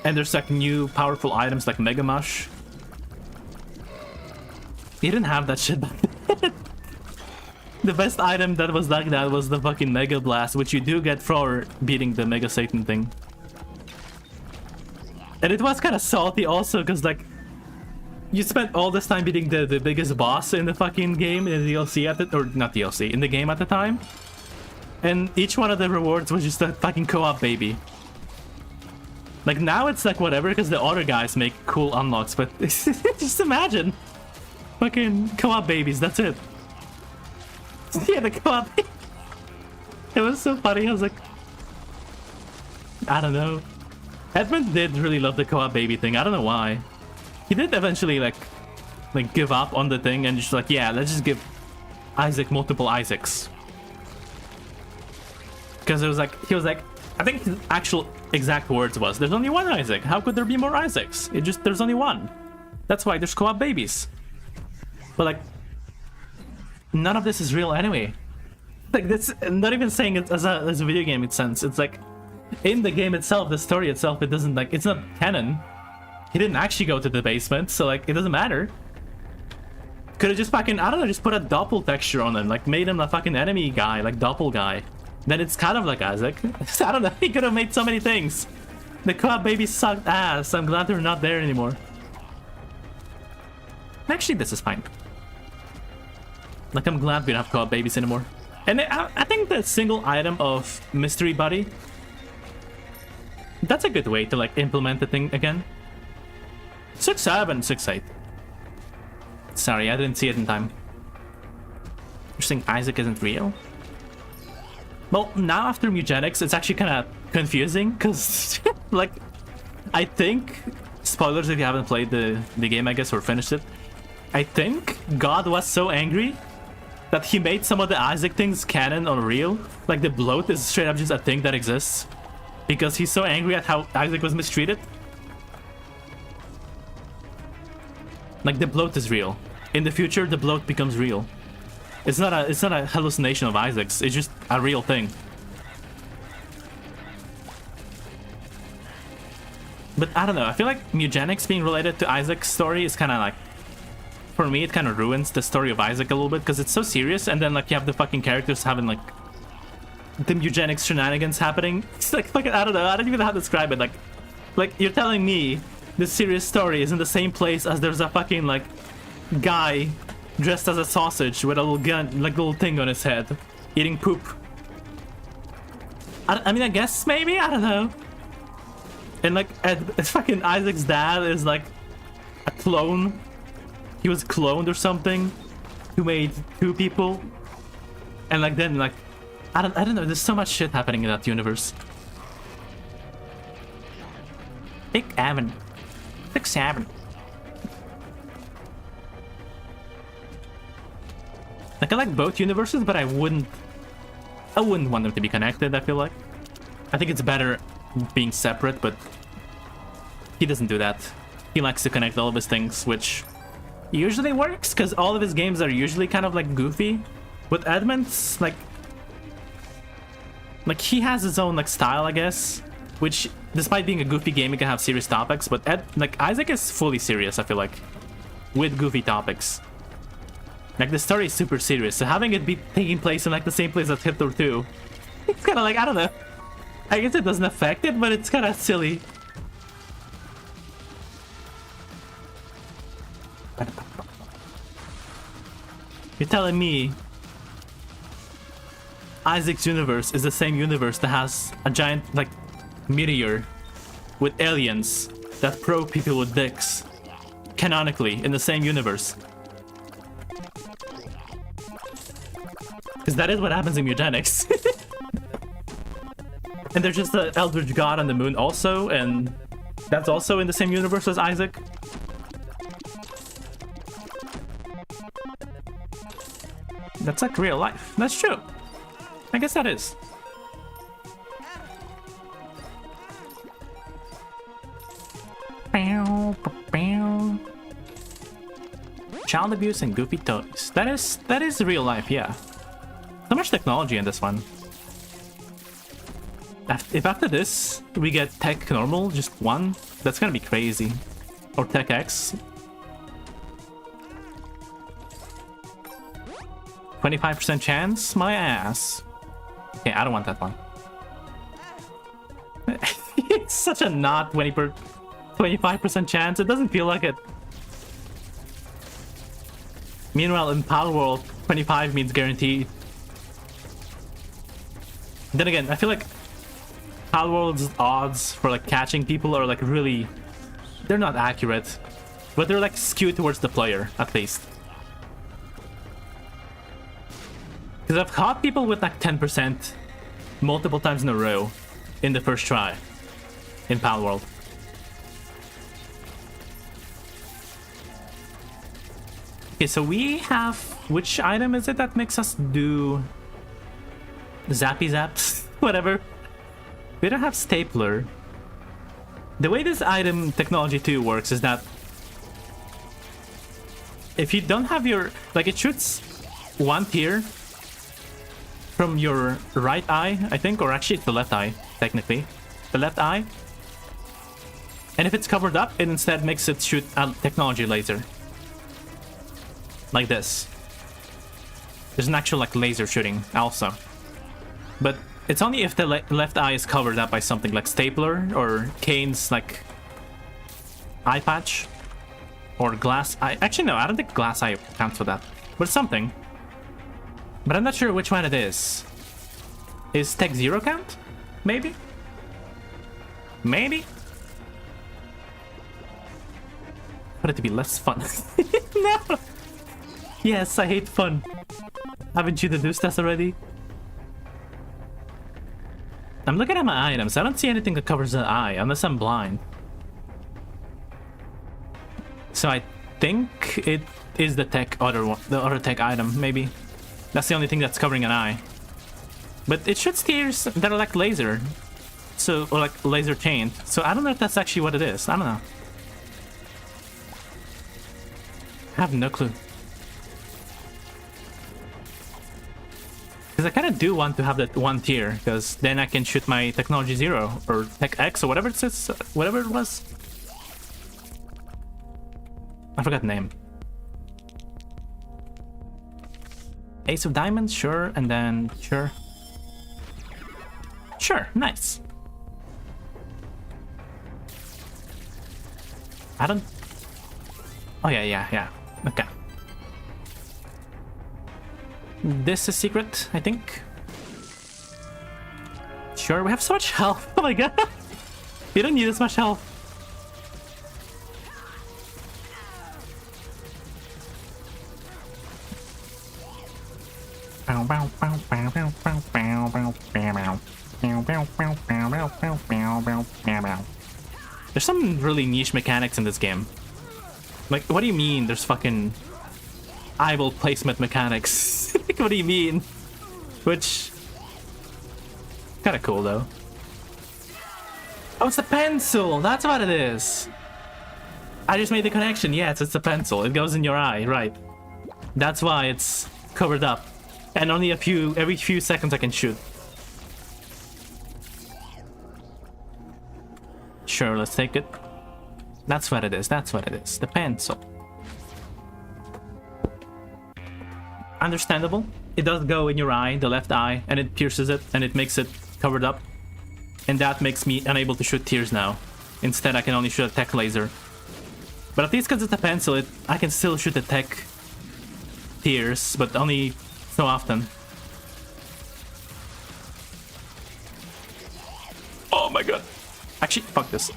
And there's like new powerful items like Mega Mush. You didn't have that shit back then. The best item that was like that was the fucking Mega Blast, which you do get for beating the Mega Satan thing. And it was kind of salty also, because like you spent all this time beating the biggest boss in the fucking game, in the DLC at the, or not DLC, in the game at the time. And each one of the rewards was just a fucking co-op baby. Like now it's like whatever, because the other guys make cool unlocks, but just imagine. Fucking co-op babies, that's it. Yeah, the co-op. It was so funny, I was like... I don't know. Edmund did really love the co-op baby thing, I don't know why. He did eventually like give up on the thing and just like, yeah, let's just give Isaac multiple Isaacs. Because it was like, he was like, I think his actual exact words was, there's only one Isaac, how could there be more Isaacs? There's only one. That's why there's co-op babies. But like, none of this is real anyway. Like, that's not even saying it as a video game in sense. It's like, in the game itself, the story itself, it doesn't like, it's not canon. He didn't actually go to the basement, so like, it doesn't matter. Could have just fucking, I don't know, just put a doppel texture on him, like made him a fucking enemy guy, like doppel guy. Then it's kind of like Isaac. I don't know, he could have made so many things. The co-op baby sucked ass. I'm glad they're not there anymore. Actually, this is fine. Like, I'm glad we don't have co-op babies anymore. And I think the single item of Mystery Buddy, that's a good way to like implement the thing again. 6-7, 6-8. Sorry, I didn't see it in time. You're saying Isaac isn't real? Well, now after Mugenics, it's actually kind of confusing, because, like, I think, spoilers if you haven't played the game, I guess, or finished it, I think God was so angry that he made some of the Isaac things canon or real. Like, the bloat is straight up just a thing that exists, because he's so angry at how Isaac was mistreated. Like the bloat is real. In the future, the bloat becomes real. It's not a hallucination of Isaac's. It's just a real thing. But I don't know. I feel like Mugenics being related to Isaac's story is kind of like, for me, it kind of ruins the story of Isaac a little bit because it's so serious, and then like you have the fucking characters having like the Mugenics shenanigans happening. It's like fucking, I don't know. I don't even know how to describe it. Like you're telling me this serious story is in the same place as there's a fucking like guy dressed as a sausage with a little gun, like little thing on his head, eating poop. I mean, I guess maybe, I don't know. And like, fucking Isaac's dad is like a clone. He was cloned or something, who made two people. And like then like, I don't know. There's so much shit happening in that universe. Big Evan. 6-7. Like I like both universes, but I wouldn't want them to be connected. I feel like I think it's better being separate, but he doesn't do that. He likes to connect all of his things, which usually works because all of his games are usually kind of like goofy. With Edmund's like he has his own like style, I guess, which despite being a goofy game, it can have serious topics. But Isaac is fully serious, I feel like, with goofy topics. Like the story is super serious, so having it be taking place in like the same place as Hitler 2, it's kind of like, I don't know. I guess it doesn't affect it, but it's kind of silly. You're telling me Isaac's universe is the same universe that has a giant like meteor with aliens that probe people with dicks canonically in the same universe? Because that is what happens in Mugenics. And there's just the Eldritch God on the moon also, and that's also in the same universe as Isaac. That's like real life. That's true. I guess that is. Child abuse and goofy toys. That is real life, yeah. So much technology in this one. If after this we get tech normal, just one, that's gonna be crazy. Or tech X. 25% chance? My ass. Okay, I don't want that one. It's such a not 25% chance. It doesn't feel like it. Meanwhile, in Palworld, 25 means guaranteed. Then again, I feel like Palworld's odds for like catching people are like really, they're not accurate, but they're like skewed towards the player at least. Because I've caught people with like 10% multiple times in a row in the first try in Palworld. Okay, so we have, which item is it that makes us do zappy zaps? Whatever. We don't have stapler. The way this item technology 2 works is that if you don't have your, like, it shoots one tear from your right eye, I think, or actually it's the left eye, technically. The left eye. And if it's covered up, it instead makes it shoot a technology laser. Like this. There's an actual like laser shooting also. But it's only if the left eye is covered up by something like stapler or Kane's like eye patch or glass eye. Actually no, I don't think glass eye counts for that. But something. But I'm not sure which one it is. Is Tech 0 count? Maybe? Maybe? For it to be less fun. No! Yes, I hate fun. Haven't you deduced us already? I'm looking at my items. I don't see anything that covers the eye, unless I'm blind. So I think it is the tech other one, the other tech item, maybe. That's the only thing that's covering an eye. But it shoots tears that are like laser. So, or like laser chained. So I don't know if that's actually what it is. I don't know. I have no clue. Because I kind of do want to have that one tier, because then I can shoot my Technology 0 or Tech X or whatever it says, whatever it was. I forgot the name. Ace of Diamonds, sure, and then sure. Sure, nice. I don't... Oh yeah. Okay. This is secret, I think. Sure, we have so much health. Oh my god. We don't need this much health. There's some really niche mechanics in this game. Like, what do you mean there's fucking eyeball placement mechanics? Like, what do you mean? Which... Kinda cool, though. Oh, it's the pencil! That's what it is! I just made the connection. Yes, it's the pencil. It goes in your eye, right. That's why it's covered up. And only every few seconds I can shoot. Sure, let's take it. That's what it is, that's what it is. The pencil. Understandable. It does go in your eye, the left eye, and it pierces it, and it makes it covered up. And that makes me unable to shoot tears now. Instead, I can only shoot a tech laser. But at least because it's a pencil, I can still shoot the tech tears, but only so often. Oh my god. Actually, fuck this.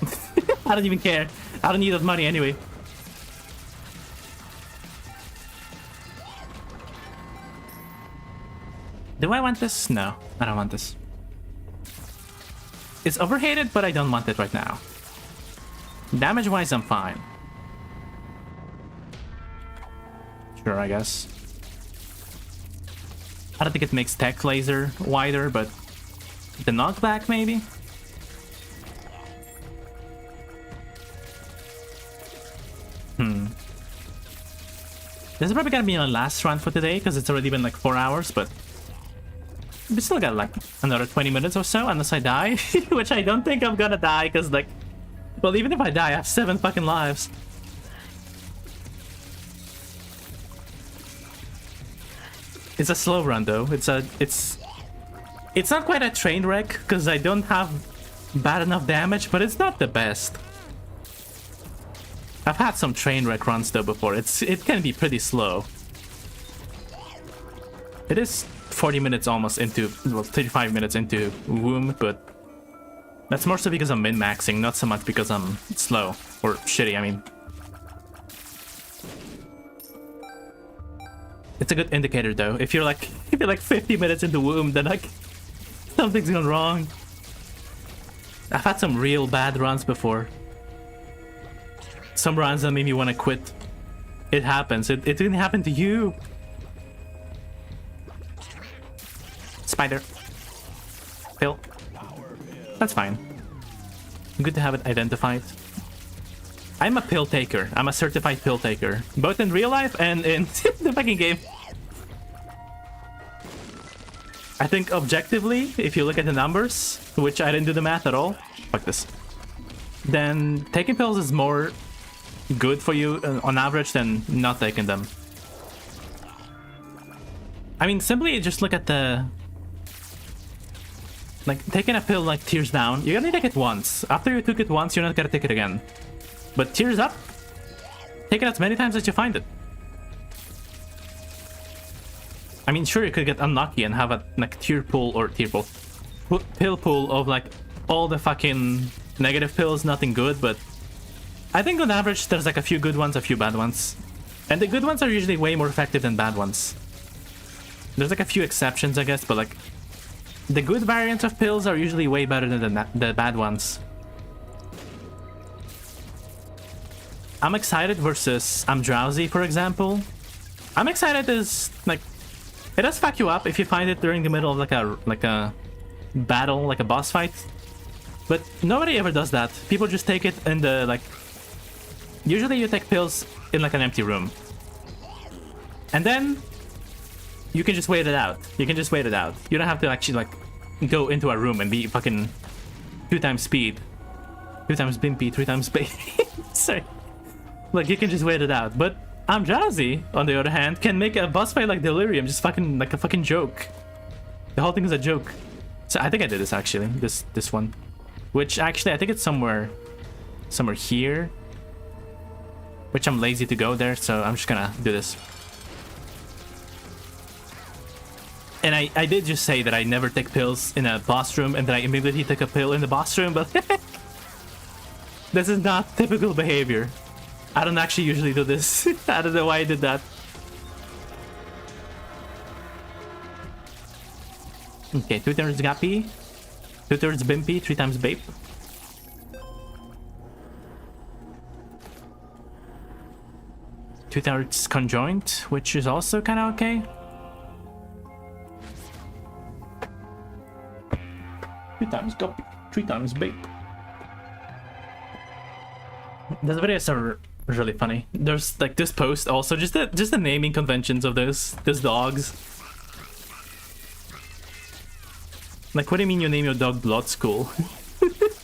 I don't even care. I don't need that money anyway. Do I want this? No, I don't want this. It's overhated, but I don't want it right now. Damage-wise, I'm fine. Sure, I guess. I don't think it makes tech laser wider, but the knockback, maybe? This is probably gonna be my last run for today, because it's already been like 4 hours, but we still got like another 20 minutes or so, unless I die, which I don't think I'm gonna die, because like, well, even if I die, I have 7 fucking lives. It's a slow run though. It's not quite a train wreck, because I don't have bad enough damage, but it's not the best. I've had some train wreck runs though before. It can be pretty slow. It is 40 minutes almost into, well, 35 minutes into Womb, but that's more so because I'm min-maxing, not so much because I'm slow or shitty, I mean. It's a good indicator though. If you're like 50 minutes into Womb, then like something's gone wrong. I've had some real bad runs before. Some runs that made me want to quit. It happens. It didn't happen to you. Spider. Pill. That's fine. Good to have it identified. I'm a pill taker. I'm a certified pill taker. Both in real life and in the fucking game. I think objectively, if you look at the numbers, which I didn't do the math at all, fuck this, then taking pills is more good for you on average than not taking them. I mean, simply just look at the... Like, taking a pill like Tears Down, you're gonna take it once. After you took it once, you're not gonna take it again. But Tears Up, take it as many times as you find it. I mean, sure, you could get unlucky and have a like pill pool of like all the fucking negative pills, nothing good, but I think on average there's like a few good ones, a few bad ones. And the good ones are usually way more effective than bad ones. There's like a few exceptions, I guess, but like the good variants of pills are usually way better than the bad ones. I'm excited versus I'm drowsy, for example. I'm excited is like, it does fuck you up if you find it during the middle of like a battle, like a boss fight. But nobody ever does that. People just take it in the like... Usually you take pills in like an empty room. And then you can just wait it out. You can just wait it out. You don't have to actually like go into a room and be fucking 2 times speed, 2 times Bimpy, 3 times Baby. Sorry. Like you can just wait it out. But Eldrazi, on the other hand, can make a boss fight like Delirium just fucking like a fucking joke. The whole thing is a joke. So I think I did this actually, this one, which actually I think it's somewhere here, which I'm lazy to go there, so I'm just gonna do this. And I did just say that I never take pills in a boss room and that I immediately take a pill in the boss room, but this is not typical behavior. I don't actually usually do this. I don't know why I did that. Okay, 2 turns Gappy, 2 turns Bimpy, 3 times Bape. Two turns Conjoint, which is also kind of okay. 2 times Guppy, 3 times Bape. This video is really funny. There's like this post also, just the naming conventions of those dogs. Like, what do you mean you name your dog Blood School?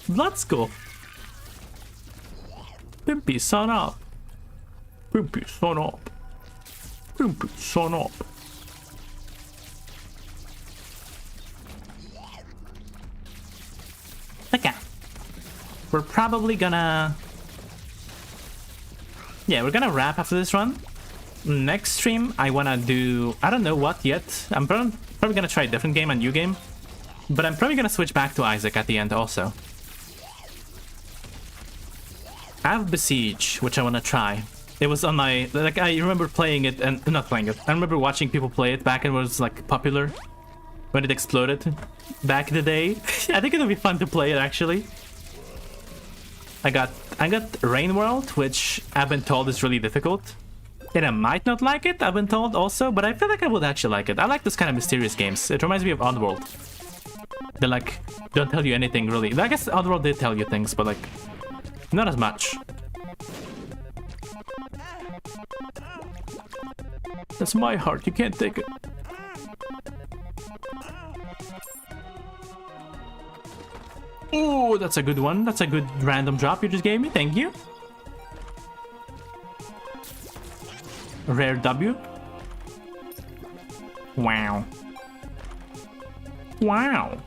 Blood School. Pimpy, son up. Pimpy, son up. Pimpy, son up. Okay. We're probably gonna... Yeah, we're gonna wrap after this run. Next stream, I wanna do... I don't know what yet. I'm probably gonna try a different game, a new game. But I'm probably gonna switch back to Isaac at the end also. I have Besiege, which I wanna try. It was on my... Like, I remember playing it and... Not playing it. I remember watching people play it back when it was, like, popular. When it exploded. Back in the day. I think it'll be fun to play it, actually. I got Rain World, which I've been told is really difficult. And I might not like it, I've been told also, but I feel like I would actually like it. I like this kind of mysterious games. It reminds me of Oddworld. They like don't tell you anything really. I guess Oddworld did tell you things, but like not as much. That's my heart, you can't take it. Oh, that's a good one. That's a good random drop you just gave me. Thank you. Rare W. Wow. Wow.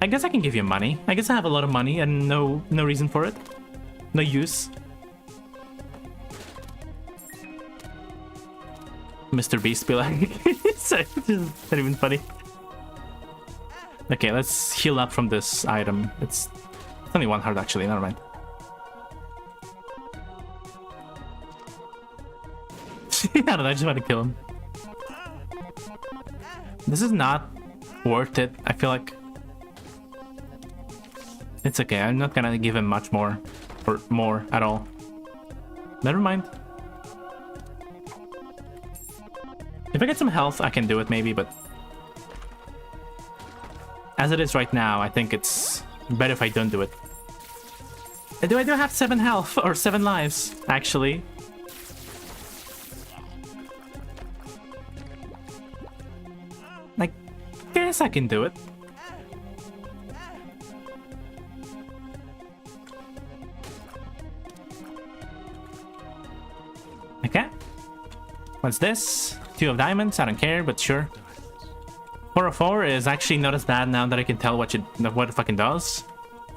I guess I can give you money. I guess I have a lot of money and no reason for it. No use. Mr. Beast be like... It's not even funny. Okay, let's heal up from this item. It's only 1 heart actually, never mind. I don't know, I just want to kill him. This is not worth it, I feel like. It's okay, I'm not gonna give him much more. Or more at all. Never mind. If I get some health, I can do it maybe, but... As it is right now, I think it's better if I don't do it. I do have 7 health, or 7 lives, actually. I guess I can do it. Okay. What's this? 2 of diamonds, I don't care, but sure. 404 is actually not as bad now that I can tell what it fucking does.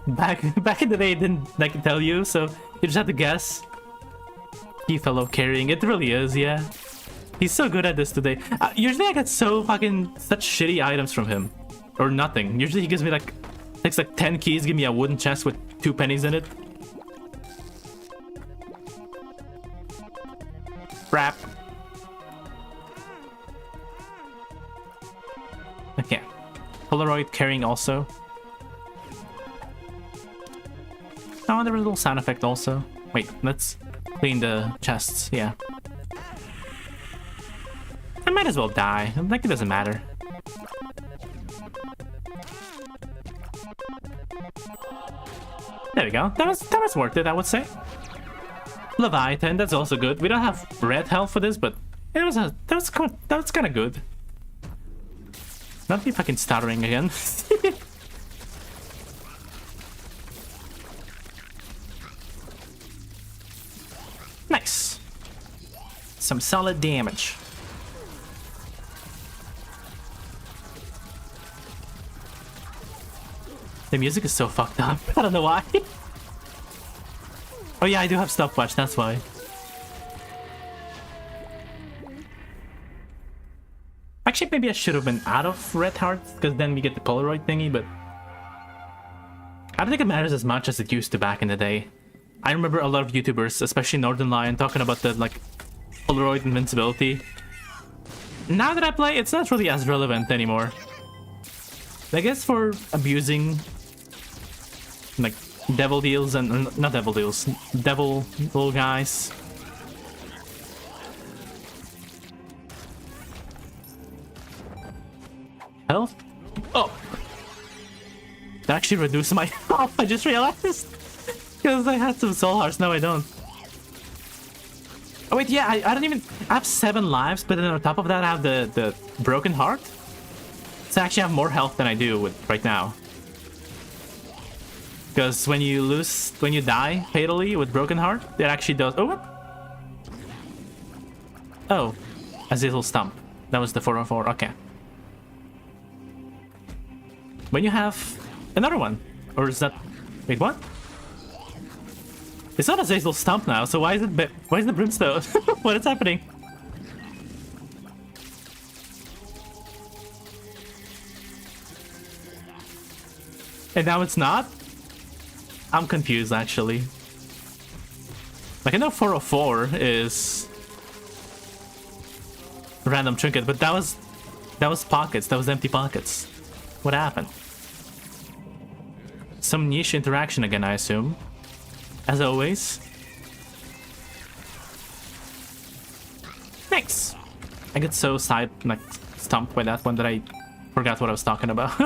Back in the day, it didn't like tell you, so you just have to guess. Key fellow carrying, it really is, yeah. He's so good at this today. Usually I get such shitty items from him, or nothing. Usually he gives me like, takes like 10 keys, give me a wooden chest with 2 pennies in it. Crap. Okay. Polaroid carrying also. Oh, there was a little sound effect also. Wait, let's clean the chests, yeah. I might as well die. Like, it doesn't matter. There we go. That was worth it, I would say. Leviathan, that's also good. We don't have red health for this, but That was kind of good. Not me fucking stuttering again. Nice. Some solid damage. The music is so fucked up. I don't know why. Oh yeah, I do have stopwatch, that's why. Actually, maybe I should have been out of red hearts, because then we get the Polaroid thingy, but I don't think it matters as much as it used to back in the day. I remember a lot of YouTubers, especially Northern Lion, talking about the like Polaroid invincibility. Now that I play, it's not really as relevant anymore. I guess for abusing like devil deals and not devil deals, devil little guys. Health? Oh! That actually reduced my health, I just realized! Because I had some soul hearts, now I don't. Oh wait, yeah, I don't even... I have 7 lives, but then on top of that I have the broken heart. So I actually have more health than I do with right now. Because when you die fatally with broken heart, it actually does... Oh, what? Oh, Azazel Stump. That was the 404, okay. When you have another one, or is that... Wait, what? It's not Azazel Stump now, so why is the Brimstone? What is happening? And now it's not? I'm confused, actually. Like, I know 404 is random trinket, but that was pockets, that was empty pockets. What happened? Some niche interaction again, I assume. As always. Thanks! I get so stumped by that one that I forgot what I was talking about.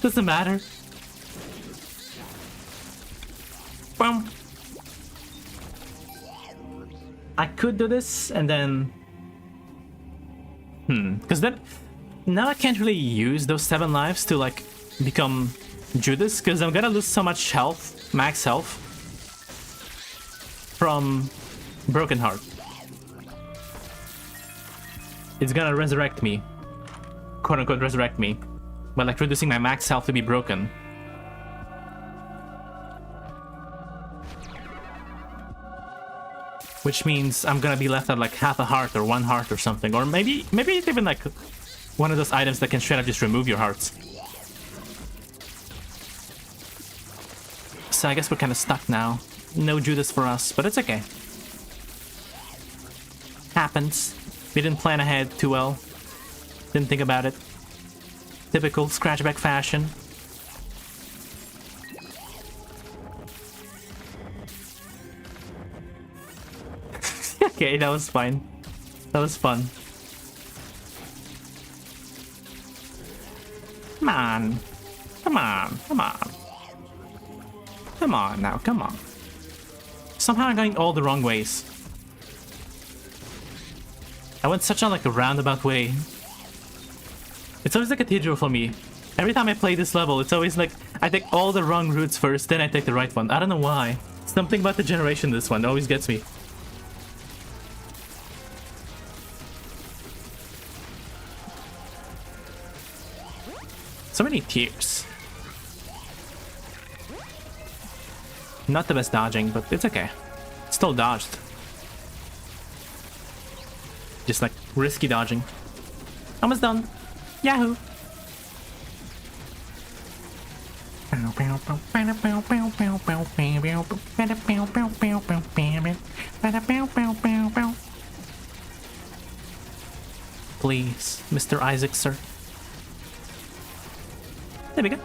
Doesn't matter. Boom. I could do this and then... Because then... Now I can't really use those 7 lives to like become Judas, because I'm gonna lose so much health, max health, from Broken Heart. It's gonna resurrect me. Quote unquote resurrect me. By like reducing my max health to be broken. Which means I'm gonna be left at like half a heart or 1 heart or something. Or maybe it's even like one of those items that can straight up just remove your hearts. So I guess we're kind of stuck now. No Judas for us, but it's okay. Happens. We didn't plan ahead too well. Didn't think about it. Typical scratchback fashion. Okay, that was fine. That was fun. Come on. Come on. Come on. Come on now, come on. Somehow I'm going all the wrong ways. I went such a like a roundabout way. It's always a cathedral for me. Every time I play this level, it's always like I take all the wrong routes first, then I take the right one. I don't know why. Something about the generation this one always gets me. So many tiers. Not the best dodging, but it's okay. Still dodged. Just like risky dodging. Almost done. Yahoo! Please, Mr. Isaac, sir. There we go.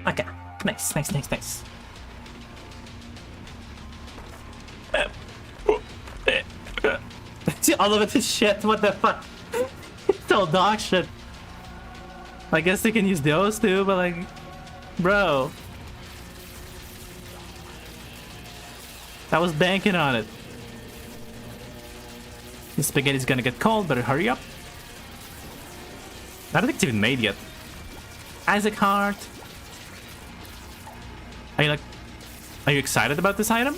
Okay, nice, nice, nice, nice. See, all of it is shit, what the fuck? It's all dog shit. I guess they can use those too, but like... Bro. I was banking on it. The spaghetti's gonna get cold, better hurry up. I don't think it's even made yet. Isaac Heart. Are you excited about this item?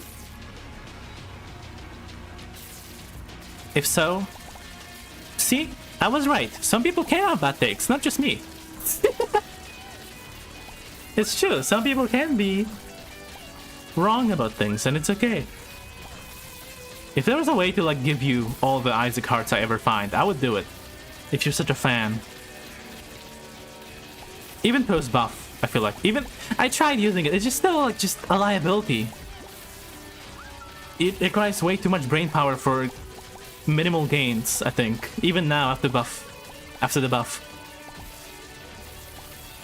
If so, see, I was right. Some people can have bad takes, not just me. It's true, some people can be wrong about things, and it's okay. If there was a way to like give you all the Isaac Hearts I ever find, I would do it. If you're such a fan. Even post buff, I feel like. Even I tried using it, it's just still like just a liability. It requires way too much brain power for minimal gains, I think. Even now after the buff.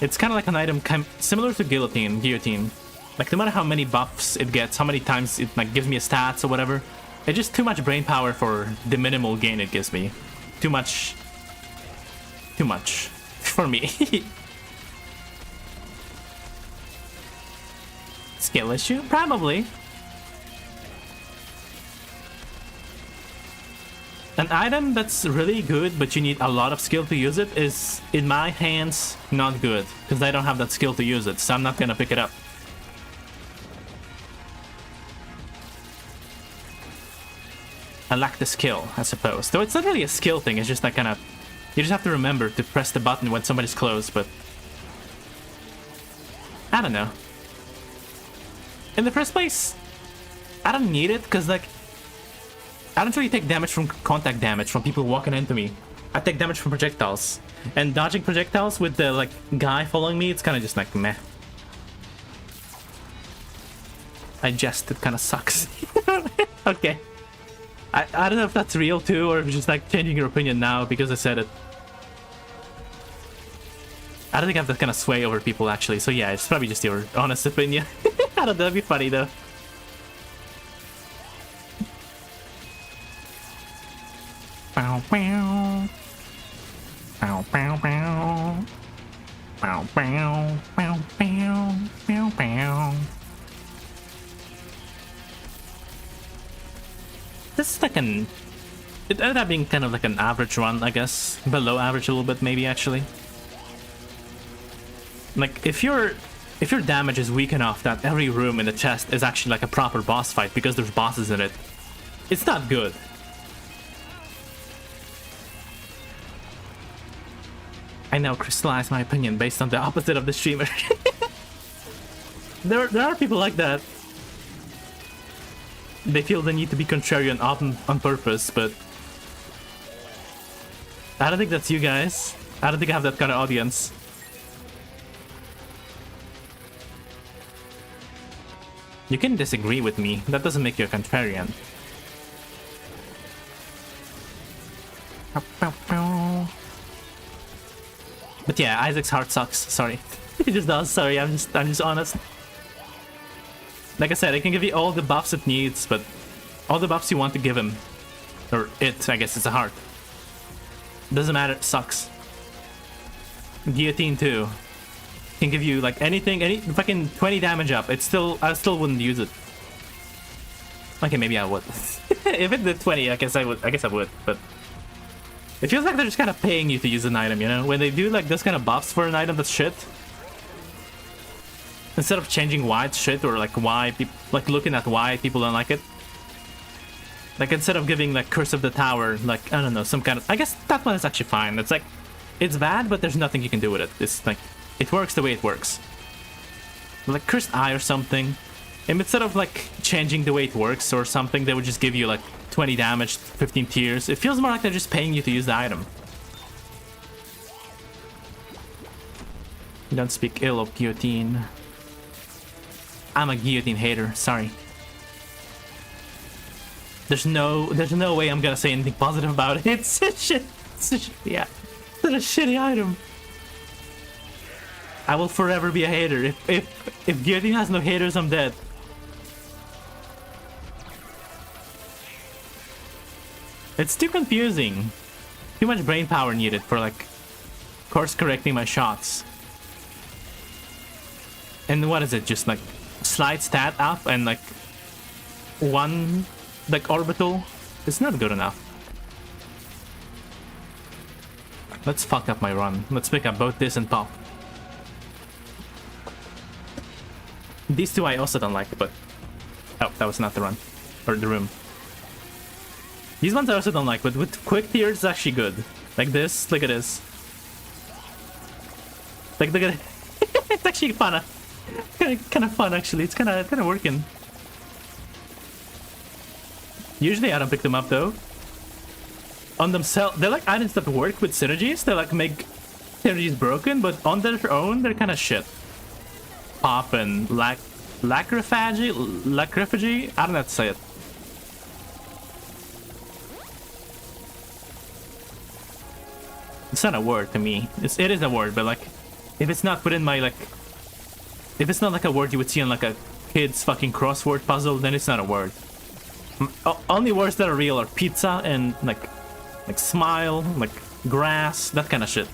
It's kind of like an item similar to Guillotine. Like no matter how many buffs it gets, how many times it like gives me a stats or whatever, it's just too much brain power for the minimal gain it gives me. Too much for me. Skill issue? Probably. An item that's really good, but you need a lot of skill to use it is, in my hands, not good. Because I don't have that skill to use it, so I'm not gonna pick it up. I lack the skill, I suppose. Though it's not really a skill thing, it's just like kind of... You just have to remember to press the button when somebody's close, but... I don't know. In the first place, I don't need it, because like... I don't really take damage from contact damage from people walking into me. I take damage from projectiles. And dodging projectiles with the like guy following me, it's kind of just like meh. It kind of sucks. Okay. I don't know if that's real too, or if you're just like changing your opinion now because I said it. I don't think I have that kind of sway over people actually, so yeah, it's probably just your honest opinion. I don't know, that'd be funny though. Bow bow. Bow bow bow. Bow bow. Bow bow. Bow bow. This is like an... It ended up being kind of like an average run, I guess. Below average a little bit, maybe, actually. Like, if your damage is weak enough that every room in the chest is actually like a proper boss fight because there's bosses in it, it's not good. I now crystallize my opinion based on the opposite of the streamer. There are people like that. They feel the need to be contrarian on purpose, but I don't think that's you guys. I don't think I have that kind of audience. You can disagree with me. That doesn't make you a contrarian. But yeah, Isaac's heart sucks. Sorry. It just does. Sorry, I'm just honest. Like I said, I can give you all the buffs it needs, but all the buffs you want to give him, or it, I guess it's a heart. Doesn't matter, it sucks. Guillotine too. Can give you like anything, any fucking 20 damage up. I still wouldn't use it. Okay, maybe I would. If it did 20, I guess I would, but it feels like they're just kind of paying you to use an item, you know? When they do like this kind of buffs for an item that's shit, instead of changing why it's shit or like why people like looking at why people don't like it, like instead of giving like Curse of the Tower, like I don't know, some kind of, I guess that one is actually fine. It's like it's bad, but there's nothing you can do with it. It's like it works the way it works. Like Cursed Eye or something, and instead of like changing the way it works or something, they would just give you like 20 damage, 15 tears. It feels more like they're just paying you to use the item. You don't speak ill of Guillotine. I'm a Guillotine hater, sorry. There's no way I'm gonna say anything positive about it. It's a shit. Yeah. It's a shitty item. I will forever be a hater. If Guillotine has no haters, I'm dead. It's too confusing. Too much brain power needed for like course correcting my shots. And what is it? Just like slide stat up and like one like orbital is not good enough. Let's fuck up my run. Let's pick up both this and pop. These two I also don't like, but... Oh, that was not the run. Or the room. These ones I also don't like, but with quick tier it's actually good. Like this, look at this. Like, look at it. It's actually fun. Kind of fun, actually. It's kind of working. Usually I don't pick them up, though. On themselves, they're like items that work with synergies. They like make synergies broken, but on their own, they're kind of shit. Pop and lacryphagy? I don't know how to say it. It's not a word to me. It is a word, but like, if it's not within my like, if it's not like a word you would see on like a kid's fucking crossword puzzle, then it's not a word. Only words that are real are pizza and like smile, like grass, that kind of shit.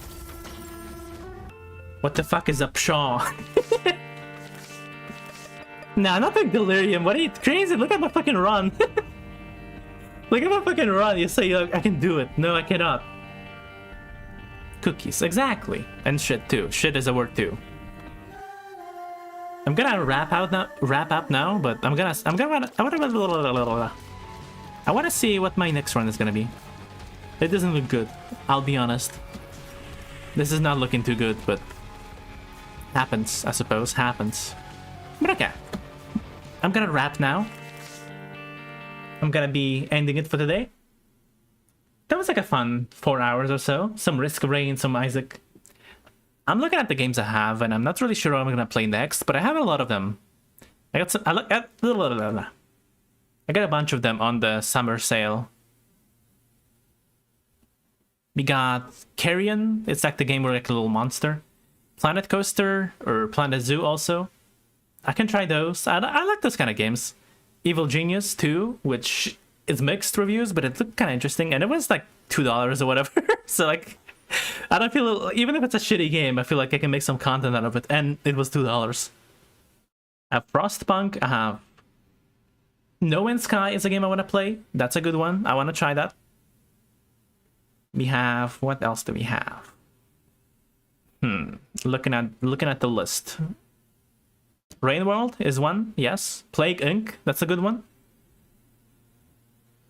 What the fuck is up, Shaw? Nah, not like delirium. What are you crazy? Look at my fucking run. Look at my fucking run. You say I can do it. No, I cannot. Cookies, exactly. And shit too. Shit is a word too. I'm gonna wrap up now, but I want to see what my next run is gonna be. It doesn't look good, I'll be honest. This is not looking too good, but happens, I suppose, happens. But okay, I'm gonna wrap now. I'm gonna be ending it for today. That was like a fun 4 hours or so. Some Risk of Rain, some Isaac. I'm looking at the games I have, and I'm not really sure what I'm gonna play next, but I have a lot of them. I got some. I got a bunch of them on the summer sale. We got Carrion. It's like the game where like a little monster. Planet Coaster or Planet Zoo also. I can try those. I like those kind of games. Evil Genius 2, which is mixed reviews, but it looked kind of interesting, and it was like $2 or whatever. So like, I don't feel, even if it's a shitty game, I feel like I can make some content out of it, and it was $2. I have Frostpunk. I have No Man's Sky is a game I want to play. That's a good one. I want to try that. We have, what else do we have? Looking at the list. Rain World is one, yes. Plague Inc., that's a good one.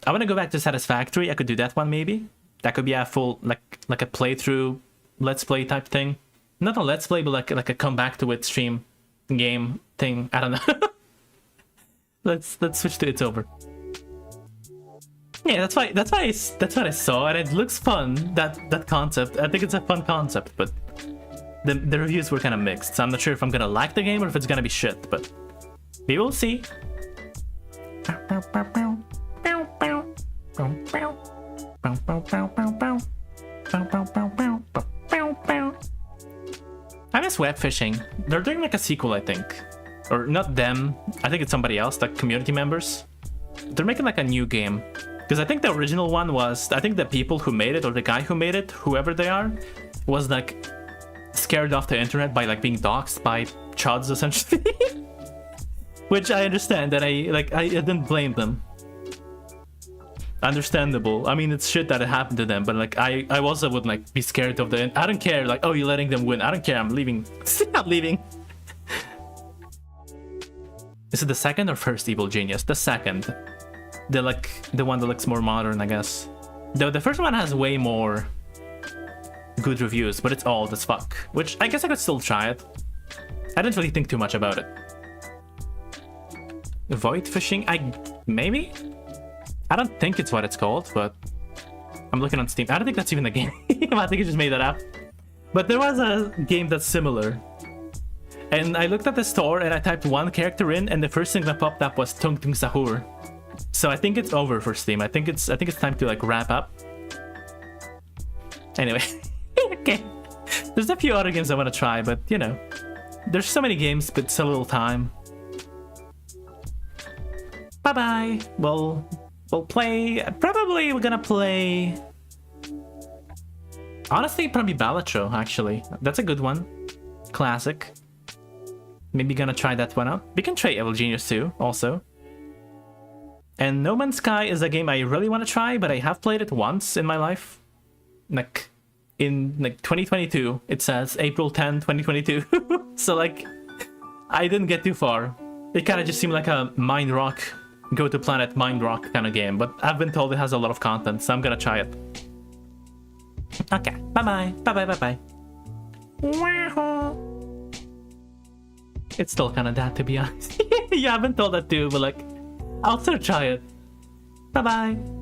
I want to go back to Satisfactory. I could do that one maybe. That could be a full like a playthrough, let's play type thing. Not a let's play, but like a come back to it stream game thing. I don't know. let's switch to It's Over. Yeah, that's what I saw, and it looks fun. That concept. I think it's a fun concept, but the reviews were kind of mixed. So I'm not sure if I'm gonna like the game or if it's gonna be shit. But we will see. I miss Web Fishing. They're doing like a sequel, I think. Or not them. I think it's somebody else, like community members. They're making like a new game. Because I think the original one was, I think the people who made it, or the guy who made it, whoever they are, was like scared off the internet by like being doxxed by chuds essentially. Which I understand, and I didn't blame them. Understandable. I mean, it's shit that it happened to them, but like I also would like be scared of the. I don't care. Like, oh, you're letting them win. I don't care. I'm leaving. I'm leaving. Is it the second or first Evil Genius? The second. The one that looks more modern, I guess. Though the first one has way more good reviews, but it's old as fuck. Which I guess I could still try it. I didn't really think too much about it. Void Fishing? Maybe? I don't think it's what it's called, but I'm looking on Steam. I don't think that's even a game. I think I just made that up. But there was a game that's similar. And I looked at the store and I typed one character in, and the first thing that popped up was Tung Tung Sahur. So I think it's over for Steam. I think it's time to like wrap up. Anyway, okay. There's a few other games I want to try, but you know, there's so many games, but so little time. Bye bye. We'll play. Probably we're gonna play. Honestly, probably Balatro. Actually, that's a good one. Classic. Maybe gonna try that one out. We can try Evil Genius too, also. And No Man's Sky is a game I really want to try, but I have played it once in my life. Like, in like 2022, it says April 10, 2022. So like, I didn't get too far. It kind of just seemed like a Mind Rock, go to planet Mind Rock kind of game, but I've been told it has a lot of content, so I'm gonna try it. Okay, bye-bye, bye-bye, bye-bye. It's still kind of that, to be honest. Yeah, I've been told that too, but like, I'll still try it. Bye-bye.